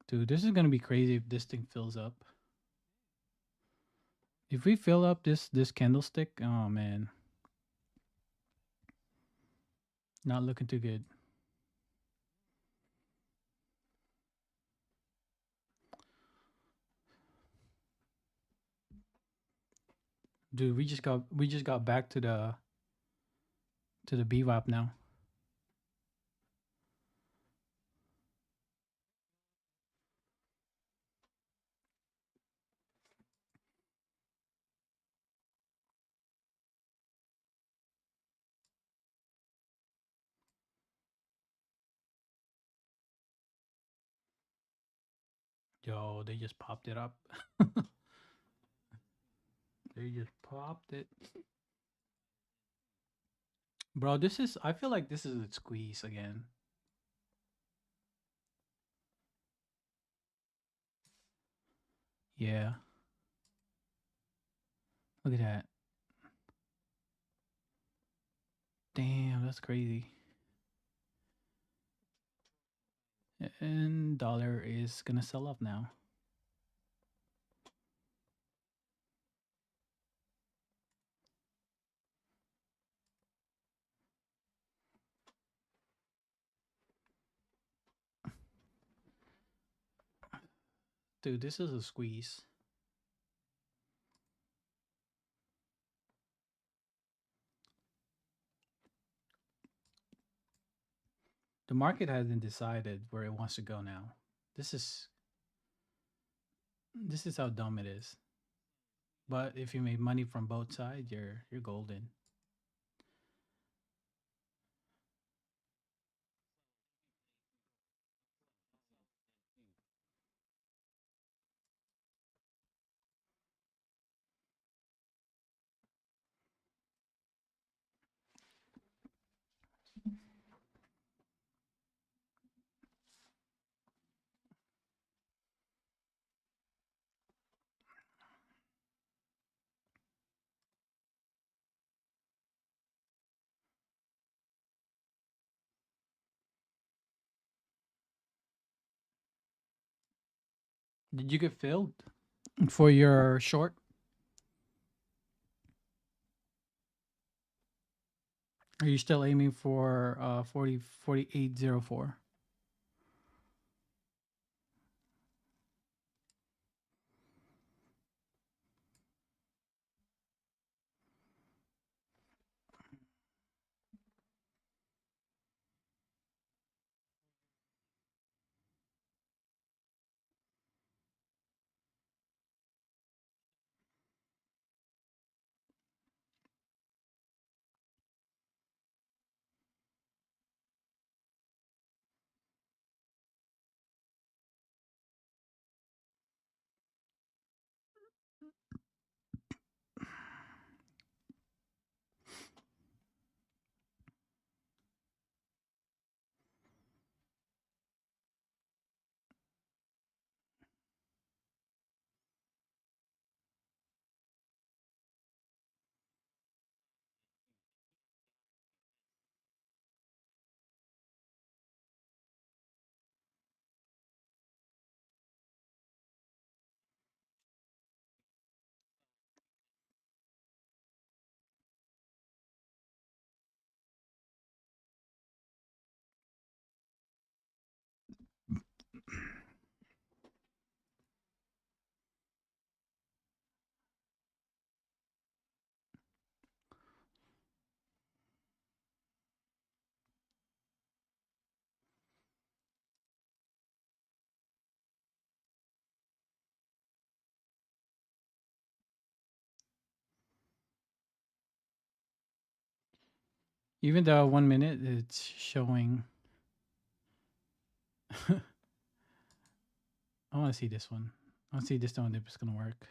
Dude, this is gonna be crazy if this thing fills up. If we fill up this candlestick, oh man, not looking too good. Dude, we just got back to the BWAP now. Yo, they just popped it up. They just popped it. Bro, I feel like this is a squeeze again. Yeah. Look at that. Damn, that's crazy. And dollar is gonna sell off now. Dude, this is a squeeze. The market hasn't decided where it wants to go now. This is how dumb it is. But if you made money from both sides, you're golden. Did you get filled for your short? Are you still aiming for 4804? Even the 1 minute, it's showing. I want to see this one. I want to see this one if it's gonna work.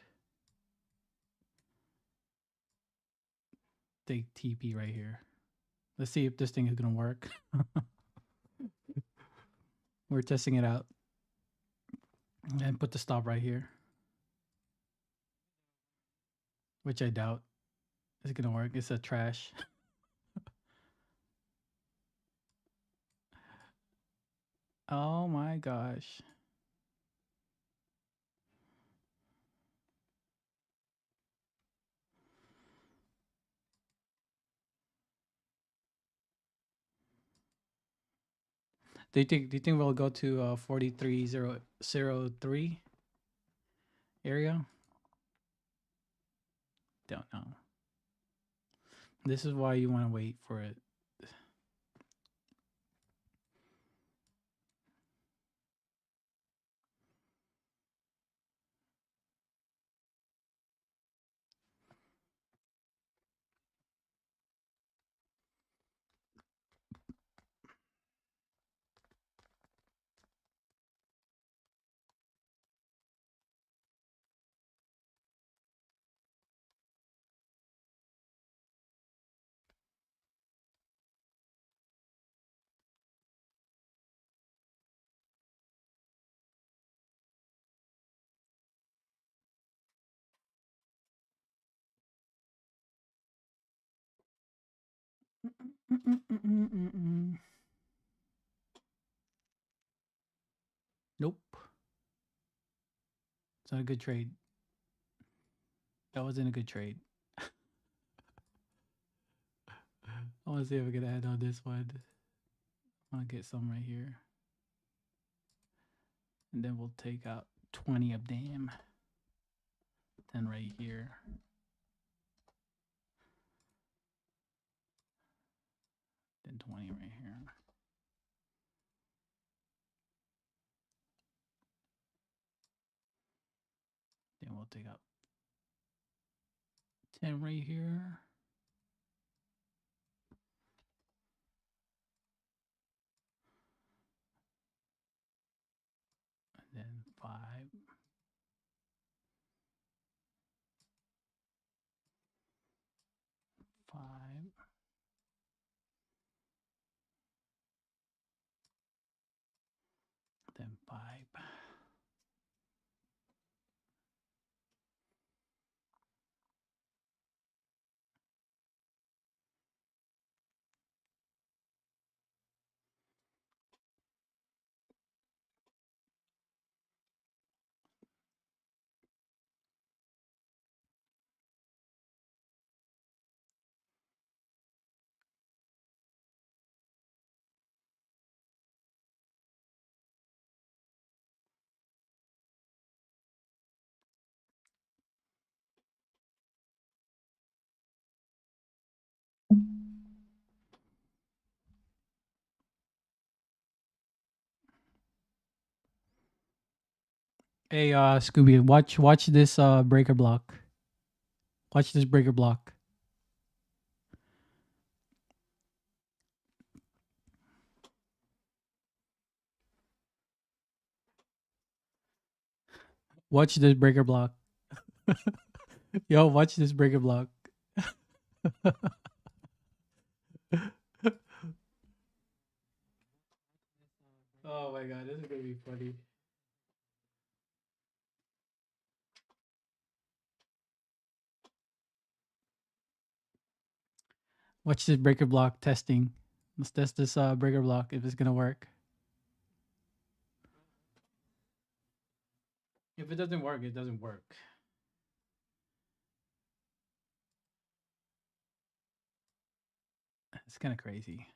Take TP right here. Let's see if this thing is gonna work. We're testing it out. And put the stop right here, which I doubt is gonna work. It's a trash. Oh my gosh. Do you think we'll go to 43003 area? Don't know. This is why you want to wait for it. Nope. It's not a good trade. That wasn't a good trade. I want to see if I can add on this one. I want to get some right here. And then we'll take out 20 of them. 10 right here. Then 20 right here. Then we'll take out 10 right here. And then 5. 5. Then 5. Hey, Scooby, watch this breaker block. Watch this breaker block. Watch this breaker block. Yo, watch this breaker block. Oh my god, this is gonna be funny. Watch this breaker block testing. Let's test this breaker block if it's gonna work. If it doesn't work, it doesn't work. It's kind of crazy.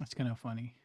It's kind of funny.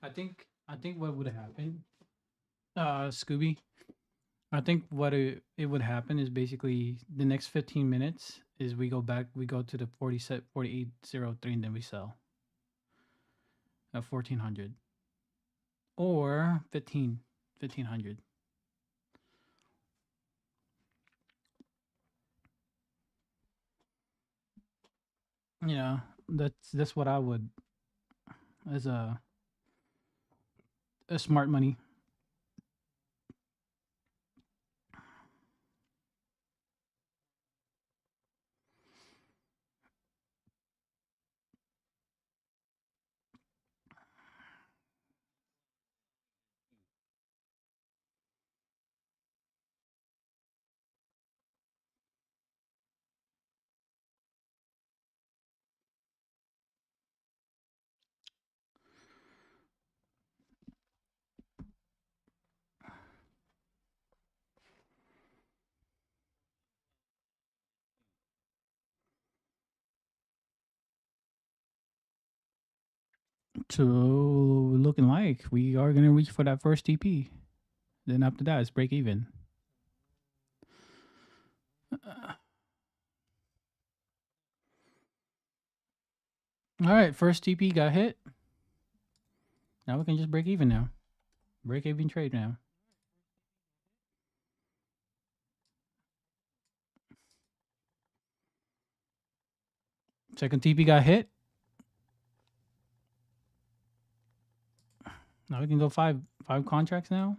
I think what would happen, Scooby. I think what it would happen is basically the next 15 minutes is we go back, we go to the 4803, and then we sell. at 1400 or 1500. You know, that's what I would as a smart money. So looking like we are gonna reach for that first TP. Then after that, it's break even. All right, first TP got hit. Now we can just break even now. Break even trade now. Second TP got hit. Now we can go five contracts now.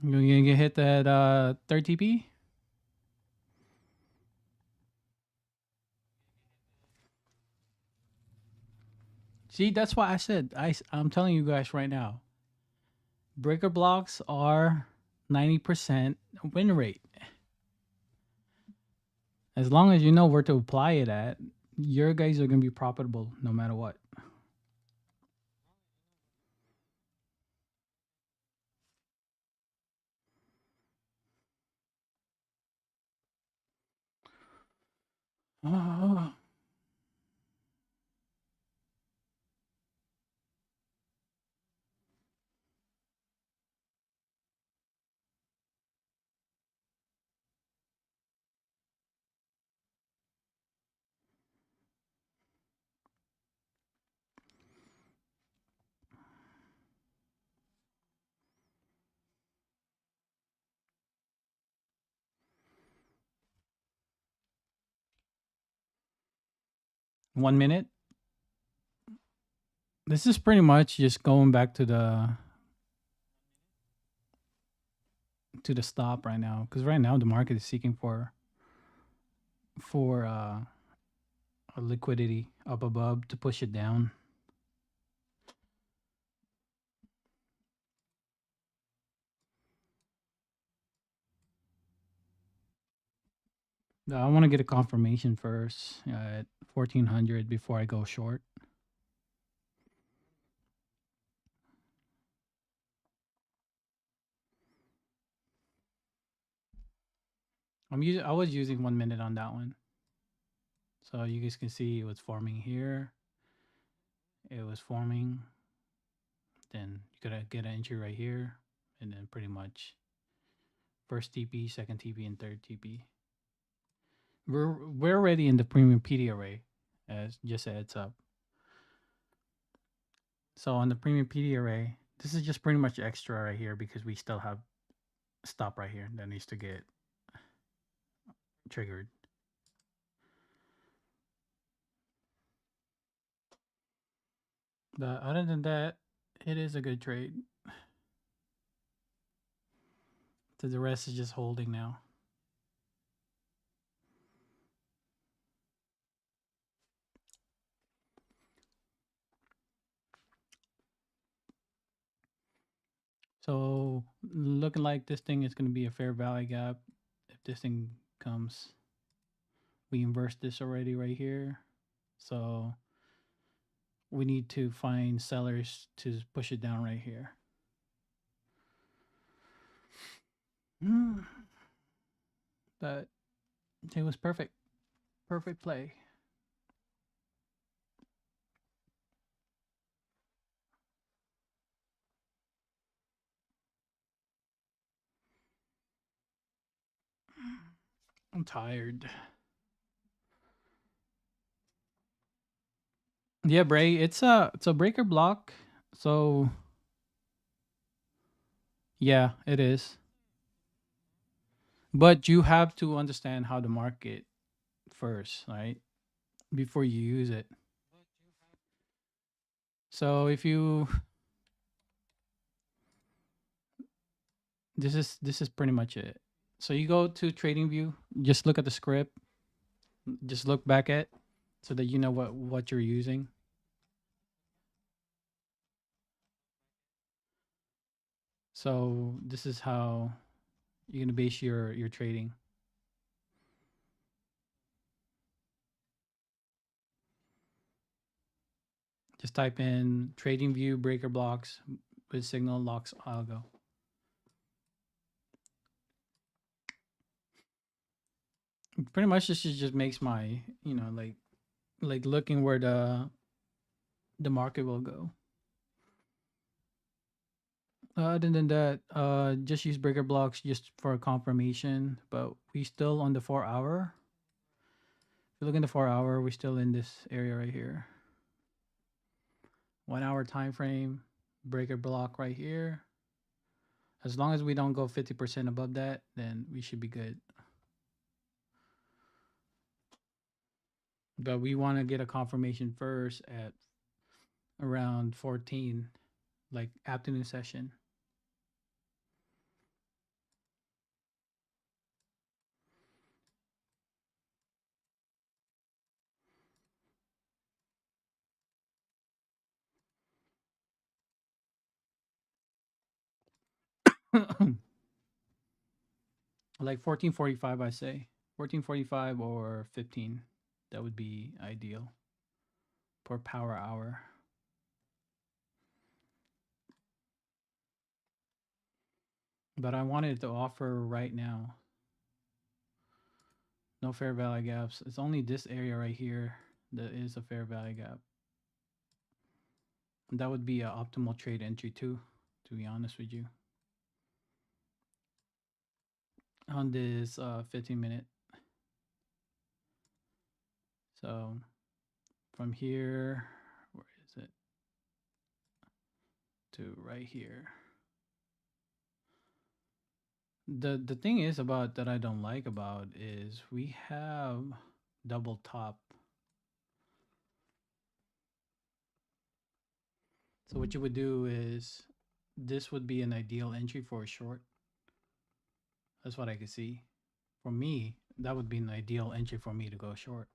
You're gonna get hit that third TP. See, that's why I said I'm telling you guys right now. Breaker blocks are 90% win rate. As long as you know where to apply it at, your guys are gonna be profitable no matter what. Oh. 1 minute. This is pretty much just going back to the stop right now, because right now the market is seeking for a liquidity up above to push it down. I want to get a confirmation first at 1400 before I go short. I was using 1 minute on that one. So you guys can see it was forming here. It was forming. Then you gotta get an entry right here. And then pretty much first TP, second TP, and third TP. We're already in the premium PD array, as just a heads up. So on the premium PD array, this is just pretty much extra right here because we still have stop right here that needs to get triggered. But other than that, it is a good trade. So the rest is just holding now. So looking like this thing is going to be a fair value gap. If this thing comes, we inverse this already right here. So we need to find sellers to push it down right here. But it was perfect. Perfect play. I'm tired. Yeah, Bray, it's a breaker block. So yeah, it is. But you have to understand how to market first, right? Before you use it. So if you this is pretty much it. So you go to trading view, just look at the script, just look back at so that you know what you're using. So this is how you're gonna base your trading. Just type in trading view breaker blocks with signal locks algo. Pretty much this just makes my like looking where the market will go. Other than that, just use breaker blocks just for confirmation. But we still on the 4 hour. If you look in the 4 hour, we're still in this area right here. 1 hour time frame, breaker block right here. As long as we don't go 50% above that, then we should be good. But we want to get a confirmation first at around 14, like afternoon session. Like 14:45, I say 14:45 or 15. That would be ideal per power hour. But I wanted to offer right now. No fair value gaps. It's only this area right here that is a fair value gap. And that would be an optimal trade entry too, to be honest with you. On this 15-minute. So from here, where is it? To right here. The thing is about that I don't like about is we have double top. So what you would do is this would be an ideal entry for a short. That's what I could see. For me, that would be an ideal entry for me to go short.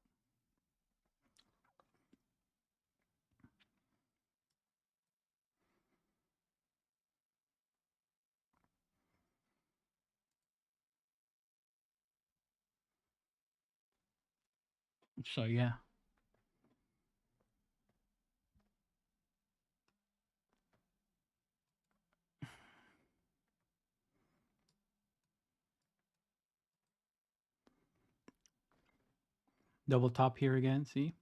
So yeah, double top here again. See,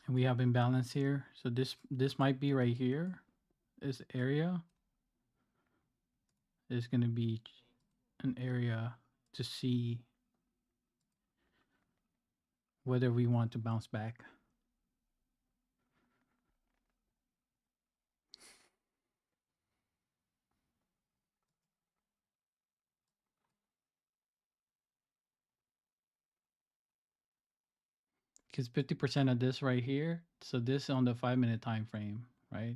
and we have imbalance here. So this might be right here. This area is going to be an area to see whether we want to bounce back. Because 50% of this right here, so this on the 5 minute time frame, right?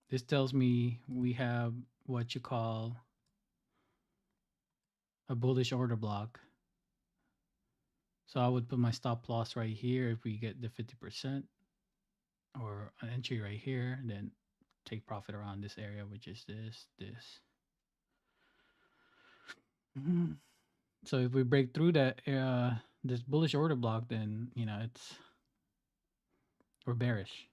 This tells me we have what you call a bullish order block. So I would put my stop loss right here if we get the 50%, or an entry right here, then take profit around this area, which is this. Mhm. So if we break through that this bullish order block, then it's we're bearish.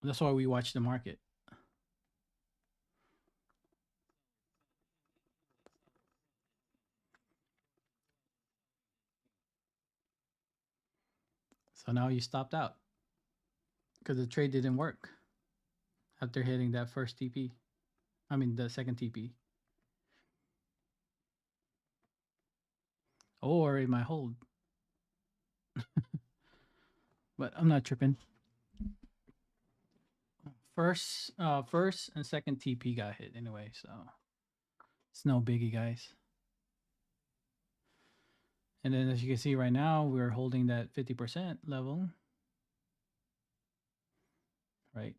That's why we watch the market. So now you stopped out because the trade didn't work after hitting that first TP. I mean, the second TP. Or it might hold. But I'm not tripping. First and second TP got hit anyway, so it's no biggie, guys. And then as you can see right now, we're holding that 50% level, right?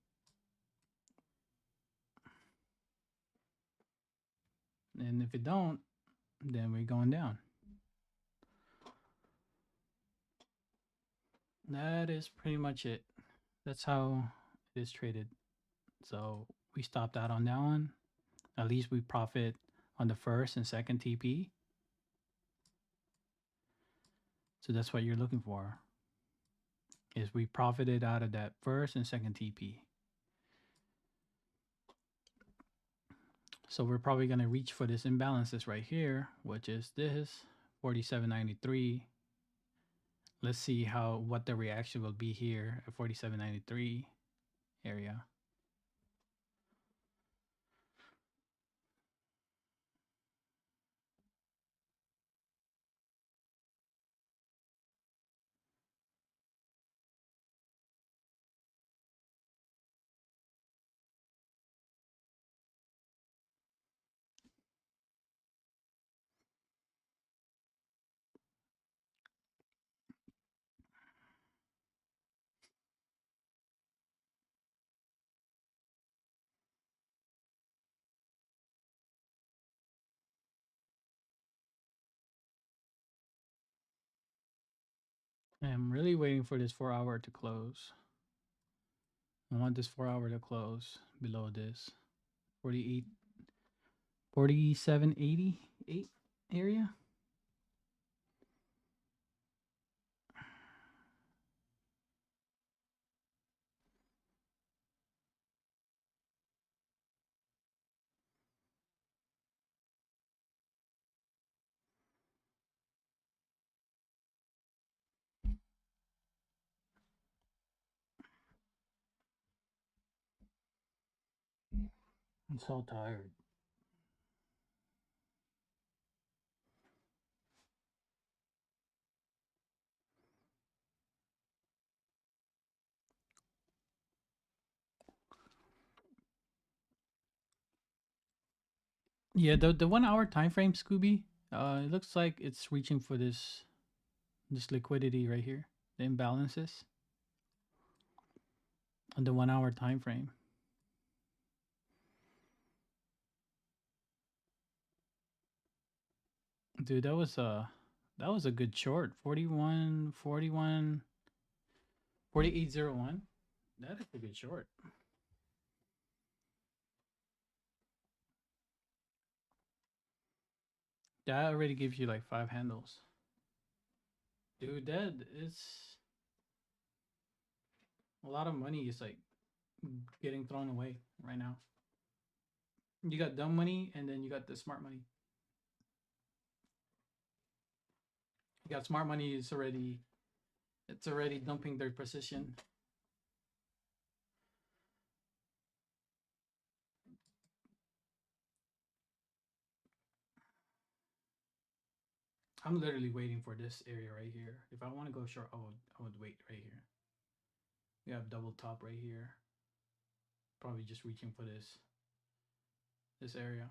And if it don't, then we're going down. That is pretty much it. That's how it is traded. So we stopped out on that one. At least we profit on the first and second TP. So that's what you're looking for. Is we profited out of that first and second TP. So we're probably going to reach for this imbalances right here, which is this 47.93. Let's see what the reaction will be here at 47.93 area. I'm really waiting for this 4 hour to close. I want this 4 hour to close below this 48, 47.88 area. I'm so tired. Yeah, the 1 hour time frame, Scooby. It looks like it's reaching for this liquidity right here, the imbalances on the 1 hour time frame. Dude, that was a good short. 41, 41, 48.01. That is a good short. That already gives you like 5 handles. Dude, that is a lot of money is like getting thrown away right now. You got dumb money and then you got the smart money. You got smart money is already dumping their position. I'm literally waiting for this area right here. If I want to go short, I would wait right here. We have double top right here. Probably just reaching for this area.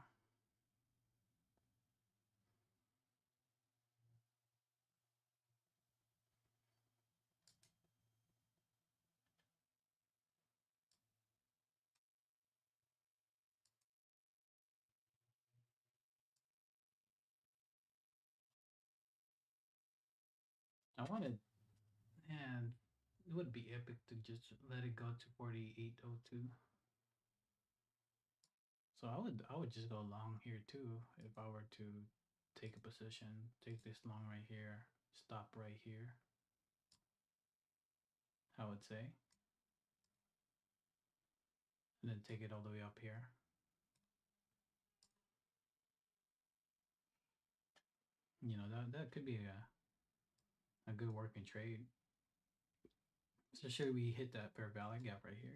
I wanted, man, it would be epic to just let it go to 48.02. So I would just go long here too if I were to take a position, take this long right here, stop right here. I would say, and then take it all the way up here. You know that could be a good working trade. So should we hit that fair value gap right here?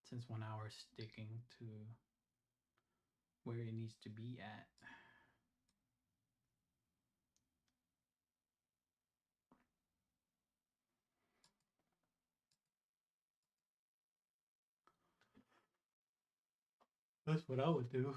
Since 1 hour is sticking to where it needs to be at. That's what I would do.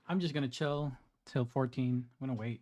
I'm just gonna chill till 14. I'm gonna wait.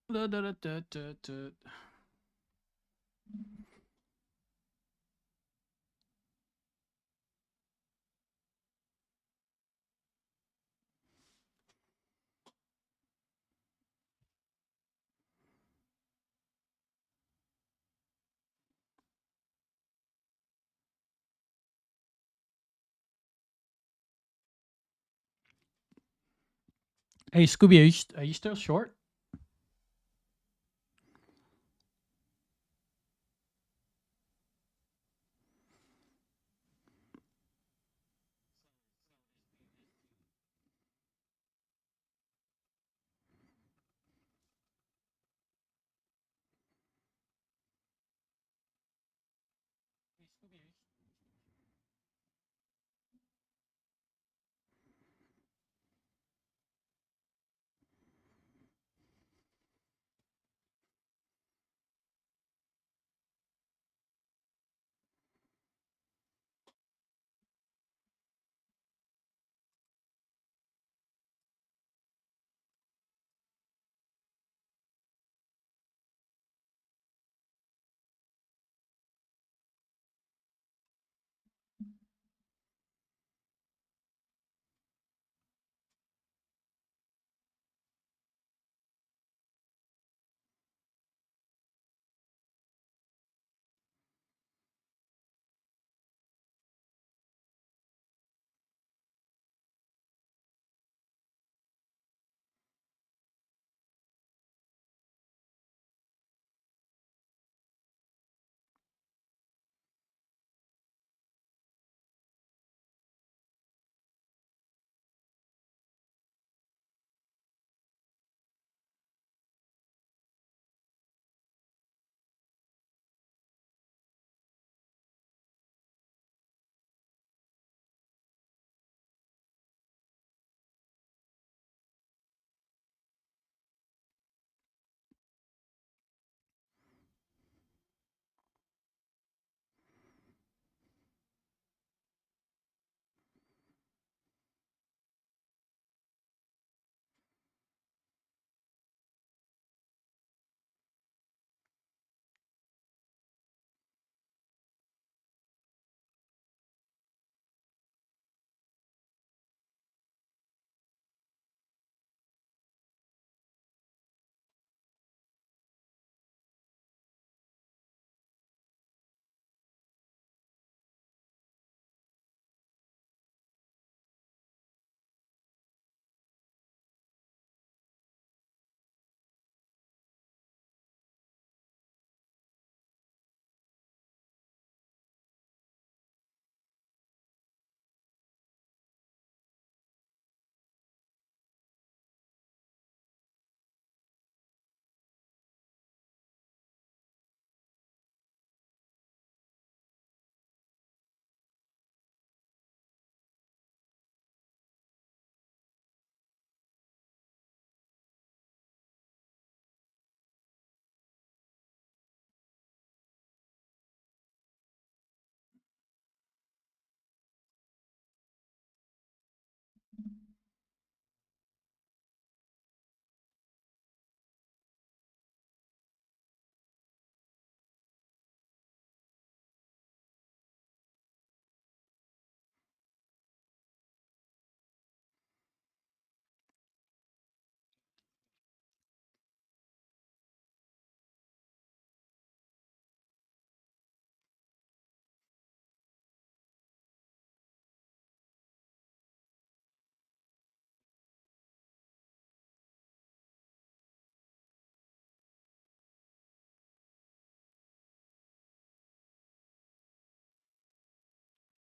Da, da, da, da, da, da. Hey, Scooby, are you still short?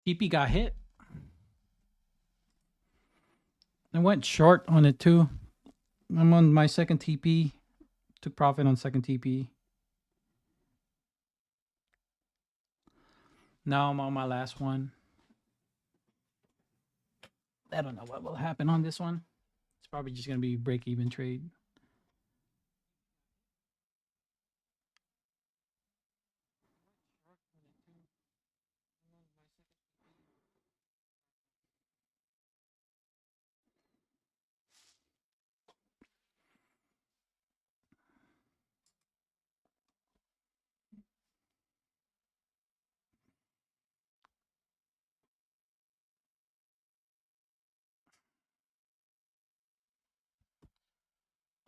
TP got hit. I went short on it too. I'm on my second TP. Took profit on second TP. Now I'm on my last one. I don't know what will happen on this one. It's probably just going to be break-even trade.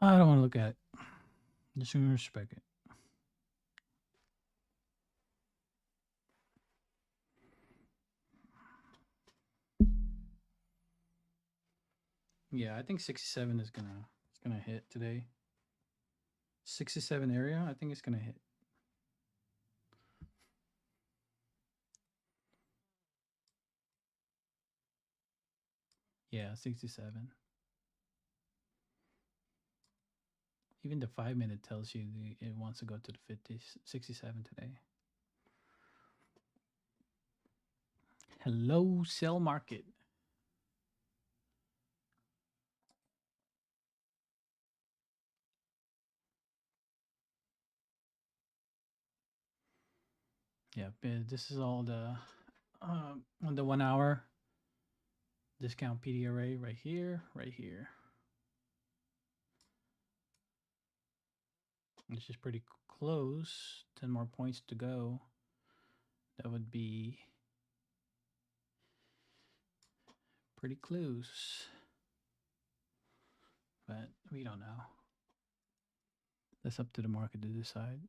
I don't want to look at it. Just gonna respect it. Yeah, I think 67 is gonna hit today. 67 area, I think it's gonna hit. Yeah, 67. Even the 5 minute tells you it wants to go to the 50, 67 today. Hello, sell market. Yeah, this is all on the 1 hour discount PDRA right here, right here. Which is pretty close. 10 more points to go. That would be pretty close. But we don't know. That's up to the market to decide.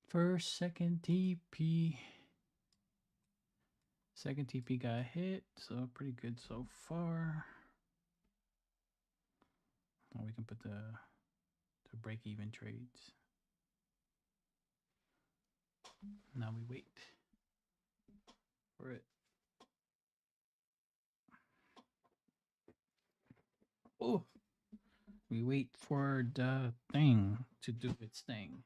First, second TP. Second TP got hit, so pretty good so far. Now we can put the break-even trades. Now we wait for it. Oh, we wait for the thing to do its thing.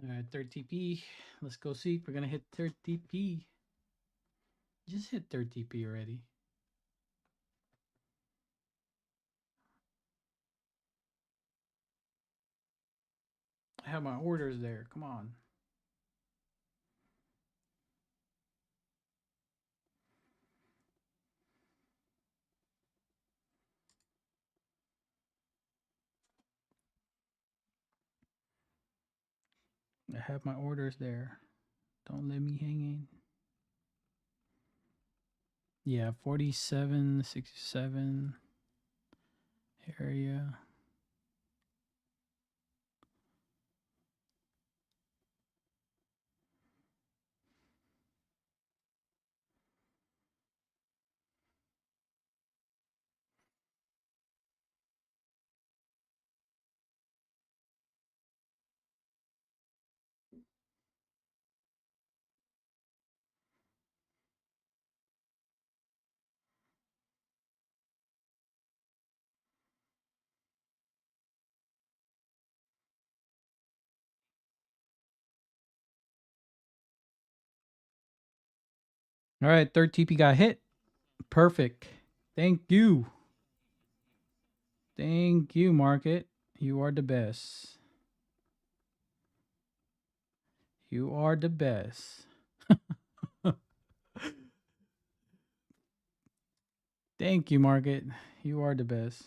All right, third TP. Let's go see if we're gonna hit third TP. Just hit third TP already. I have my orders there. Come on. I have my orders there. Don't let me hanging. Yeah, 47, 67 area. All right, third TP got hit. Perfect. Thank you. Thank you, market. You are the best. You are the best. Thank you, market. You are the best.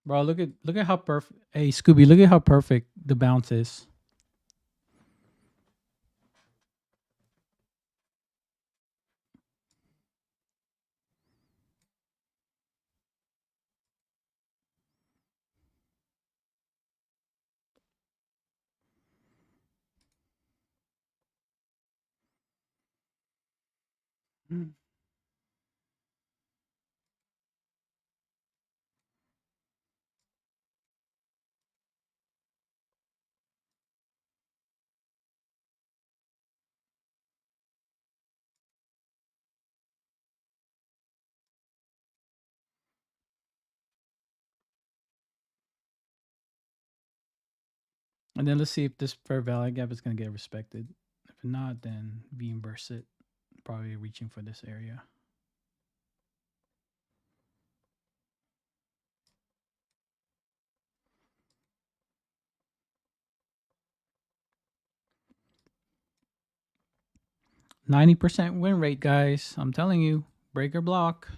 Bro, look at how perfect. Hey, Scooby, look at how perfect the bounce is. Mm. And then let's see if this fair value gap is going to get respected. If not, then we inverse it. Probably reaching for this area. %90 win rate, guys. I'm telling you, break or block.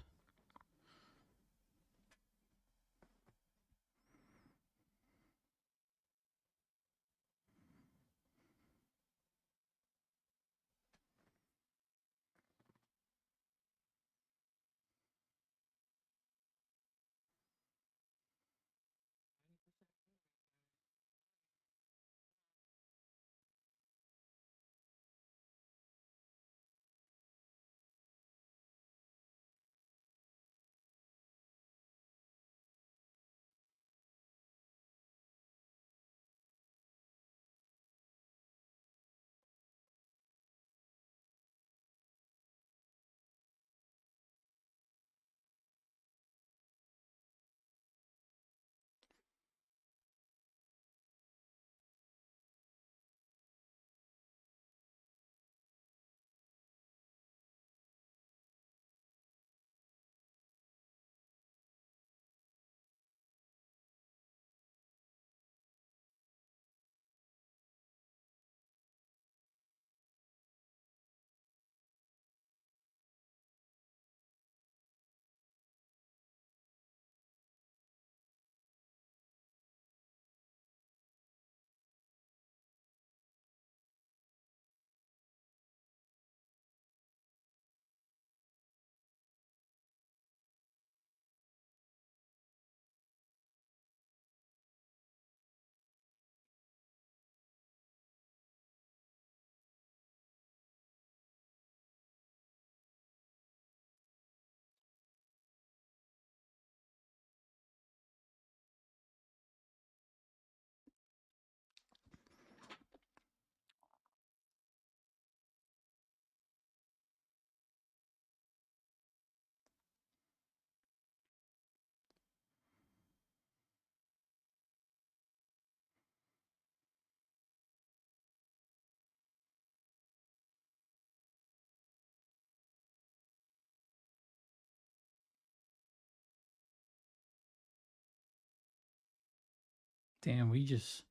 Damn, we just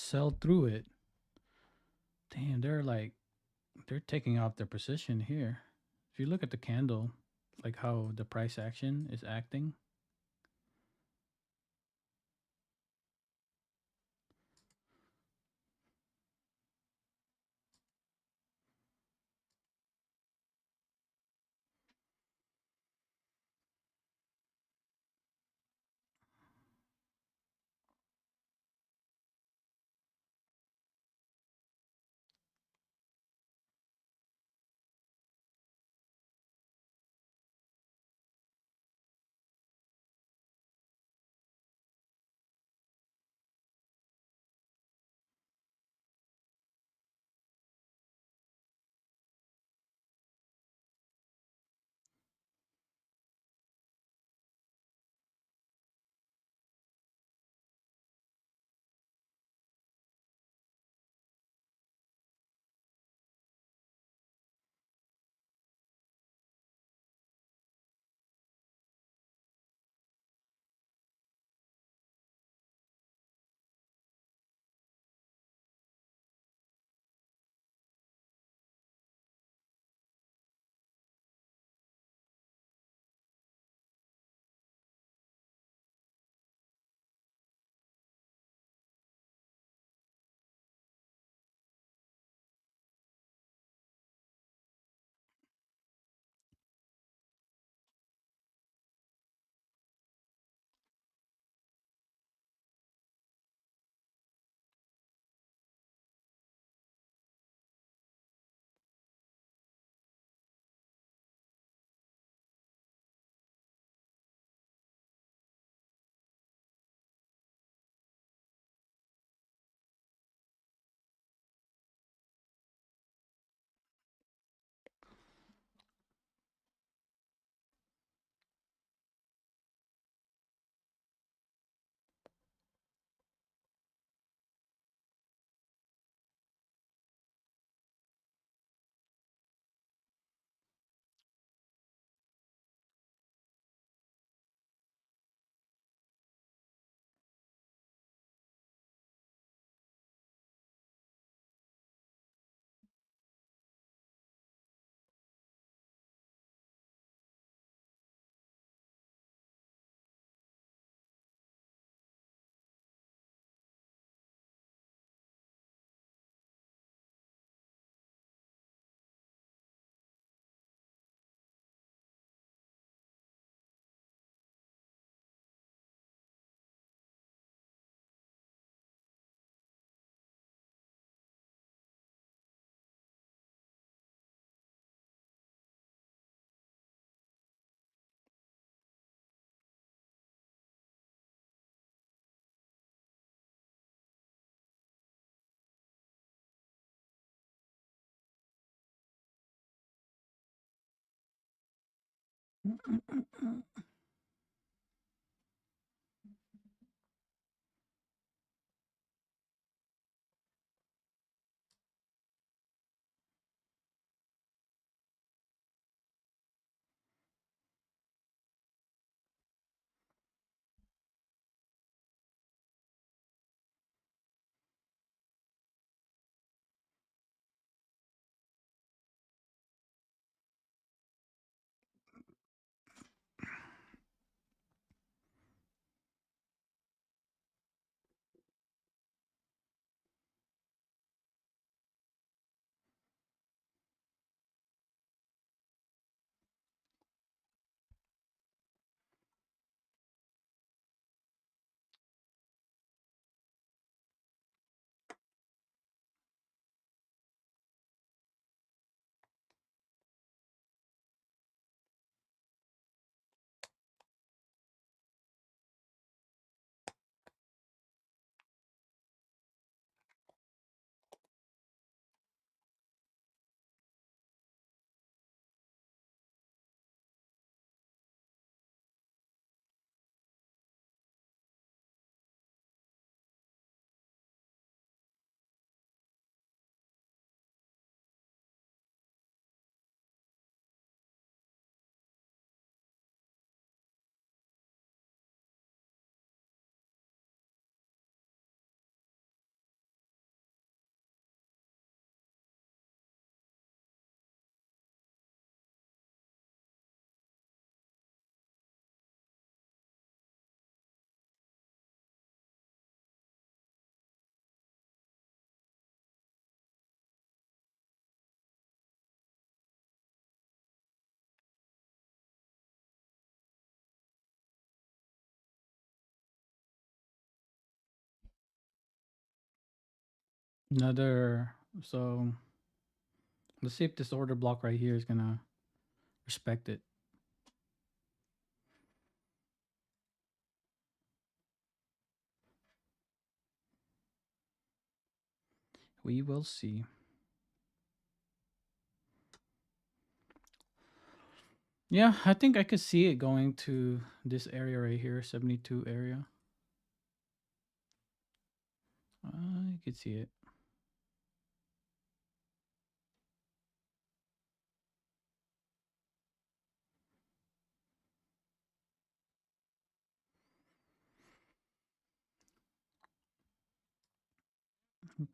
sell through it. Damn, they're taking off their position here. If you look at the candle, like how the price action is acting. Another. So let's see if this order block right here is gonna respect it. We will see. Yeah, I think I could see it going to this area right here, 72 area. I could see it.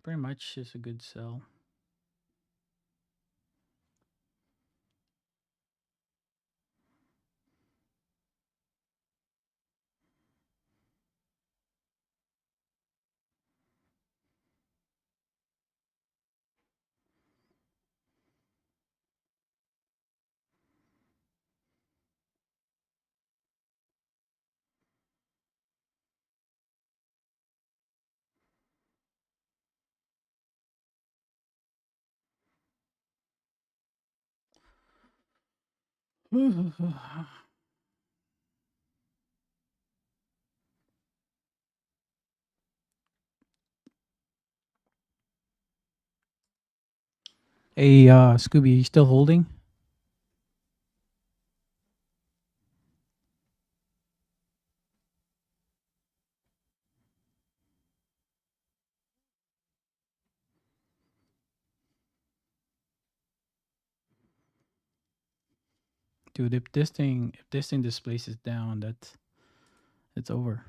Pretty much is a good sell. Hey, Scooby, you still holding? Dude, if this thing displaces down, it's over.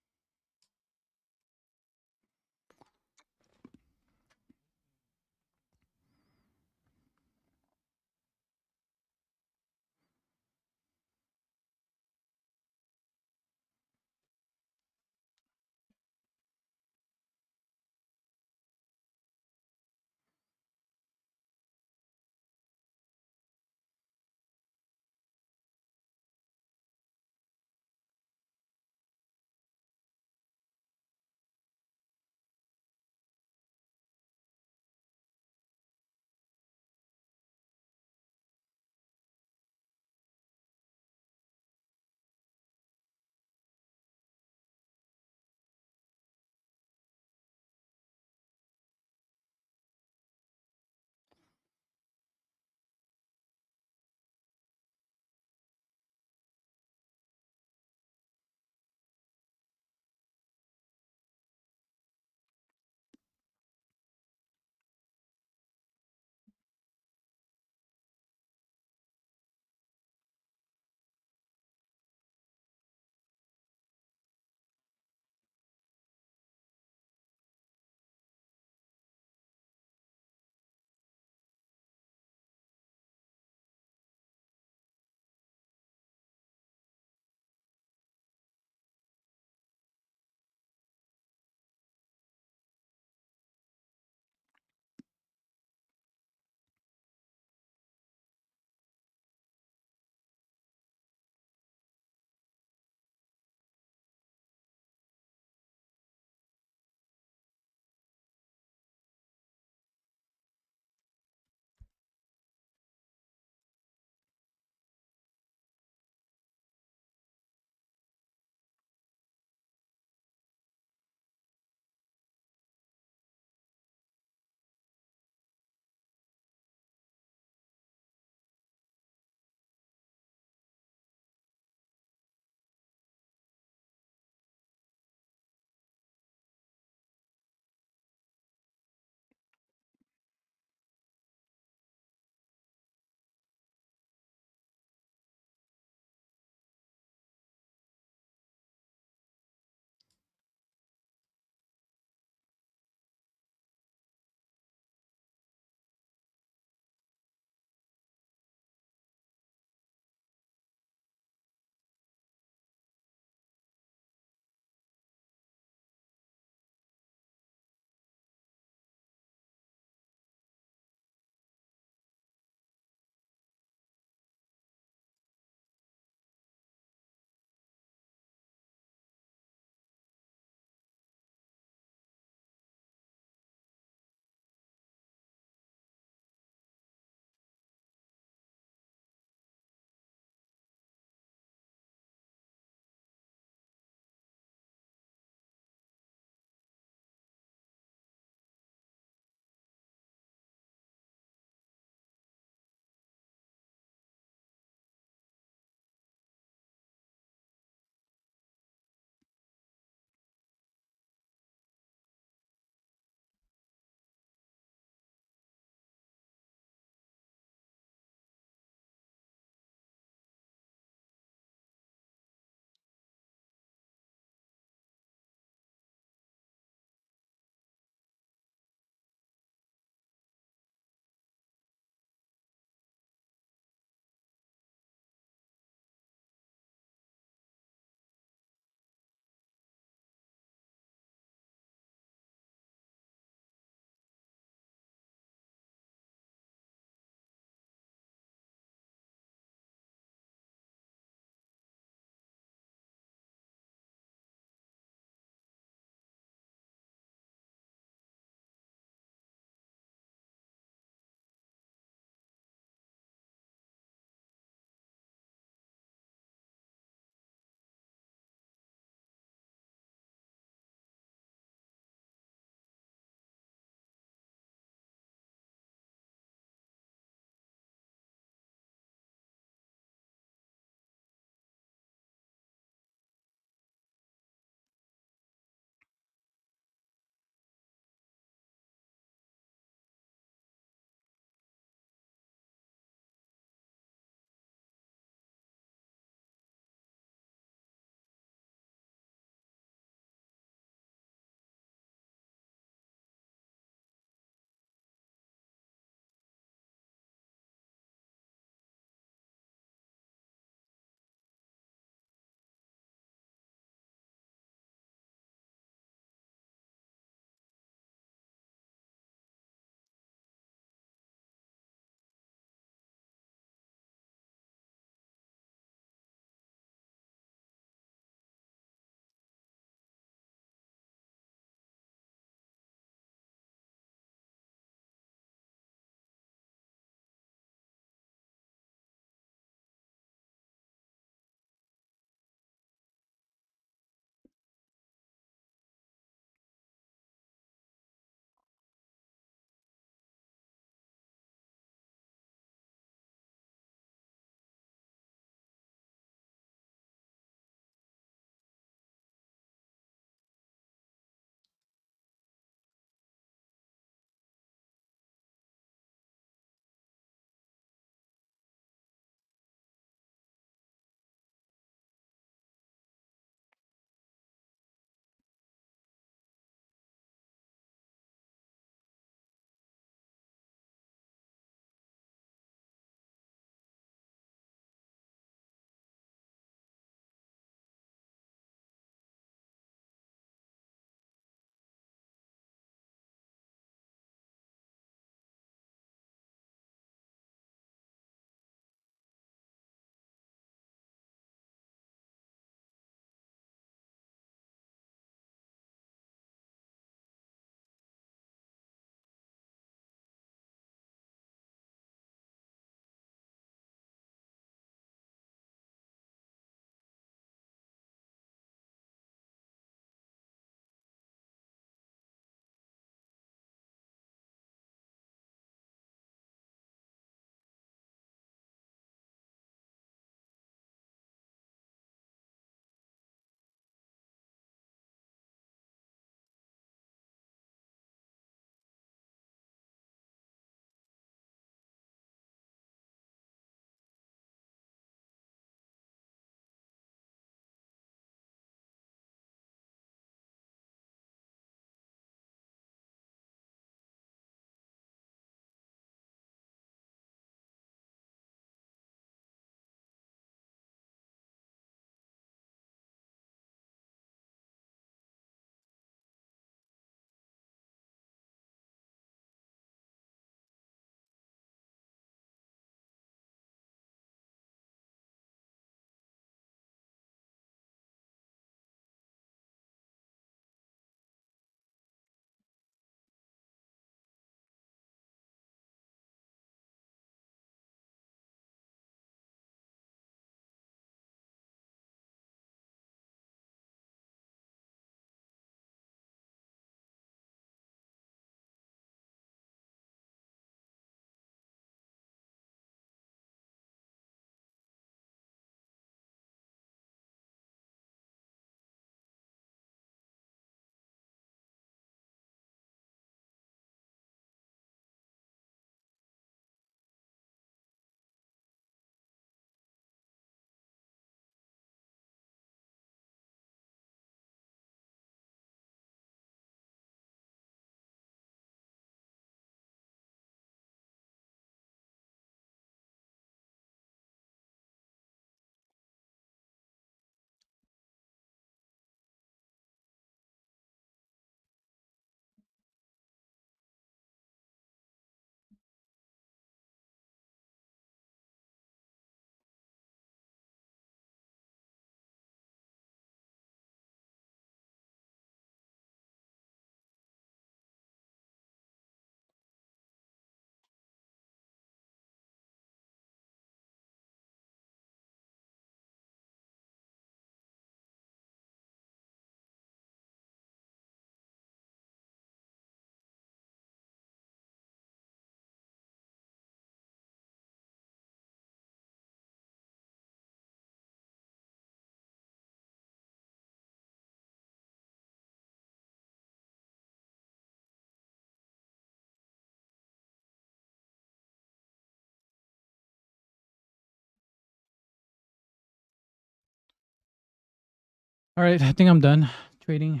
All right, I think I'm done trading.